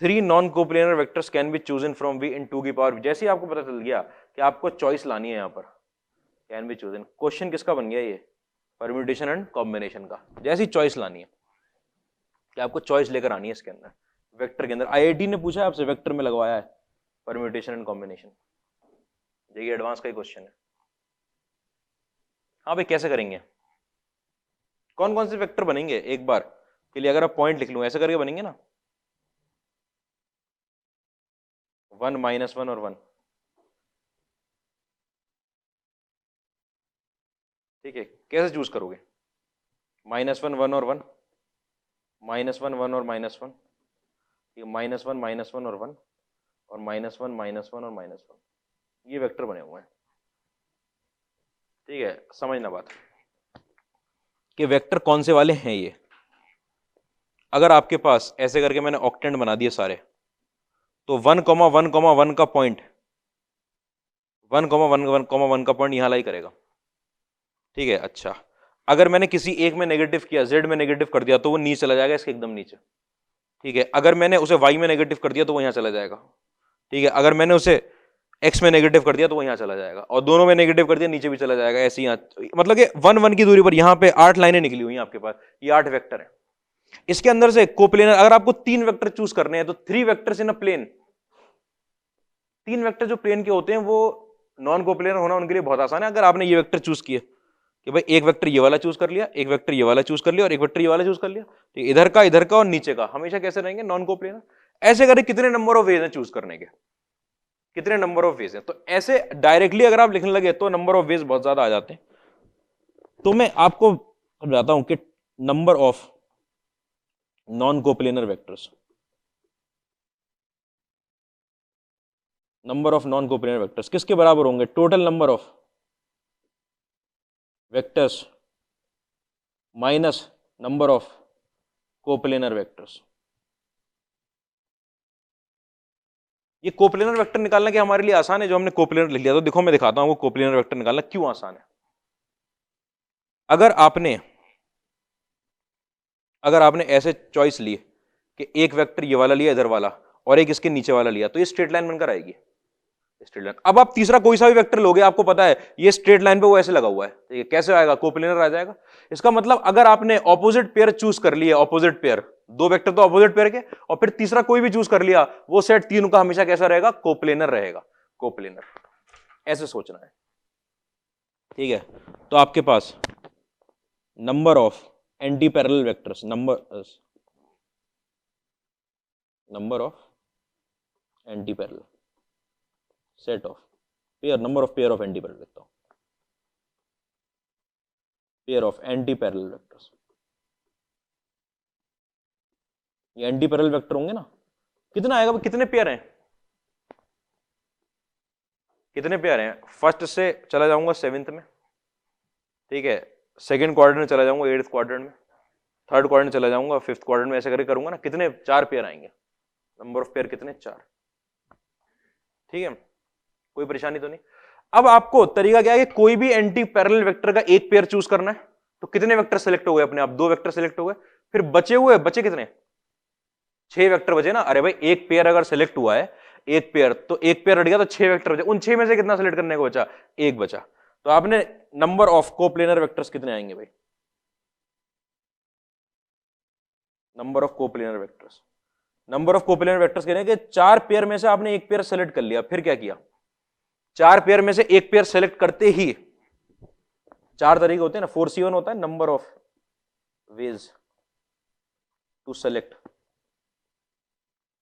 Three non coplanar vectors can be chosen from V in 2 की पावर। जैसे ही आपको पता चल गया कि आपको चॉइस लानी है, यहाँ पर कैन बी चूजन, क्वेश्चन किसका बन गया ये, परम्यूटेशन एंड कॉम्बिनेशन का। जैसी चॉइस लानी है कि आपको चॉइस लेकर आनी है इसके अंदर, वेक्टर के अंदर। आईआईटी ने पूछा है आपसे, वेक्टर में लगवाया है परम्यूटेशन एंड कॉम्बिनेशन, देखिए एडवांस का ही क्वेश्चन है। हाँ भाई, कैसे करेंगे, कौन कौन से वेक्टर बनेंगे एक बार के लिए, अगर आप पॉइंट लिख लूं ऐसे करके बनेंगे ना, 1 -1 और 1। ठीक है, कैसे चूज करोगे, -1 1 और 1, -1 1 और -1, -1 -1 और 1, और -1 -1 और -1, ये वेक्टर बने हुए हैं। ठीक है, समझना बात कि वेक्टर कौन से वाले हैं ये। अगर आपके पास ऐसे करके मैंने ऑक्टेंट बना दिए सारे, तो 1,1,1 का पॉइंट 1,1,1 का पॉइंट यहां लाई करेगा। ठीक है, अच्छा अगर मैंने किसी एक में नेगेटिव किया, जेड में नेगेटिव कर दिया तो वो नीचे चला जाएगा, इसके एकदम नीचे। ठीक है, अगर मैंने उसे वाई में नेगेटिव कर दिया तो वो यहां चला जाएगा। ठीक है, अगर मैंने उसे एक्स में नेगेटिव कर दिया तो वो यहां चला जाएगा, और दोनों में नेगेटिव कर दिया नीचे भी चला जाएगा, ऐसे यहाँ, मतलब कि 1 1 की दूरी पर यहाँ पे 8 लाइनें निकली हुई हैं आपके पास, ये 8 वेक्टर है। इसके अंदर से कोप्लेनर, अगर आपको 3 वेक्टर चूज करने हैं तो 3 vectors in a plane, 3 vector जो प्लेन के होते हैं वो नॉन कोप्लेनर होना उनके लिए बहुत आसान है। अगर आपने ये वेक्टर चूज किए कि भाई एक वेक्टर ये वाला चूज कर लिया, एक वेक्टर ये वाला चूज कर लिया और एक वेक्टर ये वाला चूज कर लिया, तो इधर का और नीचे का हमेशा कैसे रहेंगे, नॉन कोप्लेनर। ऐसे करें, कितने नंबर ऑफ वेज हैं चूज करने के, कितने नंबर ऑफ वेज हैं, तो ऐसे डायरेक्टली अगर आप लिखने लगे तो नंबर ऑफ वेज बहुत ज्यादा आ जाते हैं। तो मैं आपको बताता हूं कि number of non coplanar vectors, number of non coplanar vectors किसके बराबर होंगे, total number of vectors minus number of coplanar vectors. ये कोप्लेनर वेक्टर निकालना क्या हमारे लिए आसान है, जो हमने कोप्लेनर लिख लिया। तो देखो मैं दिखाता हूं वो कोप्लेनर वेक्टर निकालना क्यों आसान है। अगर आपने ऐसे चॉइस ली कि एक वेक्टर ये वाला लिया इधर वाला और एक इसके नीचे वाला लिया, तो ये स्ट्रेट लाइन बनकर आएगी, स्ट्रेट लाइन। अब आप तीसरा कोई सा भी वेक्टर लोगे, आपको पता है ये स्ट्रेट लाइन पे वो ऐसे लगा हुआ है, तो ये कैसे आएगा, कोप्लेनर आ जाएगा। इसका मतलब अगर आपने ऑपोजिट पेयर चूज कर लिया, ऑपोजिट पेयर, दो वेक्टर तो ऑपोजिट पेयर के, और फिर तीसरा कोई भी चूज कर लिया, वो सेट तीनों का हमेशा कैसा रहेगा, कोप्लेनर रहेगा, कोप्लेनर। ऐसे सोचना है, ठीक है। तो आपके पास number of anti parallel vectors, number of anti parallel set of pair, number of pair of anti parallel लिखता हूं, pair of anti parallel vectors. ये एंटी पैरेलल वेक्टर होंगे ना, कितना आएगा, कितने पेयर हैं, कितने पेयर हैं। फर्स्ट से चला जाऊंगा 7th में, ठीक है, सेकंड क्वाड्रेंट में चला जाऊंगा 8th क्वाड्रेंट में, थर्ड क्वाड्रेंट चला जाऊंगा 5th क्वाड्रेंट में, ऐसे करके करूंगा ना, कितने 4 पेयर आएंगे, नंबर ऑफ पेयर कितने, 4, ठीक है, कोई परेशानी तो नहीं। अब आपको तरीका क्या है कि कोई भी एंटी पैरेलल वेक्टर का एक पेयर चूज करना है, तो कितने वेक्टर सेलेक्ट हो गए अपने आप, 2 वेक्टर सेलेक्ट हो गए, फिर बचे कितने, 6 वेक्टर बचे ना। अरे भाई एक पेयर अगर सेलेक्ट हुआ है, एक पेयर, तो एक पेयर हट गया तो 6 वेक्टर बचे, उन 6 में से कितना सेलेक्ट करने को बचा, एक बचा। तो आपने नंबर ऑफ कोप्लेनर वेक्टर्स कितने आएंगे भाई, number of coplanar vectors, number of coplanar vectors कह रहे हैं कि 4 पेयर में से आपने एक पेयर सेलेक्ट कर लिया, फिर क्या किया, 4 पेयर में से एक पेयर सेलेक्ट करते ही, 4 तरीके होते हैं ना, 4C1 होता है number of ways to select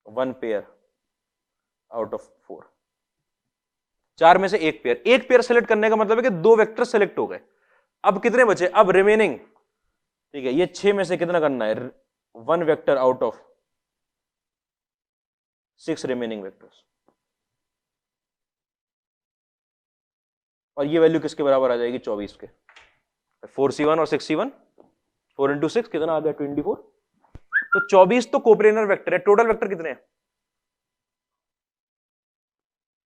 1 pair out of 4। 4 में से एक पेयर, एक पेयर सेलेक्ट करने का मतलब है कि 2 वेक्टर सेलेक्ट हो गए। अब कितने बचे, अब रिमेनिंग, ठीक है, ये 6 में से कितना करना है, 1 vector out of 6 remaining vectors. और ये वैल्यू किसके बराबर आ जाएगी, 24 के। 4C1 और 6C1, 4 इंटू 6 कितना आ गया, 24। तो 24 तो कोप्लेनर वेक्टर है। टोटल वेक्टर कितने हैं,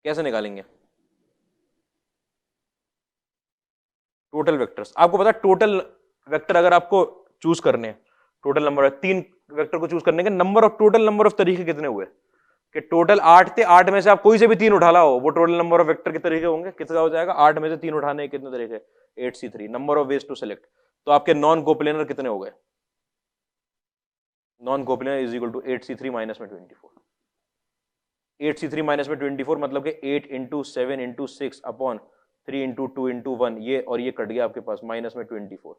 कैसे निकालेंगे, टोटल वेक्टर्स आपको पता है, टोटल वेक्टर अगर आपको चूज करने हैं, टोटल नंबर है 3 वेक्टर को चूज करने के number of, total number of तरीके कितने हुए, कि टोटल 8 थे, 8 में से आप कोई से भी 3 उठा लाओ, वो टोटल नंबर ऑफ वेक्टर के तरीके होंगे, कितना हो जाएगा, 8 में से 3 उठाने के कितने तरीके, 8C3, number of ways to select. तो आपके नॉन कोप्लेनर कितने हो गए, non coplanar is equal to 8C3 minus में 24, 8C3 माइनस में 24 मतलब कि 8 into 7 into 6 upon 3 into 2 into 1, ये और ये कट गया आपके पास, माइनस में 24,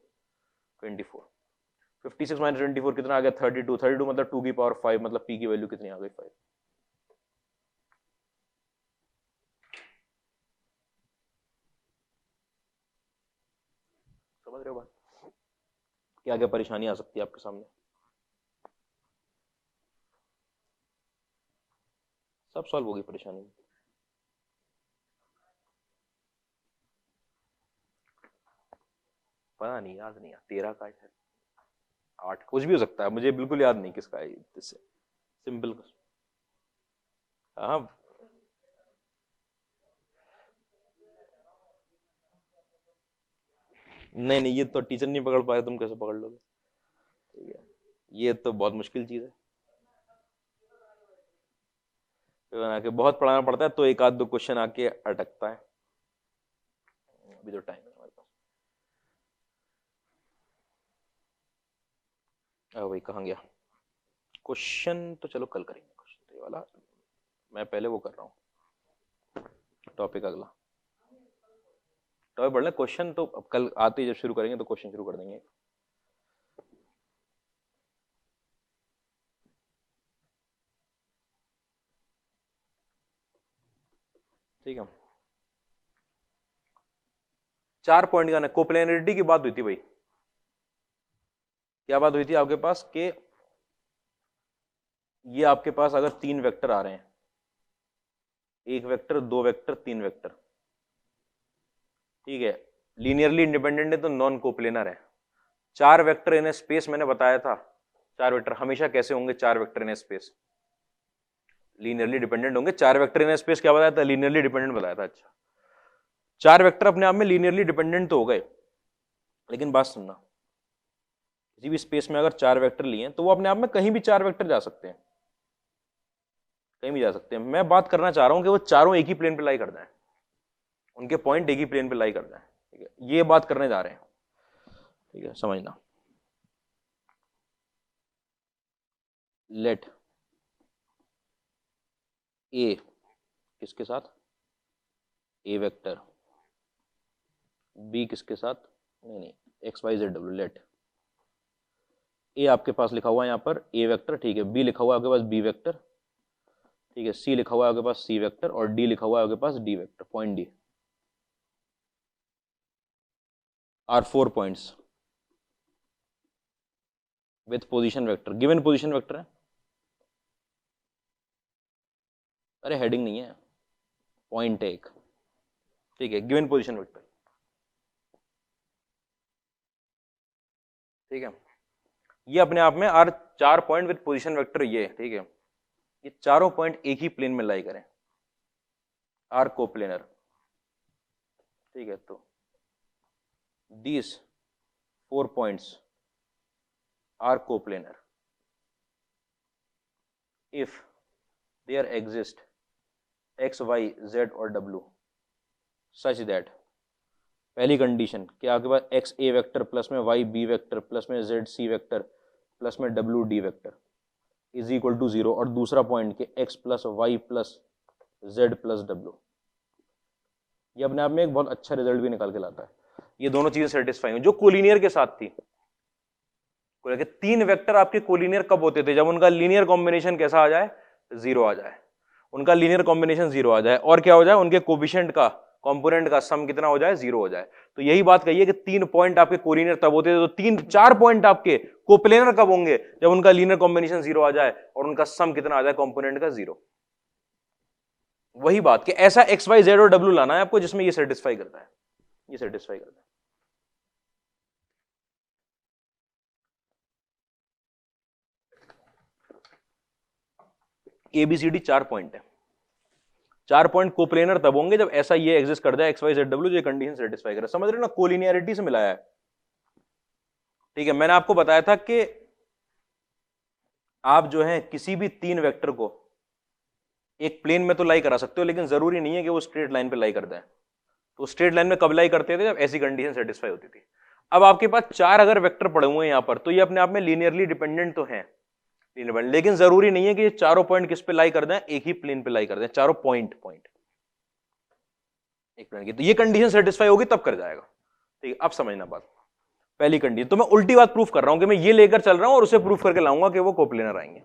56 माइनस 24 कितना आ गया, 32, 32 मतलब 2 की पावर 5, मतलब पी की वैल्यू कितनी आ गई, 5। समझ रहे हो बात, क्या क्या परेशानी आ सकती है आपके सामने, सब सॉल्व होगी परेशानी। पता नहीं, याद नहीं, 13 का है, 8 कुछ भी हो सकता है, मुझे बिल्कुल याद नहीं किसका है, इससे सिंपल। हाँ, नहीं नहीं, ये तो टीचर नहीं पकड़ पाए, तुम कैसे पकड़ लोगे, ठीक है, ये तो बहुत मुश्किल चीज है, आके बहुत पढ़ाना पड़ता है, तो एक आध दो क्वेश्चन आके अटकता है, अभी तो टाइम है हमारे भाई कहाँ गया क्वेश्चन? तो चलो कल करेंगे क्वेश्चन, ये वाला मैं पहले वो कर रहा हूँ, टॉपिक अगला टॉपिक बढ़ क्वेश्चन तो अब कल आते ही जब शुरू करेंगे तो क्वेश्चन शुरू कर देंगे। ठीक है, 4 पॉइंट का ना कोप्लेनरिटी की बात हुई थी भाई। क्या बात हुई थी आपके पास कि ये आपके पास अगर 3 वेक्टर आ रहे हैं, 1 वेक्टर 2 वेक्टर 3 वेक्टर, ठीक है, लीनियरली इंडिपेंडेंट है तो नॉन कोप्लेनर है। 4 वेक्टर इन स्पेस मैंने बताया था, 4 वेक्टर हमेशा कैसे होंगे? 4 vector in space linearly dependent होंगे। 4 वेक्टर इन स्पेस क्या बताया था? लीनियरली डिपेंडेंट बताया था। अच्छा, 4 वेक्टर अपने आप में लीनियरली डिपेंडेंट तो हो गए, लेकिन बात सुनना, किसी भी स्पेस में अगर 4 वेक्टर लिए तो वो अपने आप में कहीं भी 4 वेक्टर जा सकते हैं, कहीं भी जा सकते हैं। मैं बात करना चाह रहा हूं कि वो चारों एक ही प्लेन पे लाई कर जाए, उनके पॉइंट एक ही प्लेन पे लाई कर जाए। ठीक है, ये बात करने जा रहे हैं। ठीक है, समझना। लेट ए किसके साथ? ए वेक्टर, बी किसके साथ? नहीं, X Y Z W. Let A आपके पास लिखा हुआ है यहाँ पर ए वेक्टर, ठीक है, बी लिखा हुआ है आपके पास बी वेक्टर, ठीक है, सी लिखा हुआ है आपके पास सी वेक्टर, और डी लिखा हुआ है आपके पास D vector. Point D R 4 points with position vector. Given position vector है, अरे हेडिंग नहीं है, पॉइंट है एक, ठीक है, गिवन पोजीशन वेक्टर। ठीक है, ये अपने आप में are 4 point with position vector ये, ठीक है, ये चारों पॉइंट एक ही प्लेन में लाई करें, आर कोप्लेनर। ठीक है, तो these 4 points are coplanar if there exist x, y, z और w such that, पहली कंडीशन कि आपके पास x a वेक्टर प्लस में y b वेक्टर प्लस में z c वेक्टर प्लस में w d vector is equal to 0, और दूसरा पॉइंट कि x plus Y plus z plus w। ये अपने आप में एक बहुत अच्छा रिजल्ट भी निकाल के लाता है। ये दोनों चीजें सेटिस्फाई जो कोलिनियर के साथ थी। 3 वेक्टर आपके कोलिनियर कब होते थे? जब उनका लीनियर कॉम्बिनेशन कैसा आ जाए? 0 आ जाए, उनका लीनियर कॉम्बिनेशन 0 आ जाए, और क्या हो जाए? उनके कोफिशिएंट का कंपोनेंट का सम कितना हो जाए? 0 हो जाए। तो यही बात कही है कि 3 पॉइंट आपके कोलिनियर तब होते थे, तो 4 पॉइंट आपके कोप्लेनर कब होंगे? जब उनका लीनियर कॉम्बिनेशन 0 आ जाए और उनका सम कितना आ जाए? कंपोनेंट का 0। वही बात कि ऐसा एक्स वाई जेड और डब्ल्यू लाना है आपको जिसमें ये सेटिस्फाई करता है, ये सेटिस्फाई करता है। एबीसीडी 4 पॉइंट है, 4 पॉइंट कोप्लेनर तब होंगे जब ऐसा ये एग्जिस्ट कर जाए एक्स वाई जेड डब्ल्यू, जो कंडीशन सेटिस्फाई करे। समझ रहे ना, कोलिनियरिटी से मिलाया है। ठीक है, मैंने आपको बताया था कि आप जो है किसी भी 3 वेक्टर को एक प्लेन में तो लाई करा सकते हो, लेकिन जरूरी नहीं है कि वो स्ट्रेट लाइन पे लाई कर दें। तो स्ट्रेट लाइन में कब लाई करते थे? जब ऐसी कंडीशन सेटिस्फाई होती थी। अब आपके पास 4 अगर वेक्टर पड़े हुए हैं यहां पर, तो ये अपने आप में लीनियरली डिपेंडेंट तो है, लेकिन जरूरी नहीं है कि ये चारों पॉइंट किस पे लाई कर दें? एक ही प्लेन पे लाई कर दें, चारों पॉइंट एक प्लेन की। तो ये कंडीशन सेटिस्फाई होगी तब कर जाएगा। ठीक है, अब समझना बात। पहली कंडीशन तो मैं उल्टी बात प्रूफ कर रहा हूं कि मैं ये लेकर चल रहा हूं और उसे प्रूफ करके लाऊंगा कि वो कोप्लेनर आएंगे।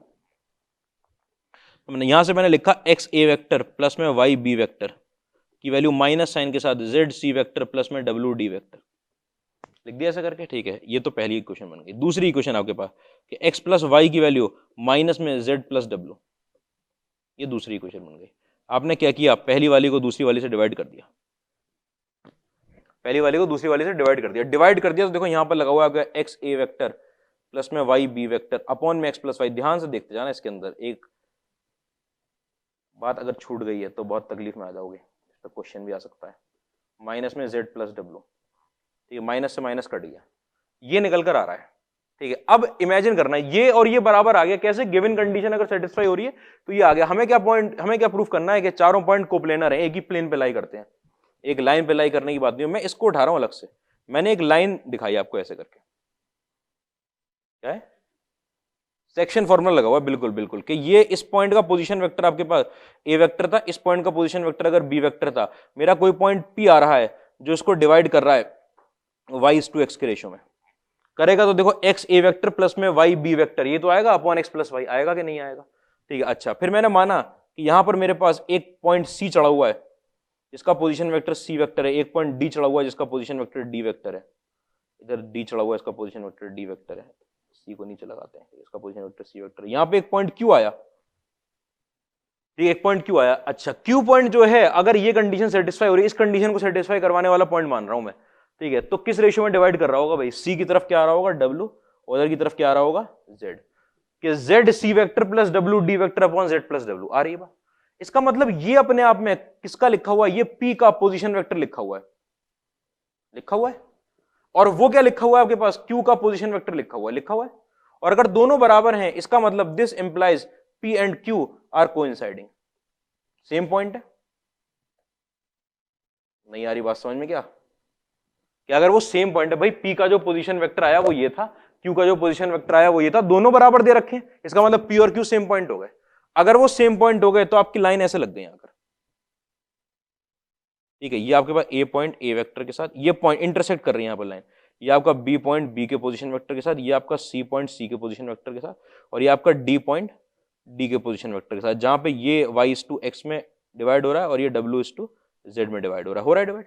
तो मैंने यहां से मैंने लिखा एक्स ए वेक्टर प्लस में वाई बी वेक्टर की वैल्यू माइनस साइन के साथ जेड सी वेक्टर प्लस में डब्ल्यू डी वेक्टर लिख दिया ऐसा करके। ठीक है, ये तो पहली इक्वेशन बन गई। दूसरी इक्वेशन आपके पास कि एक्स प्लस वाई की वैल्यू माइनस में जेड प्लस डब्ल्यू, ये दूसरी इक्वेशन बन गई। आपने क्या किया? पहली वाली को दूसरी वाली से डिवाइड कर दिया, पहली वाली को दूसरी वाली से डिवाइड कर दिया। डिवाइड कर दिया तो देखो यहां पर लगा हुआ है एक्स ए वेक्टर प्लस में वाई बी वेक्टर अपॉन में एक्स प्लस वाई। ध्यान से देखते जाना, इसके अंदर एक बात अगर छूट गई है तो बहुत तकलीफ में आ जाओगे, इस पर क्वेश्चन भी आ सकता है। माइनस में जेड प्लस डब्ल्यू, ठीक है, माइनस से माइनस कट गया, ये निकल कर आ रहा है। ठीक है, अब इमेजिन करना ये और ये बराबर आ गया। कैसे? गिवन कंडीशन अगर सेटिस्फाई हो रही है तो ये आ गया। हमें क्या पॉइंट, हमें क्या प्रूफ करना है कि चारों पॉइंट कोप्लेनर है, एक ही प्लेन पे लाई करते हैं। एक लाइन पे लाई करने की बात नहीं, मैं इसको उठा रहा हूं अलग से। मैंने एक लाइन दिखाई आपको ऐसे करके, क्या है? सेक्शन फॉर्मूला लगा हुआ है, बिल्कुल बिल्कुल, कि ये इस पॉइंट का पोजीशन वेक्टर आपके पास ए वेक्टर था, इस पॉइंट का पोजीशन वेक्टर अगर बी वेक्टर था, मेरा कोई पॉइंट पी आ रहा है जो इसको डिवाइड कर रहा है y/x के रेशियो में करेगा, तो देखो x ए वेक्टर प्लस में y बी वेक्टर, ये तो आएगा अपॉन x प्लस वाई, आएगा कि नहीं आएगा? ठीक है, अच्छा फिर मैंने माना कि यहां पर मेरे पास एक पॉइंट c चढ़ा हुआ है जिसका पोजीशन वेक्टर c वेक्टर है, एक पॉइंट d चढ़ा हुआ है जिसका पोजीशन वेक्टर d वेक्टर है, इधर d चढ़ा हुआ है इसका पोजीशन वेक्टर d वेक्टर है, c को नीचे लगाते हैं, इसका पोजीशन वेक्टर c वेक्टर है। यहां पे एक पॉइंट q आया, ठीक, एक पॉइंट q आया। अच्छा q पॉइंट जो है, अगर ये कंडीशन सेटिस्फाई हो रही है, इस कंडीशन को सेटिस्फाई करवाने वाला पॉइंट मान रहा हूं मैं, ठीक है, तो किस रेशियो में डिवाइड कर रहा होगा भाई? c की तरफ क्या आ रहा होगा w, उधर की तरफ क्या आ रहा होगा z, कि z c vector plus w d vector upon z plus w आ रही है बात। इसका मतलब ये अपने आप में किसका लिखा हुआ है? ये p का पोजीशन वेक्टर लिखा हुआ है, लिखा हुआ है, और वो क्या लिखा हुआ है आपके पास? q का पोजीशन वेक्टर लिखा हुआ है, लिखा हुआ है। और अगर दोनों बराबर हैं, इसका मतलब this implies p and q are coinciding, same point है। नहीं आ रही बात समझ में क्या? कि अगर वो सेम पॉइंट है भाई, p का जो पोजीशन वेक्टर आया वो ये था, q का जो पोजीशन वेक्टर आया वो ये था, दोनों बराबर दे रखे, इसका मतलब p और q सेम पॉइंट हो गए। अगर वो सेम पॉइंट हो गए तो आपकी लाइन ऐसे लग गई यहां पर, ठीक है, ये आपके पास a पॉइंट a वेक्टर के साथ, ये पॉइंट इंटरसेक्ट कर रही है यहां पर लाइन, ये आपका b पॉइंट b के पोजीशन वेक्टर के साथ, ये आपका c पॉइंट c के पोजीशन वेक्टर के साथ, और ये आपका d पॉइंट d के पोजीशन वेक्टर के साथ, जहां पे ये y/x में डिवाइड हो रहा है और ये w/z में डिवाइड हो रहा है डिवाइड,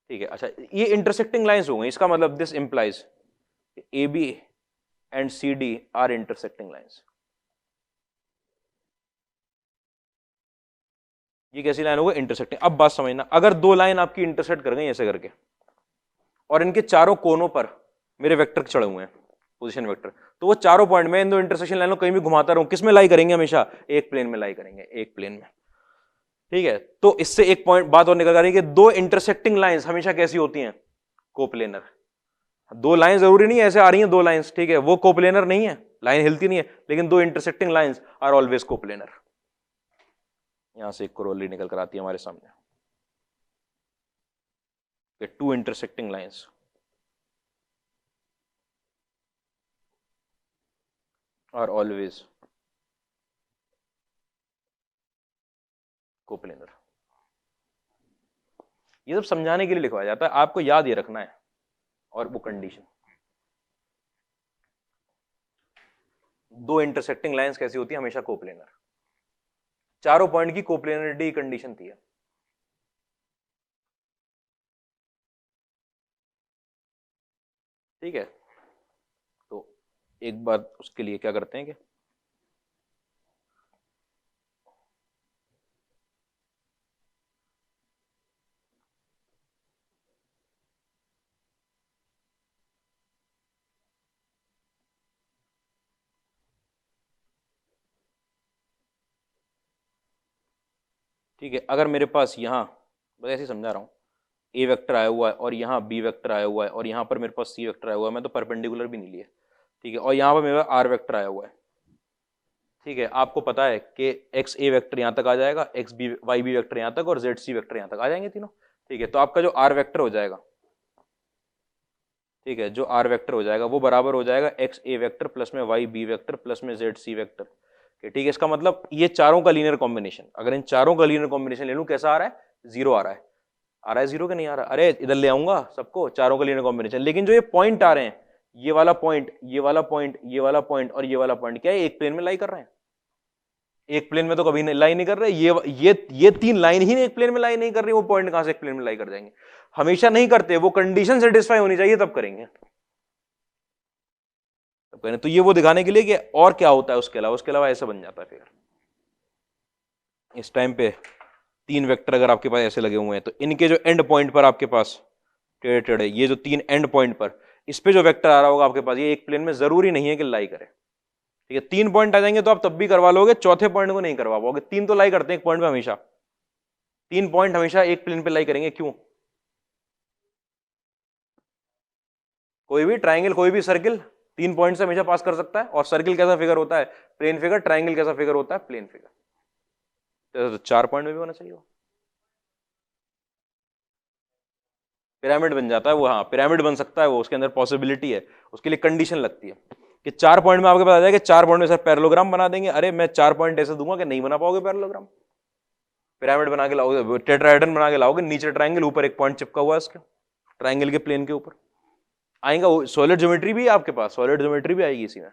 ठीक है। अच्छा ये इंटरसेक्टिंग लाइंस हो गई, इसका मतलब this implies AB and CD are intersecting lines. ये कैसी लाइन हो गई? इंटरसेक्टिंग। अब बात समझना, अगर दो लाइन आपकी इंटरसेक्ट कर गई ऐसे करके, और इनके चारों कोनों पर मेरे वेक्टर चढ़े हुए हैं पोजीशन वेक्टर, तो वो चारों पॉइंट में इन दो इंटरसेक्शन लाइन को कहीं भी घुमाता रहूं, किस में लाई करेंगे? हमेशा एक प्लेन में लाई करेंगे, एक प्लेन में, ठीक है। तो इससे एक पॉइंट बात और निकल आ रही है कि दो इंटरसेक्टिंग लाइंस हमेशा कैसी होती हैं? कोप्लेनर। दो लाइन जरूरी नहीं है ऐसे आ रही हैं दो लाइंस, ठीक है, वो कोप्लेनर नहीं है, लाइन हिलती नहीं है, लेकिन दो intersecting lines are always coplanar. यहां से एक कोरोलरी निकल कर आती है हमारे सामने, two intersecting lines are always coplanar. ये सब समझाने के लिए लिखवाया जाता है, आपको याद ये रखना है, और वो कंडीशन, दो इंटरसेक्टिंग लाइंस कैसी होती है? हमेशा कोप्लेनर। चारों पॉइंट की कोप्लेनरिटी कंडीशन थी। ठीक है, तो एक बार उसके लिए क्या करते हैं कि ठीक है, अगर मेरे पास यहाँ, बस ऐसे समझा रहा हूँ, ए वेक्टर आया हुआ है और यहाँ बी वेक्टर आया हुआ है और यहाँ पर मेरे पास सी वेक्टर आया हुआ है, मैं तो परपेंडिकुलर भी नहीं लिया, ठीक है, और यहाँ पर मेरे पास आर वेक्टर आया हुआ है, ठीक है, आपको पता है कि एक्स ए वेक्टर यहाँ तक आ जाएगा, x b y B vector यहाँ तक और जेड सी वेक्टर यहाँ तक आ जाएंगे तीनों, ठीक है। तो आपका जो आर वेक्टर हो जाएगा, ठीक है, जो आर वेक्टर हो जाएगा वो बराबर हो जाएगा एक्स ए वेक्टर प्लस में वाई बी वेक्टर प्लस में जेड सी वेक्टर, ठीक है। इसका मतलब ये चारों का लीनियर कॉम्बिनेशन, अगर इन चारों का लीनियर कॉम्बिनेशन ले लूं, कैसा आ रहा है? जीरो आ रहा है, आ रहा है जीरो के नहीं आ रहा? अरे इधर ले आऊंगा सबको, चारों का लीनियर कॉम्बिनेशन, लेकिन जो ये पॉइंट आ रहे हैं, ये वाला पॉइंट, ये वाला पॉइंट, ये वाला पॉइंट और ये वाला पॉइंट, क्या है? एक प्लेन में लाई कर रहे हैं? एक प्लेन में तो कभी लाई नहीं कर रहे, ये तीन लाइन ही एक प्लेन में लाई नहीं कर रही, वो पॉइंट कहां से एक प्लेन में लाई कर जाएंगे? हमेशा नहीं करते, वो कंडीशन सेटिस्फाई होनी चाहिए तब करेंगे, तब करेंगे। तो ये वो दिखाने के लिए कि और क्या होता है उसके अलावा ऐसा बन जाता है फिर। इस टाइम पे तीन वेक्टर अगर आपके पास ऐसे लगे हुए हैं, तो इनके जो एंड पॉइंट पर आपके पास टेढ़े टेढ़े, ये जो तीन एंड पॉइंट पर, इस पे जो वेक्टर आ रहा होगा आपके पास, ये एक प्लेन में जरूरी नहीं है कि लाई करे, ठीक है। तीन पॉइंट आ जाएंगे तो आप तब भी करवा लोगे, चौथे पॉइंट को नहीं करवा पाओगे। तीन तो लाई करते हैं एक पॉइंट पे हमेशा, तीन पॉइंट हमेशा एक प्लेन पे लाई करेंगे, क्यों? कोई भी ट्राइंगल, कोई भी सर्किल तीन पॉइंट से हमेशा पास कर सकता है। और सर्किल कैसा फिगर होता है? Plane figure. ट्राइंगल कैसा फिगर होता है? Plane figure. तो चार पॉइंट में भी होना चाहिए वो, पिरामिड बन जाता है वो, हाँ पिरामिड बन सकता है वो, उसके अंदर पॉसिबिलिटी है, उसके लिए कंडीशन लगती है। कि 4 पॉइंट में आपके पास आ जाएगा 4 पॉइंट में सर पैरेललोग्राम बना देंगे। अरे मैं 4 पॉइंट ऐसे दूंगा कि नहीं बना पाओगे पैरेललोग्राम। पिरामिड बना के लाओगे, टेट्राहेड्रन बना के लाओगे, नीचे ट्रायंगल, ऊपर एक पॉइंट चिपका हुआ है उसके ट्रायंगल के प्लेन के ऊपर आएगा। सॉलिड ज्योमेट्री भी है आपके पास, सॉलिड ज्योमेट्री भी आएगी इसी में।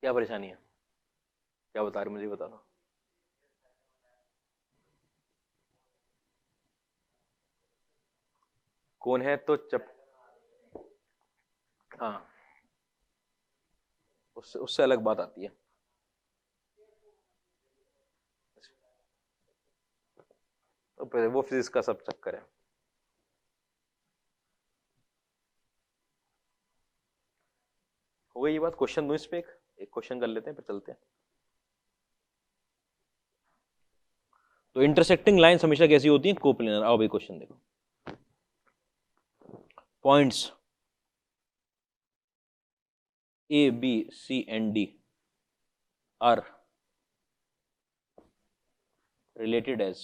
क्या परेशानी है, क्या बता रहे मुझे बता दो। कौन है तो हाँ, उससे अलग बात आती है। वो फिजिक्स का सब चक्कर है। हो गई ये बात। क्वेश्चन दो इस पे, एक क्वेश्चन कर लेते हैं फिर चलते हैं। तो इंटरसेक्टिंग लाइंस हमेशा कैसी होती हैं, कोप्लेनर। आओ भाई क्वेश्चन देखो। Points A, B, C and D are related as,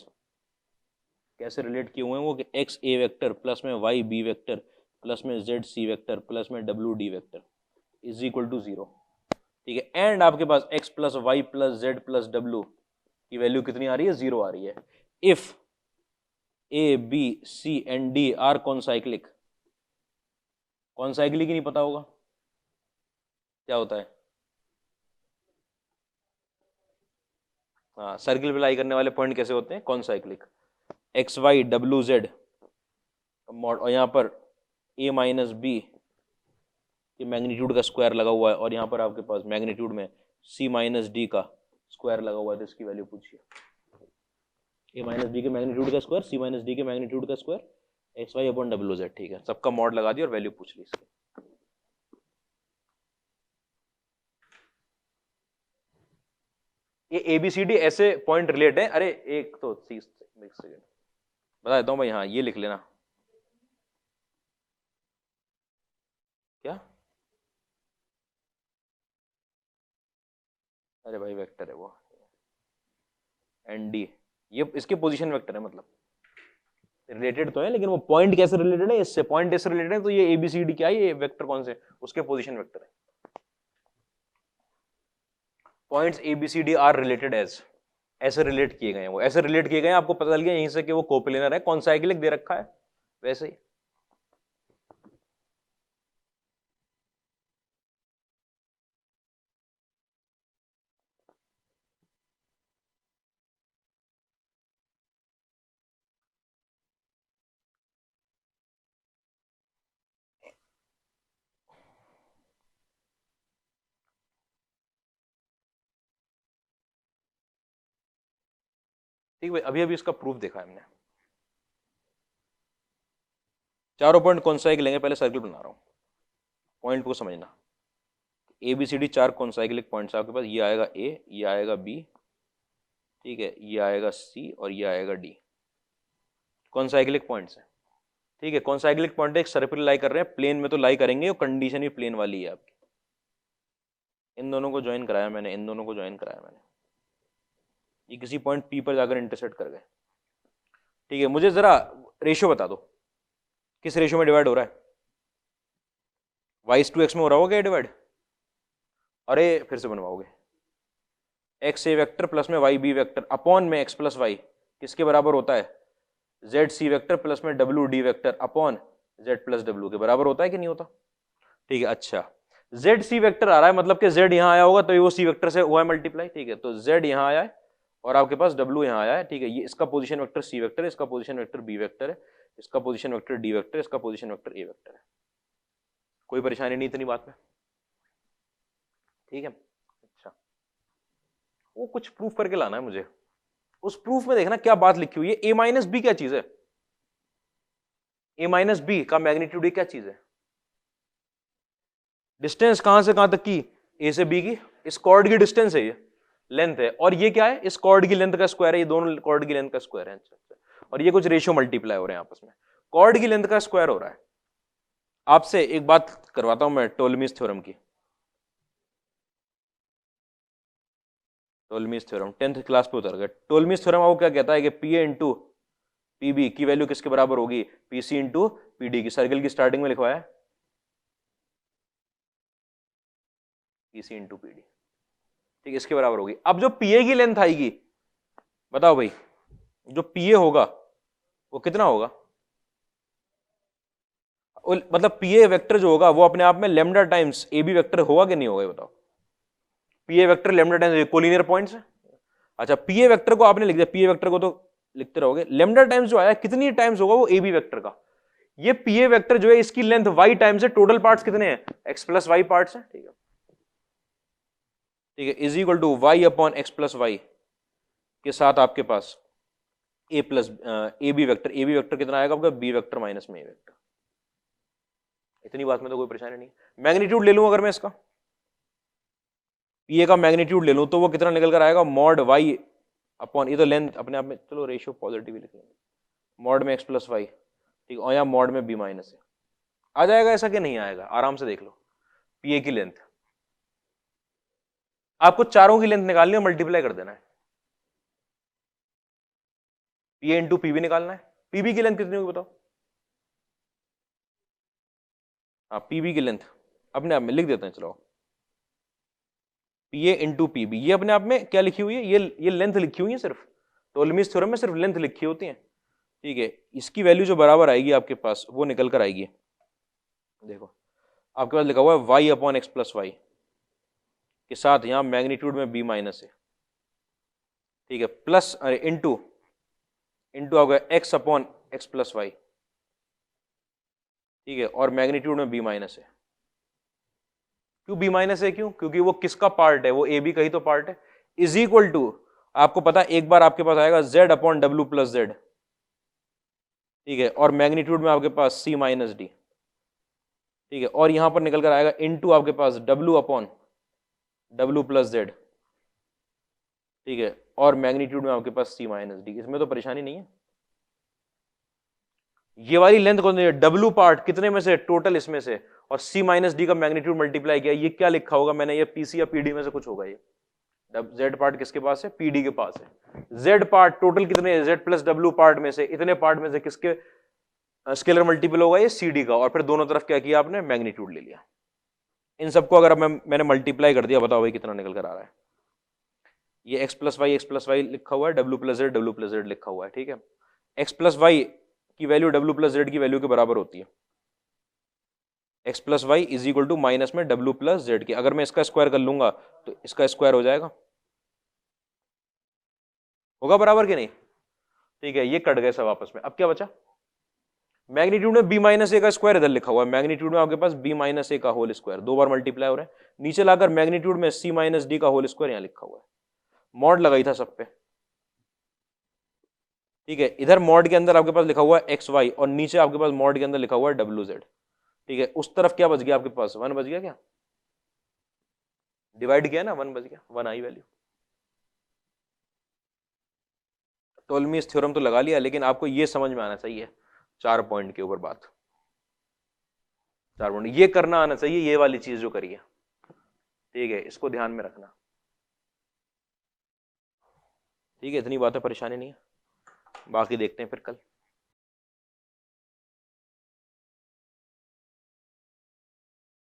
कैसे रिलेट किए हुए हैं वो, कि x a वेक्टर प्लस में y b वेक्टर प्लस में z c वेक्टर प्लस में w d vector is equal to 0। ठीक है, एंड आपके पास x plus Y plus z plus डब्ल्यू की वैल्यू कितनी आ रही है, 0 आ रही है। If a b c and d are concyclic, concyclic ही नहीं पता होगा क्या होता है। हाँ, सर्किल पे लाई करने वाले पॉइंट कैसे होते हैं, कॉन्साइक्लिक। एक्स वाई डब्ल्यू जेड और यहाँ पर a माइनस बी के मैग्नीट्यूड का स्क्वायर लगा हुआ है, और यहाँ पर आपके पास मैग्नीट्यूड में c माइनस डी का स्क्वायर लगा हुआ है। तो इसकी वैल्यू पूछिए, a माइनस बी के मैग्नीट्यूड का स्क्वायर, c माइनस डी के मैग्नीट्यूड का स्क्वायर, एक्स वाई अपॉन डब्ल्यू जेड। ठीक है, सबका मॉड लगा दिया और वैल्यू पूछ ली इसकी। ये एबीसीडी ऐसे पॉइंट रिलेट है। अरे एक तो सेकंड बता देता हूँ भाई। हाँ, ये लिख लेना। क्या, अरे भाई वेक्टर है वो, एन डी, ये इसके पोजीशन वेक्टर है। मतलब रिलेटेड तो है, लेकिन वो पॉइंट कैसे रिलेटेड है इससे, पॉइंट कैसे रिलेटेड है, तो ये एबीसीडी क्या है, ये वेक्टर कौन से, उसके पोजीशन वेक्टर है। Points A B C D are related as, ऐसे रिलेट किए गए हैं, वो ऐसे रिलेट किए गए हैं। आपको पता चल गया यहीं से कि वो कोप्लेनर है, कॉन्साइक्लिक दे रखा है वैसे ही। ठीक भाई, अभी अभी इसका प्रूफ देखा है हमने। चारों पॉइंट कॉन्साइक्लिक लेंगे, पहले सर्किल बना रहा हूं, पॉइंट को समझना। A B C D 4 concyclic points आपके पास, ये आएगा ए, ये आएगा बी, ठीक है, ये आएगा सी और ये आएगा डी। कॉन्साइक्लिक पॉइंट्स है। ठीक है, कॉन्साइक्लिक पॉइंट एक सर्किल लाई कर रहे हैं, प्लेन में तो लाई करेंगे, और कंडीशन भी प्लेन वाली है आपकी। इन दोनों को ज्वाइन कराया मैंने, इन दोनों को ज्वाइन कराया मैंने, ये किसी पॉइंट पी पर जाकर इंटरसेक्ट कर गए। ठीक है, मुझे जरा रेशियो बता दो, किस रेशियो में डिवाइड हो रहा है, वाइस टू एक्स में हो रहा होगा क्या डिवाइड। अरे फिर से बनवाओगे, एक्स ए वेक्टर प्लस में वाई बी वेक्टर अपॉन में एक्स प्लस वाई किसके बराबर होता है, जेड सी वेक्टर प्लस में W D vector upon Z plus W के बराबर होता है कि नहीं होता। ठीक है, अच्छा जेड सी वेक्टर आ रहा है, मतलब कि जेड यहां आया होगा तो वो सी वेक्टर से हुआ है मल्टीप्लाई। ठीक है, तो जेड यहां आया है और आपके पास डब्ल्यू यहां आया है। ठीक है, ये इसका पोजीशन वेक्टर सी वेक्टर है, इसका पोजीशन वेक्टर बी वेक्टर है, इसका पोजीशन वेक्टर डी वेक्टर, इसका पोजीशन वेक्टर ए वेक्टर है। कोई परेशानी नहीं इतनी बात में। ठीक है, अच्छा वो कुछ प्रूफ करके लाना है मुझे, उस प्रूफ में देखना क्या बात लिखी हुई है। ए माइनस बी क्या चीज है, ए माइनस बी का मैग्नीट्यूड क्या चीज है, डिस्टेंस कहां से कहां तक की, ए से बी की, इस कॉर्ड की डिस्टेंस है, ये लेंथ है, और ये क्या है, इस कॉर्ड की लेंथ का स्क्वायर है, ये दोनों कॉर्ड की लेंथ का स्क्वायर है। अच्छा, और ये कुछ रेशियो मल्टीप्लाई हो रहे हैं आपस में, कॉर्ड की लेंथ का स्क्वायर हो रहा है। आपसे एक बात करवाता हूं मैं टोलेमीज थ्योरम की। टोलेमीज थ्योरम 10th क्लास पे उतर गए। टोलेमीज थ्योरम आपको क्या कहता है कि P A into P B की वैल्यू किसके बराबर होगी, P C into P D की। सर्कल की स्टार्टिंग में लिखवाया P C into P D, ठीक, इसके बराबर होगी। अब जो पी ए की लेंथ आएगी, बताओ भाई, जो पी ए होगा वो कितना होगा, मतलब पी ए वेक्टर जो होगा वो अपने आप में lambda times A B vector होगा कि नहीं होगा, ये बताओ। P A vector lambda times collinear points है। अच्छा, पी ए वेक्टर को आपने लिख दिया, पी ए वेक्टर को तो लिखते रहोगे, लेमडा टाइम्स जो आया कितनी टाइम्स होगा वो ए बी वेक्टर का। ये पी ए वेक्टर जो है इसकी लेंथ वाई टाइम्स है, टोटल पार्ट्स कितने हैं, एक्स प्लस वाई पार्ट्स हैं, ठीक है, ठीक है, is equal to y upon x plus y के साथ आपके पास a plus a B vector कितना आएगा आपका, बी वेक्टर माइनस में ए वेक्टर। इतनी बात में तो कोई परेशानी नहीं। मैग्नीट्यूड ले लूं अगर मैं इसका, पी ए का मैग्नीट्यूड ले लूं तो वो कितना निकल कर आएगा, मॉड वाई अपॉन, ये तो लेंथ अपने आप में, चलो रेशियो पॉजिटिव लिख लेंगे, मॉड में एक्स प्लस वाई, ठीक, और यहाँ मॉड में बी माइनस है। आ जाएगा ऐसा कि नहीं आएगा, आराम से देख लो। पी ए की लेंथ आपको चारों की लेंथ निकालनी है, मल्टीप्लाई कर देना है, पी ए इंटू पीबी निकालना है। पीबी की लेंथ कितनी होगी बताओ, हाँ पीबी की लेंथ अपने आप में लिख देते हैं, चलो पी ए इंटू पीबी, ये अपने आप में क्या लिखी हुई है, ये लेंथ लिखी हुई है सिर्फ, टोलेमीज थ्योरम में सिर्फ लेंथ लिखी होती है, ठीक है। इसकी वैल्यू जो बराबर आएगी आपके पास वो निकल कर आएगी, देखो आपके पास लिखा हुआ है y upon x plus y के साथ यहां मैग्नीट्यूड में बी माइनस है, ठीक है, प्लस इंटू इंटू आ गया x upon x plus Y, ठीक है, और मैग्नीट्यूड में बी माइनस है। क्यों बी माइनस है, क्यों, क्योंकि वो किसका पार्ट है, वो ए बी का ही तो पार्ट है। इज इक्वल टू, आपको पता है एक बार आपके पास आएगा Z upon W plus Z, ठीक है, और मैग्नीट्यूड में आपके पास सी माइनस डी, ठीक है, और यहां पर निकल कर आएगा इनटू आपके पास W upon W plus Z, ठीक है, और मैग्नीट्यूड में आपके पास सी माइनस डी। इसमें तो परेशानी नहीं है। ये वाली लेंथ कौन सी है, डब्ल्यू पार्ट कितने में से, टोटल इसमें से, और सी माइनस डी का मैग्नीट्यूड मल्टीप्लाई किया, ये क्या लिखा होगा मैंने, ये पीसी या पीडी में से कुछ होगा। ये जेड पार्ट किसके पास है, पीडी के पास है। जेड पार्ट टोटल कितने, जेड प्लस डब्ल्यू पार्ट में से, इतने पार्ट में से किसके स्केलर मल्टीपल होगा, ये सी डी का, और फिर दोनों तरफ क्या किया आपने, मैग्नीट्यूड ले लिया। इन सबको अगर मैंने मल्टीप्लाई कर दिया, बताओ भाई कितना निकल कर आ रहा है। ये एक्स प्लस वाई लिखा हुआ है, डब्ल्यू प्लस जेड लिखा हुआ है, ठीक है। एक्स प्लस वाई की वैल्यू डब्ल्यू प्लस जेड की वैल्यू के बराबर होती है। X plus y is equal to minus में डब्ल्यू प्लस जेड की, अगर मैं इसका स्क्वायर कर लूंगा तो इसका स्क्वायर हो जाएगा, होगा बराबर कि नहीं, ठीक है। ये कट गए सब आपस में, अब क्या बचा, मैग्नीट्यूड में बी माइनस ए का स्क्वायर इधर लिखा हुआ है, मैग्नीट्यूड में आपके पास बी माइनस ए का होल स्क्वायर, दो बार मल्टीप्लाई हो रहा है, नीचे लाकर मैग्नीट्यूड में सी माइनस डी का होल स्क्वायर यहां लिखा हुआ है। मॉड लगाई था सब पे, ठीक है। इधर मॉड के अंदर आपके पास लिखा हुआ है एक्स वाई, और नीचे आपके पास मॉड के अंदर लिखा हुआ है डब्ल्यू जेड, ठीक है। उस तरफ क्या बच गया आपके पास, वन बच गया, क्या डिवाइड किया ना, वन बच गया, वन आई वैल्यू। टोलेमीज थ्योरम तो लगा लिया, लेकिन आपको ये समझ में आना चाहिए 4 पॉइंट के ऊपर बात, 4 पॉइंट ये करना आना चाहिए, ये वाली चीज जो करिए, ठीक है, इसको ध्यान में रखना, ठीक है। इतनी बातें परेशानी नहीं है, बाकी देखते हैं फिर कल।